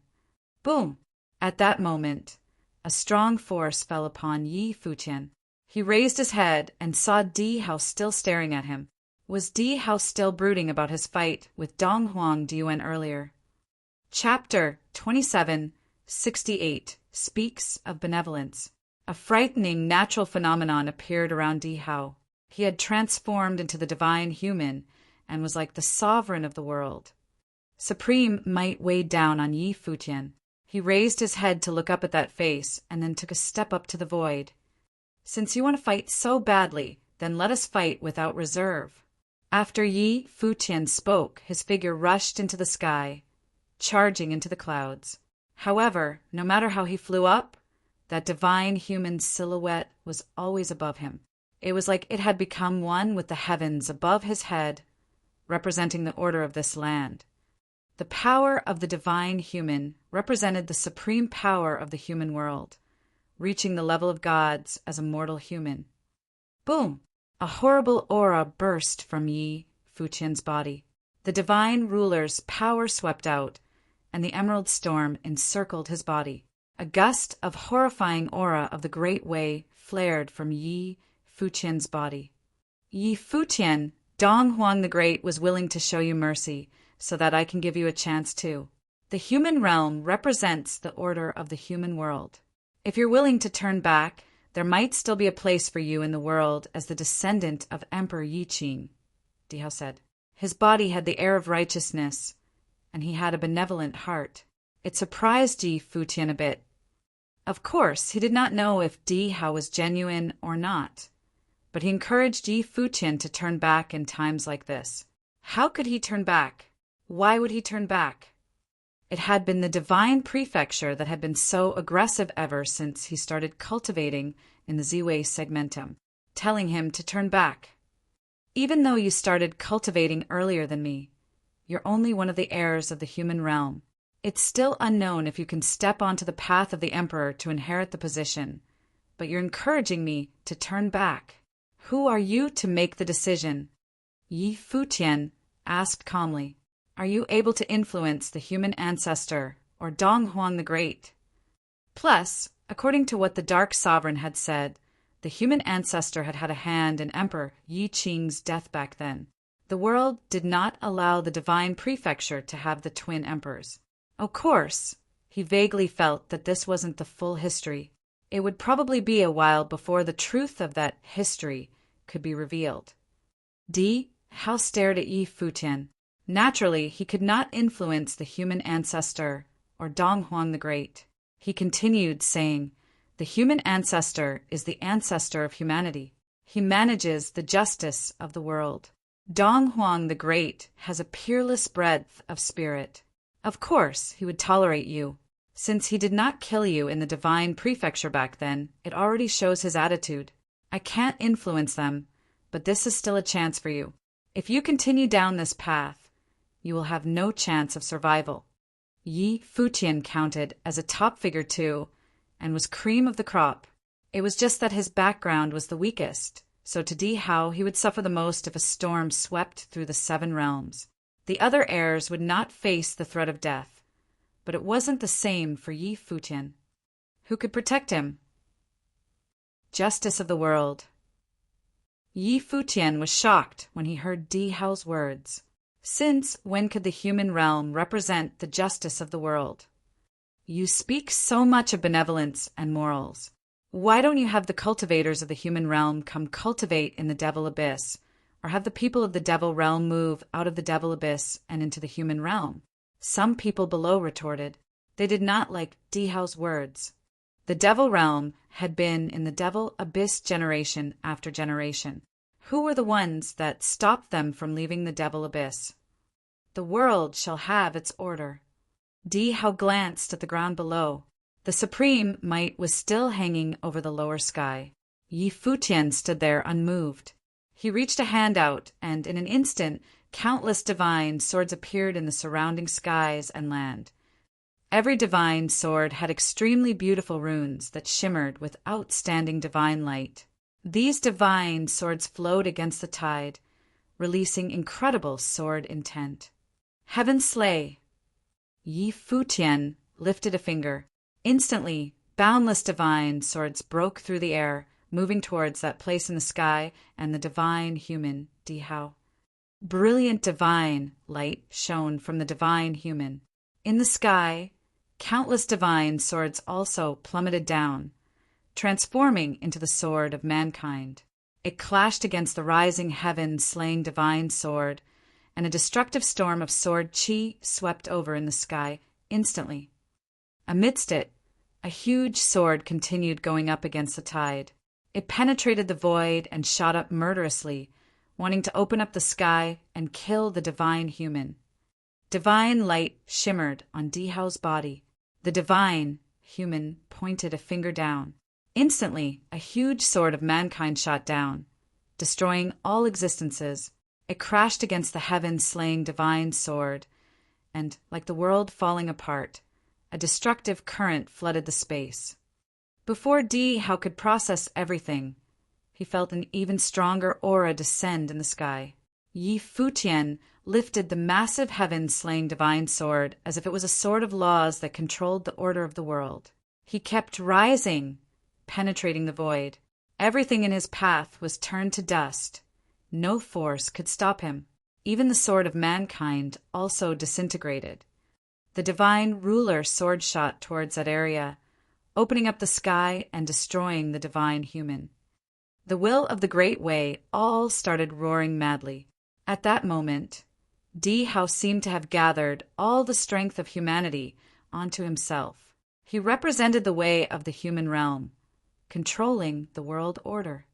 Boom! At that moment, a strong force fell upon Yi Futian. He raised his head and saw Di Hao still staring at him. Was Di Hao still brooding about his fight with Dong Huang Diwen earlier? Chapter 2768 speaks of benevolence. A frightening natural phenomenon appeared around Di Hao. He had transformed into the divine human and was like the sovereign of the world. Supreme might weighed down on Yi Futian. He raised his head to look up at that face and then took a step up to the void. Since you want to fight so badly, then let us fight without reserve. After Yi Futian spoke, his figure rushed into the sky, charging into the clouds. However, no matter how he flew up, that divine human silhouette was always above him. It was like it had become one with the heavens above his head, representing the order of this land. The power of the divine human represented the supreme power of the human world, reaching the level of gods as a mortal human. Boom! A horrible aura burst from Yi Futian's body. The divine ruler's power swept out, and the emerald storm encircled his body. A gust of horrifying aura of the Great Way flared from Yi Futian's body. Yi Futian, Dong Huang the Great was willing to show you mercy, so that I can give you a chance too. The human realm represents the order of the human world. If you're willing to turn back, there might still be a place for you in the world as the descendant of Emperor Yi Qing, Di Hao said. His body had the air of righteousness, and he had a benevolent heart. It surprised Yi Futian a bit. Of course, he did not know if Di Hao was genuine or not, but he encouraged Yi Futian to turn back in times like this. How could he turn back? Why would he turn back? It had been the divine prefecture that had been so aggressive ever since he started cultivating in the Ziwei segmentum, telling him to turn back. Even though you started cultivating earlier than me, you're only one of the heirs of the human realm. It's still unknown if you can step onto the path of the emperor to inherit the position, but you're encouraging me to turn back. Who are you to make the decision? Yi Futian asked calmly. Are you able to influence the human ancestor, or Dong Huang the Great? Plus, according to what the Dark Sovereign had said, the human ancestor had had a hand in Emperor Yi Qing's death back then. The world did not allow the divine prefecture to have the twin emperors. Of course, he vaguely felt that this wasn't the full history. It would probably be a while before the truth of that history could be revealed. Di Hao stared at Yi Futian. Naturally, he could not influence the human ancestor or Dong Huang the Great. He continued saying, the human ancestor is the ancestor of humanity. He manages the justice of the world. Dong Huang the Great has a peerless breadth of spirit. Of course, he would tolerate you. Since he did not kill you in the divine prefecture back then, it already shows his attitude. I can't influence them, but this is still a chance for you. If you continue down this path, you will have no chance of survival. Yi Futian counted as a top figure too, and was cream of the crop. It was just that his background was the weakest, so to Di Hao he would suffer the most if a storm swept through the 7 realms. The other heirs would not face the threat of death, but it wasn't the same for Yi Futian. Who could protect him? Justice of the world. Yi Futian was shocked when he heard Di Hao's words. Since when could the human realm represent the justice of the world? You speak so much of benevolence and morals. Why don't you have the cultivators of the human realm come cultivate in the devil abyss, or have the people of the devil realm move out of the devil abyss and into the human realm? Some people below retorted. They did not like Di Hao's words. The devil realm had been in the devil abyss generation after generation. Who were the ones that stopped them from leaving the devil abyss? The world shall have its order. Di Hao glanced at the ground below. The supreme might was still hanging over the lower sky. Yi Futian stood there unmoved. He reached a hand out, and in an instant, countless divine swords appeared in the surrounding skies and land. Every divine sword had extremely beautiful runes that shimmered with outstanding divine light. These divine swords flowed against the tide, releasing incredible sword intent. Heaven slay! Yi Futian lifted a finger. Instantly, boundless divine swords broke through the air, moving towards that place in the sky and the divine human, Di Hao. Brilliant divine light shone from the divine human. In the sky, countless divine swords also plummeted down, transforming into the sword of mankind. It clashed against the rising heaven, slaying divine sword, and a destructive storm of sword chi swept over in the sky instantly. Amidst it, a huge sword continued going up against the tide. It penetrated the void and shot up murderously, wanting to open up the sky and kill the divine human. Divine light shimmered on Di Hao's body. The divine human pointed a finger down. Instantly, a huge sword of mankind shot down, destroying all existences. It crashed against the heaven-slaying divine sword, and, like the world falling apart, a destructive current flooded the space. Before Di Hao could process everything, he felt an even stronger aura descend in the sky. Yi Futian lifted the massive heaven-slaying divine sword as if it was a sword of laws that controlled the order of the world. He kept rising, penetrating the void. Everything in his path was turned to dust. No force could stop him. Even the sword of mankind also disintegrated. The divine ruler sword shot towards that area, opening up the sky and destroying the divine human. The will of the Great Way all started roaring madly. At that moment, Di Hao seemed to have gathered all the strength of humanity onto himself. He represented the way of the human realm, controlling the world order.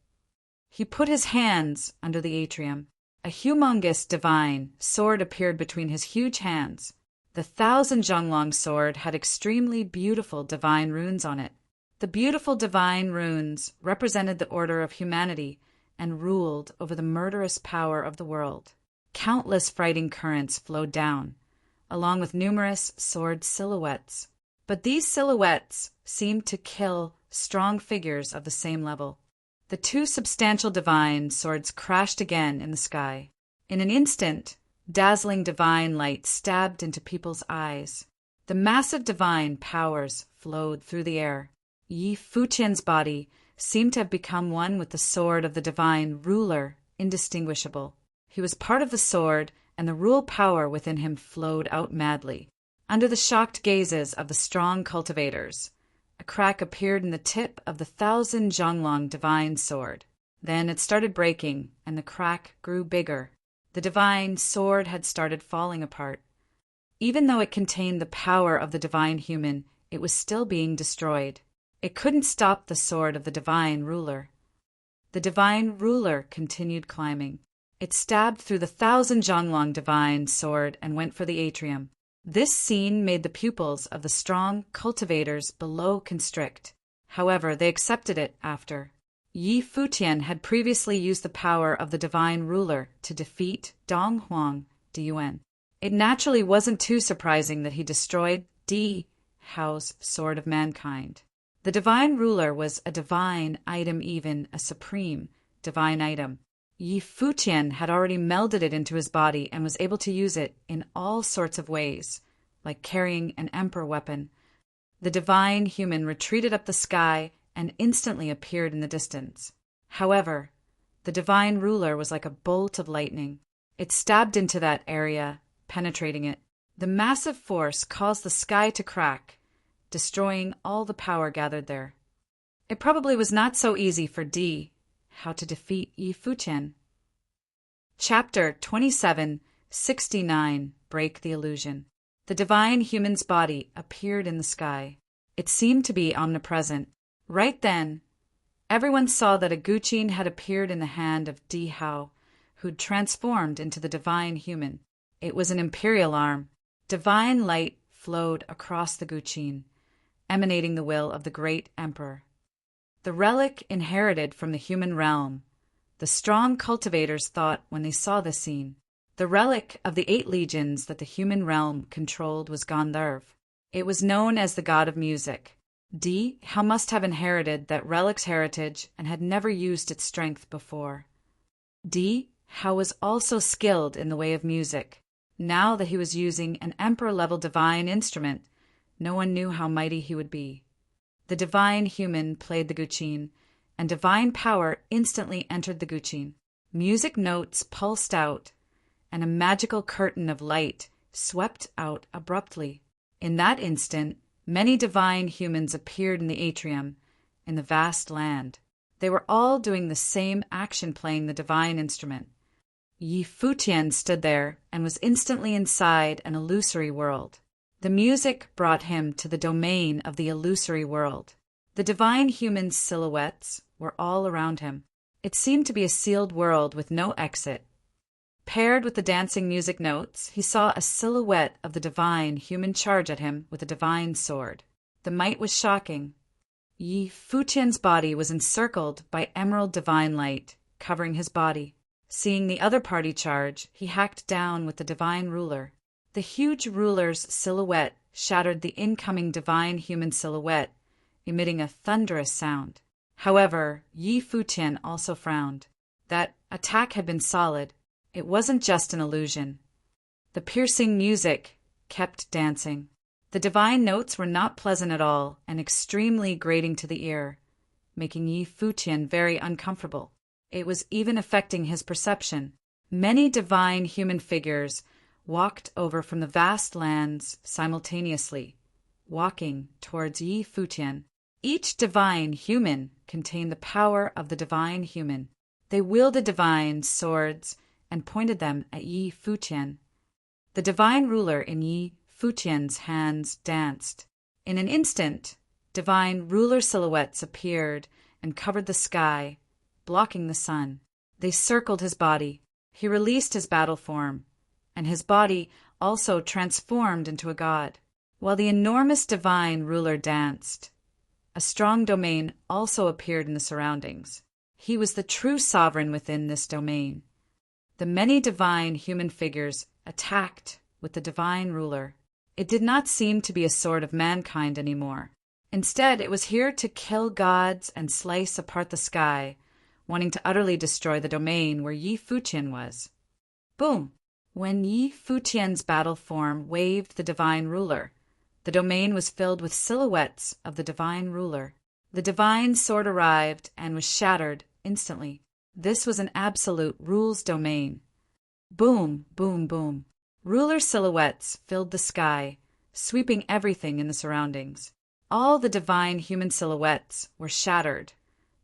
He put his hands under the atrium. A humongous divine sword appeared between his huge hands. The 1,000 Zhonglong sword had extremely beautiful divine runes on it. The beautiful divine runes represented the order of humanity and ruled over the murderous power of the world. Countless fighting currents flowed down, along with numerous sword silhouettes. But these silhouettes seemed to kill strong figures of the same level. The two substantial divine swords crashed again in the sky. In an instant, dazzling divine light stabbed into people's eyes. The massive divine powers flowed through the air. Yi Futian's body seemed to have become one with the sword of the divine ruler, indistinguishable. He was part of the sword, and the rule power within him flowed out madly. Under the shocked gazes of the strong cultivators, a crack appeared in the tip of the 1,000 Zhonglong divine sword. Then it started breaking, and the crack grew bigger. The divine sword had started falling apart. Even though it contained the power of the divine human, it was still being destroyed. It couldn't stop the sword of the divine ruler. The divine ruler continued climbing. It stabbed through the 1,000 Zhonglong divine sword and went for the atrium. This scene made the pupils of the strong cultivators below constrict. However, they accepted it after. Yi Futian had previously used the power of the divine ruler to defeat Dong Huang Diyuan. It naturally wasn't too surprising that he destroyed Di Hao's sword of mankind. The divine ruler was a divine item, even a supreme divine item. Yi Futian had already melded it into his body and was able to use it in all sorts of ways, like carrying an emperor weapon. The divine human retreated up the sky and instantly appeared in the distance. However, The divine ruler was like a bolt of lightning. It stabbed into that area, penetrating it. The massive force caused the sky to crack, destroying all the power gathered there. It probably was not so easy for D how to defeat Yi Futian. Chapter 2769 Break the Illusion. The divine human's body appeared in the sky. It seemed to be omnipresent. Right then, everyone saw that a guqin had appeared in the hand of Di Hao, who'd transformed into the divine human. It was an imperial arm. Divine light flowed across the guqin, emanating the will of the great emperor. The relic inherited from the human realm, the strong cultivators thought when they saw the scene. The relic of the 8 legions that the human realm controlled was Gandharv. It was known as the god of music. Di Hao must have inherited that relic's heritage and had never used its strength before. Di Hao was also skilled in the way of music. Now that he was using an emperor-level divine instrument, no one knew how mighty he would be. The divine human played the guqin, and divine power instantly entered the guqin. Music notes pulsed out, and a magical curtain of light swept out abruptly. In that instant, many divine humans appeared in the atrium, in the vast land. They were all doing the same action, playing the divine instrument. Yi Futian stood there and was instantly inside an illusory world. The music brought him to the domain of the illusory world. The divine human silhouettes were all around him. It seemed to be a sealed world with no exit. Paired with the dancing music notes, he saw a silhouette of the divine human charge at him with a divine sword. The might was shocking. Yi Futian's body was encircled by emerald divine light, covering his body. Seeing the other party charge, he hacked down with the divine ruler. The huge ruler's silhouette shattered the incoming divine human silhouette, emitting a thunderous sound. However, Yi Futian also frowned. That attack had been solid. It wasn't just an illusion. The piercing music kept dancing. The divine notes were not pleasant at all and extremely grating to the ear, making Yi Futian very uncomfortable. It was even affecting his perception. Many divine human figures walked over from the vast lands simultaneously, walking towards Yi Futian. Each divine human contained the power of the divine human. They wielded divine swords and pointed them at Yi Futian. The divine ruler in Yi Futian's hands danced. In an instant, divine ruler silhouettes appeared and covered the sky, blocking the sun. They circled his body. He released his battle form, and his body also transformed into a god. While the enormous divine ruler danced, a strong domain also appeared in the surroundings. He was the true sovereign within this domain. The many divine human figures attacked with the divine ruler. It did not seem to be a sword of mankind anymore. Instead, it was here to kill gods and slice apart the sky, wanting to utterly destroy the domain where Yi Futian was. Boom! When Yi Futian's battle form waved the divine ruler, the domain was filled with silhouettes of the divine ruler. The divine sword arrived and was shattered instantly. This was an absolute rules domain. Boom, boom, boom. Ruler silhouettes filled the sky, sweeping everything in the surroundings. All the divine human silhouettes were shattered,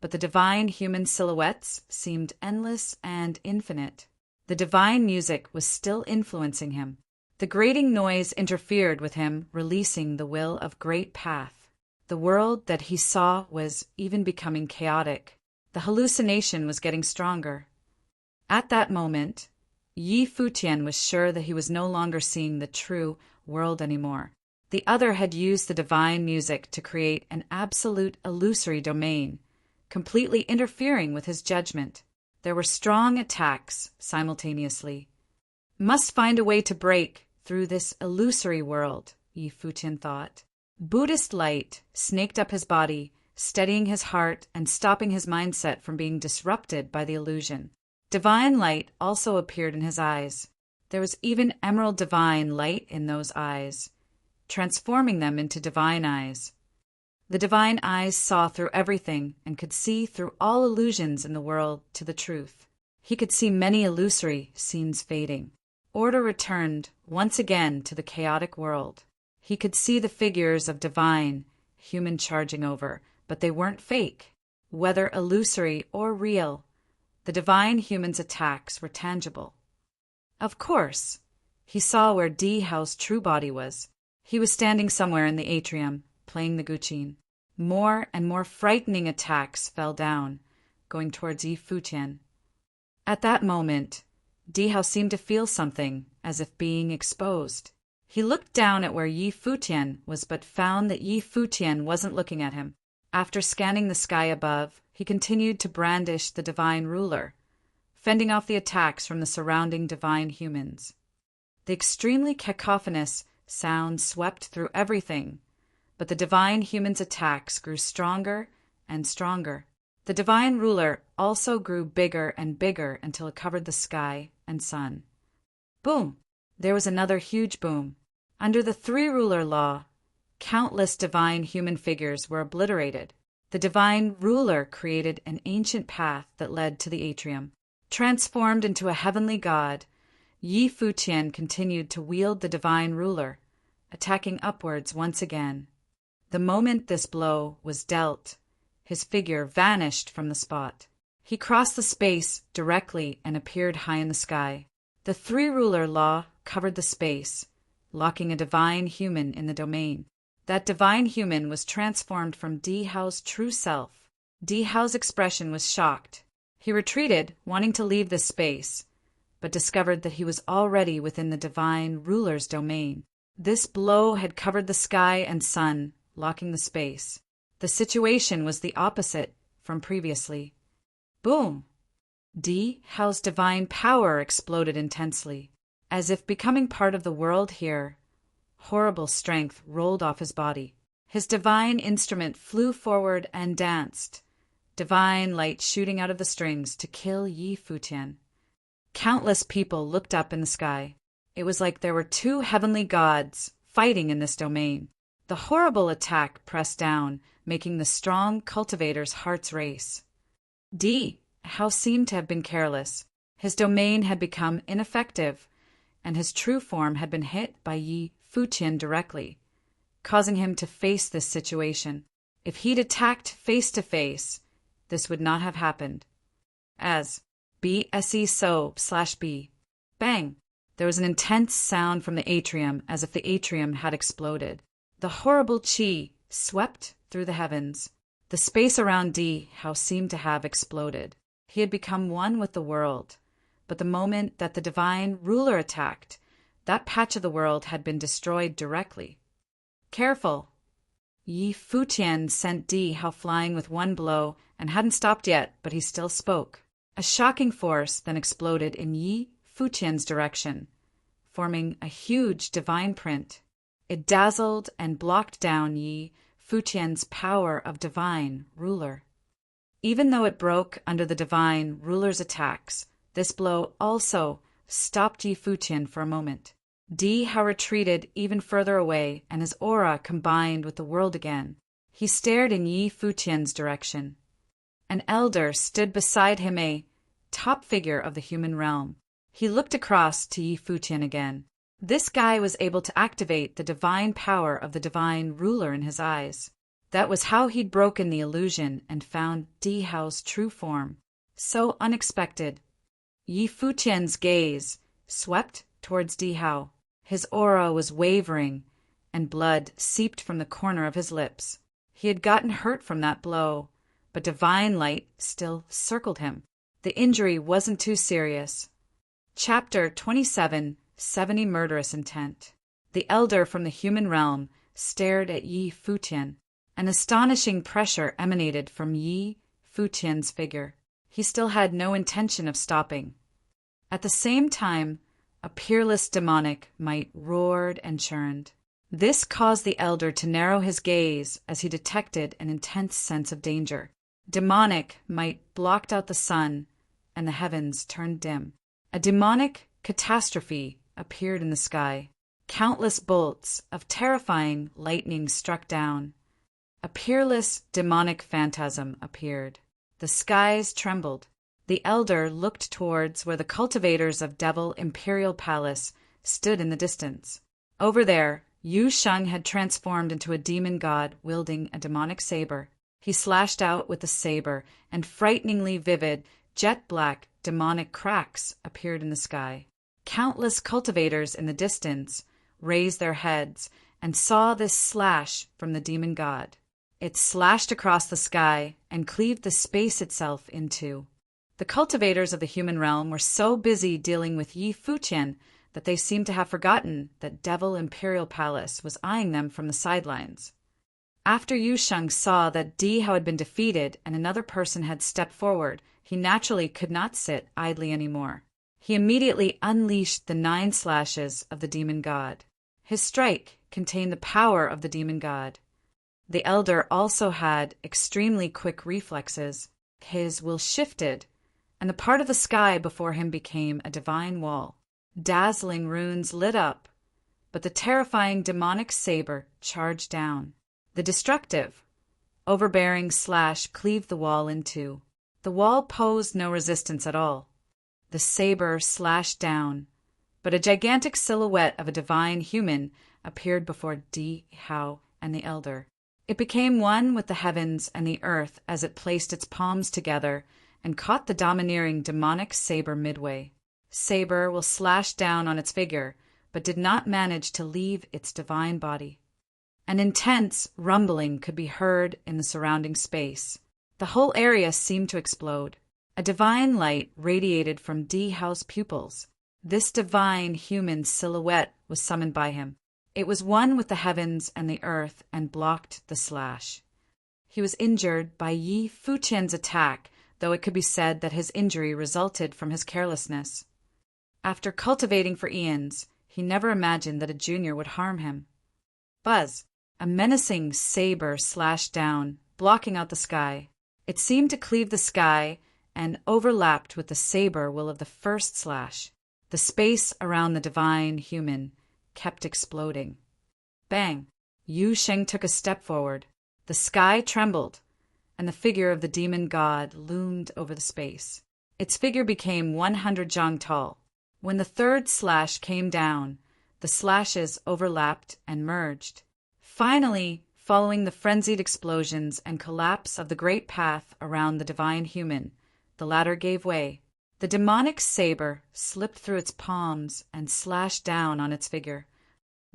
but the divine human silhouettes seemed endless and infinite. The divine music was still influencing him. The grating noise interfered with him releasing the will of great path. The world that he saw was even becoming chaotic. The hallucination was getting stronger. At that moment, Yi Futian was sure that he was no longer seeing the true world anymore. The other had used the divine music to create an absolute illusory domain, completely interfering with his judgment. There were strong attacks simultaneously. Must find a way to break through this illusory world, Yi Futian thought. Buddhist light snaked up his body, steadying his heart and stopping his mindset from being disrupted by the illusion. Divine light also appeared in his eyes. There was even emerald divine light in those eyes, transforming them into divine eyes. The divine eyes saw through everything and could see through all illusions in the world to the truth. He could see many illusory scenes fading. Order returned once again to the chaotic world. He could see the figures of divine, human charging over, but they weren't fake. Whether illusory or real, the divine human's attacks were tangible. Of course, he saw where D Hao's true body was. He was standing somewhere in the atrium, playing the guqin. More and more frightening attacks fell down, going towards Yi Futian. At that moment, D Hao seemed to feel something, as if being exposed. He looked down at where Yi Futian was, but found that Yi Futian wasn't looking at him. After scanning the sky above, he continued to brandish the divine ruler, fending off the attacks from the surrounding divine humans. The extremely cacophonous sound swept through everything, but the divine human's attacks grew stronger and stronger. The divine ruler also grew bigger and bigger until it covered the sky and sun. Boom! There was another huge boom. Under the three-ruler law, countless divine human figures were obliterated. The divine ruler created an ancient path that led to the atrium. Transformed into a heavenly god, Yi Futian continued to wield the divine ruler, attacking upwards once again. The moment this blow was dealt, his figure vanished from the spot. He crossed the space directly and appeared high in the sky. The three-ruler law covered the space, locking a divine human in the domain. That divine human was transformed from D Hao's true self. D Hao's expression was shocked. He retreated, wanting to leave this space, but discovered that he was already within the divine ruler's domain. This blow had covered the sky and sun, locking the space. The situation was the opposite from previously. Boom! D Hao's divine power exploded intensely. As if becoming part of the world here, horrible strength rolled off his body. His divine instrument flew forward and danced, divine light shooting out of the strings to kill Yi Futian. Countless people looked up in the sky. It was like there were two heavenly gods fighting in this domain. The horrible attack pressed down, making the strong cultivator's hearts race. D Hao seemed to have been careless. His domain had become ineffective, and his true form had been hit by Yi Futian directly, causing him to face this situation. If he'd attacked face to face, this would not have happened. As BSE so/B. Bang! There was an intense sound from the atrium, as if the atrium had exploded. The horrible qi swept through the heavens. The space around D Hao seemed to have exploded. He had become one with the world. But the moment that the divine ruler attacked, that patch of the world had been destroyed directly. Careful! Yi Futian sent D Hao flying with one blow and hadn't stopped yet, but he still spoke. A shocking force then exploded in Yi Futian's direction, forming a huge divine print. It dazzled and blocked down Yi Futian's power of divine ruler. Even though it broke under the divine ruler's attacks, this blow also stopped Yi Futian for a moment. D Hao retreated even further away, and his aura combined with the world again. He stared in Yi Futian's direction. An elder stood beside him, a top figure of the human realm. He looked across to Yi Futian again. This guy was able to activate the divine power of the divine ruler in his eyes. That was how he'd broken the illusion and found D Hao's true form. So unexpected. Yi Futian's gaze swept towards D Hao. His aura was wavering, and blood seeped from the corner of his lips. He had gotten hurt from that blow, but divine light still circled him. The injury wasn't too serious. Chapter 27, 70 Murderous Intent. The elder from the human realm stared at Yi Futian. An astonishing pressure emanated from Yi Futian's figure. He still had no intention of stopping. At the same time, a peerless demonic might roared and churned. This caused the elder to narrow his gaze as he detected an intense sense of danger. Demonic might blocked out the sun, and the heavens turned dim. A demonic catastrophe appeared in the sky. Countless bolts of terrifying lightning struck down. A peerless, demonic phantasm appeared. The skies trembled. The elder looked towards where the cultivators of Devil Imperial Palace stood in the distance. Over there, Yu Sheng had transformed into a demon god wielding a demonic saber. He slashed out with the saber, and frighteningly vivid, jet-black, demonic cracks appeared in the sky. Countless cultivators in the distance raised their heads and saw this slash from the demon god. It slashed across the sky and cleaved the space itself in two. The cultivators of the human realm were so busy dealing with Yi Futian that they seemed to have forgotten that Devil Imperial Palace was eyeing them from the sidelines. After Yu Sheng saw that Di Hao had been defeated and another person had stepped forward, he naturally could not sit idly anymore. He immediately unleashed the 9 slashes of the demon god. His strike contained the power of the demon god. The elder also had extremely quick reflexes. His will shifted, and the part of the sky before him became a divine wall. Dazzling runes lit up, but the terrifying demonic saber charged down. The destructive, overbearing slash cleaved the wall in two. The wall posed no resistance at all. The saber slashed down, but a gigantic silhouette of a divine human appeared before Di Hao and the elder. It became one with the heavens and the earth as it placed its palms together and caught the domineering demonic saber midway. Saber will slash down on its figure, but did not manage to leave its divine body. An intense rumbling could be heard in the surrounding space. The whole area seemed to explode. A divine light radiated from Di Hao's pupils. This divine human silhouette was summoned by him. It was one with the heavens and the earth and blocked the slash. He was injured by Yi Futian's attack, though it could be said that his injury resulted from his carelessness. After cultivating for eons, he never imagined that a junior would harm him. Buzz! A menacing saber slashed down, blocking out the sky. It seemed to cleave the sky and overlapped with the saber will of the first slash. The space around the divine human kept exploding. Bang! Yu Sheng took a step forward. The sky trembled, and the figure of the demon god loomed over the space. Its figure became 100 zhang tall. When the third slash came down, the slashes overlapped and merged. Finally, following the frenzied explosions and collapse of the great path around the divine human, the latter gave way. The demonic saber slipped through its palms and slashed down on its figure.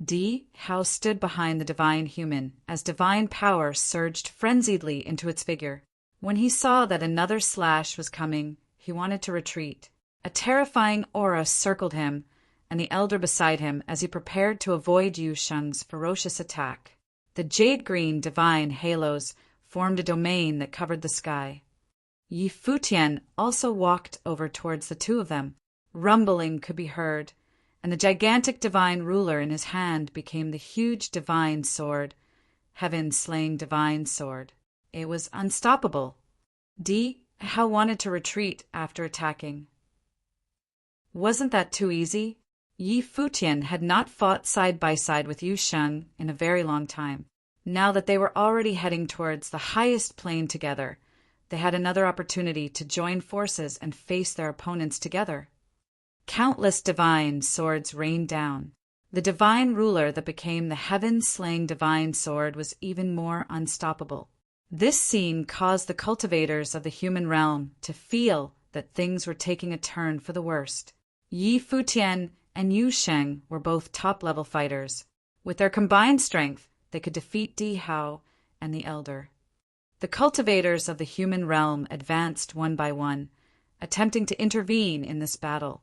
Di Hao stood behind the divine human as divine power surged frenziedly into its figure. When he saw that another slash was coming, he wanted to retreat. A terrifying aura circled him and the elder beside him as he prepared to avoid Yu Sheng's ferocious attack. The jade-green divine halos formed a domain that covered the sky. Yi Futian also walked over towards the two of them. Rumbling could be heard, and the gigantic divine ruler in his hand became the huge divine sword, heaven-slaying divine sword. It was unstoppable. Di Hao wanted to retreat after attacking. Wasn't that too easy? Yi Futian had not fought side by side with Yu Sheng in a very long time. Now that they were already heading towards the highest plane together, they had another opportunity to join forces and face their opponents together. Countless divine swords rained down. The divine ruler that became the heaven-slaying divine sword was even more unstoppable. This scene caused the cultivators of the human realm to feel that things were taking a turn for the worst. Yi Futian and Yu Sheng were both top-level fighters. With their combined strength, they could defeat Di Hao and the elder. The cultivators of the human realm advanced one by one, attempting to intervene in this battle.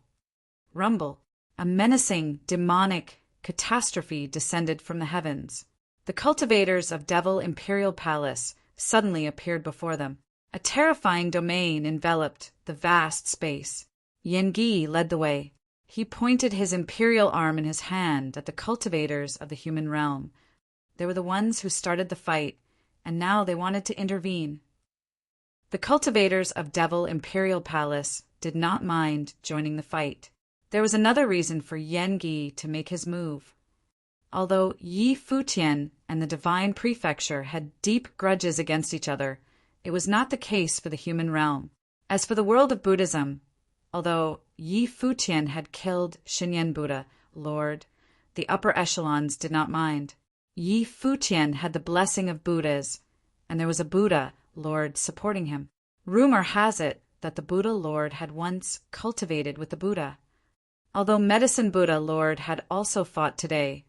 Rumble! A menacing, demonic catastrophe descended from the heavens. The cultivators of Devil Imperial Palace suddenly appeared before them. A terrifying domain enveloped the vast space. Yengi led the way. He pointed his imperial arm in his hand at the cultivators of the human realm. They were the ones who started the fight, and now they wanted to intervene. The cultivators of Devil Imperial Palace did not mind joining the fight. There was another reason for Yengi to make his move. Although Yi Futian and the divine prefecture had deep grudges against each other, it was not the case for the human realm. As for the world of Buddhism, although Yi Futian had killed Shinyan Buddha, Lord, the upper echelons did not mind. Yi Futian had the blessing of Buddhas, and there was a Buddha, Lord, supporting him. Rumor has it that the Buddha Lord had once cultivated with the Buddha. Although Medicine Buddha Lord had also fought today,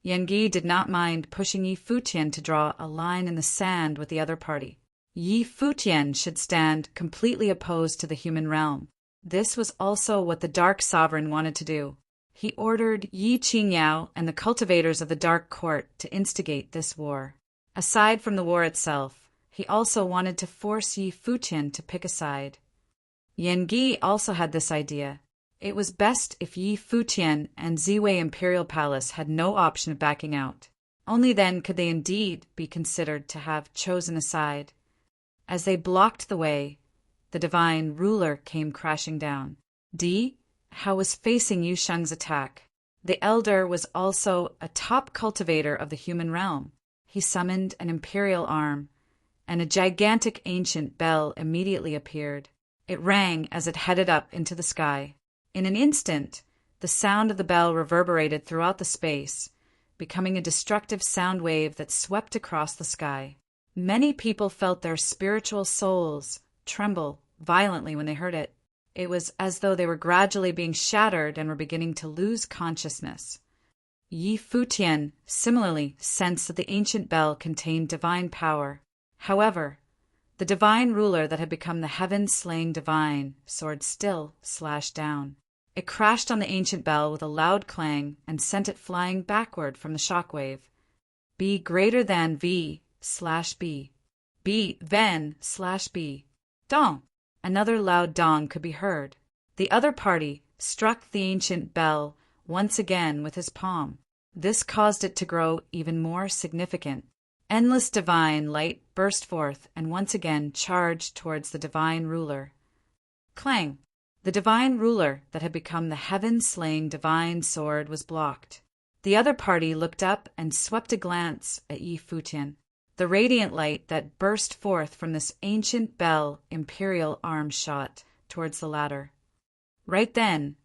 Yengi did not mind pushing Yi Futian to draw a line in the sand with the other party. Yi Futian should stand completely opposed to the human realm. This was also what the Dark Sovereign wanted to do. He ordered Yi Qingyao and the cultivators of the Dark Court to instigate this war. Aside from the war itself, he also wanted to force Yi Futian to pick a side. Yengi also had this idea. It was best if Yi Futian and Ziwei Imperial Palace had no option of backing out. Only then could they indeed be considered to have chosen a side. As they blocked the way, the divine ruler came crashing down. Di Hao was facing Yu Sheng's attack. The elder was also a top cultivator of the human realm. He summoned an imperial arm, and a gigantic ancient bell immediately appeared. It rang as it headed up into the sky. In an instant, the sound of the bell reverberated throughout the space, becoming a destructive sound wave that swept across the sky. Many people felt their spiritual souls tremble violently when they heard it. It was as though they were gradually being shattered and were beginning to lose consciousness. Yi Futian similarly sensed that the ancient bell contained divine power. However, the divine ruler that had become the heaven-slaying divine sword still slashed down. It crashed on the ancient bell with a loud clang and sent it flying backward from the shockwave. B greater than V/B. B then/B. Dong! Another loud dong could be heard. The other party struck the ancient bell once again with his palm. This caused it to grow even more significant. Endless divine light burst forth and once again charged towards the divine ruler. Clang! The divine ruler that had become the heaven-slaying divine sword was blocked. The other party looked up and swept a glance at Yi Futian. The radiant light that burst forth from this ancient bell imperial arm shot towards the latter. Right then,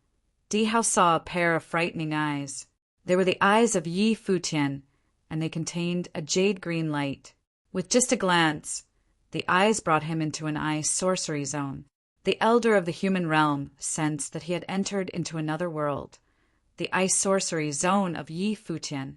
Di Hao saw a pair of frightening eyes. They were the eyes of Yi Futian, and they contained a jade-green light. With just a glance, the eyes brought him into an eye sorcery zone. The elder of the human realm sensed that he had entered into another world, the eye sorcery zone of Yi Futian.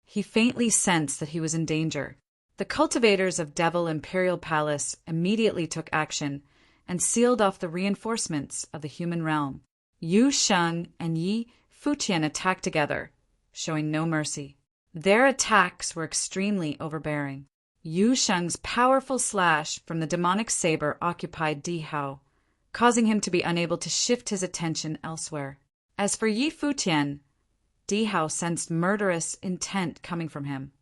He faintly sensed that he was in danger. The cultivators of Devil Imperial Palace immediately took action and sealed off the reinforcements of the human realm. Yu Sheng and Yi Futian attacked together, showing no mercy. Their attacks were extremely overbearing. Yu Sheng's powerful slash from the demonic saber occupied Di Hao, causing him to be unable to shift his attention elsewhere. As for Yi Futian, Di Hao sensed murderous intent coming from him.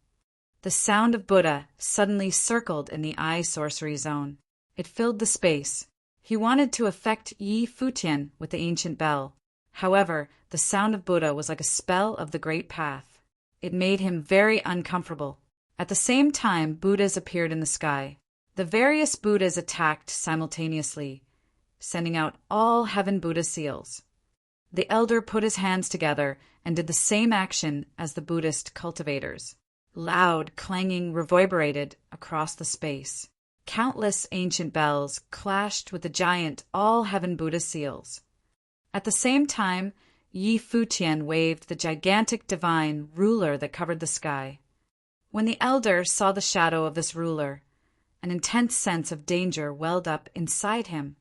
The sound of Buddha suddenly circled in the eye sorcery zone. It filled the space. He wanted to affect Yi Futian with the ancient bell. However, the sound of Buddha was like a spell of the Great Path. It made him very uncomfortable. At the same time, Buddhas appeared in the sky. The various Buddhas attacked simultaneously, sending out all heaven Buddha seals. The elder put his hands together and did the same action as the Buddhist cultivators. Loud clanging reverberated across the space. Countless ancient bells clashed with the giant all-heaven Buddha seals. At the same time, Yi Futian waved the gigantic divine ruler that covered the sky. When the elder saw the shadow of this ruler, an intense sense of danger welled up inside him.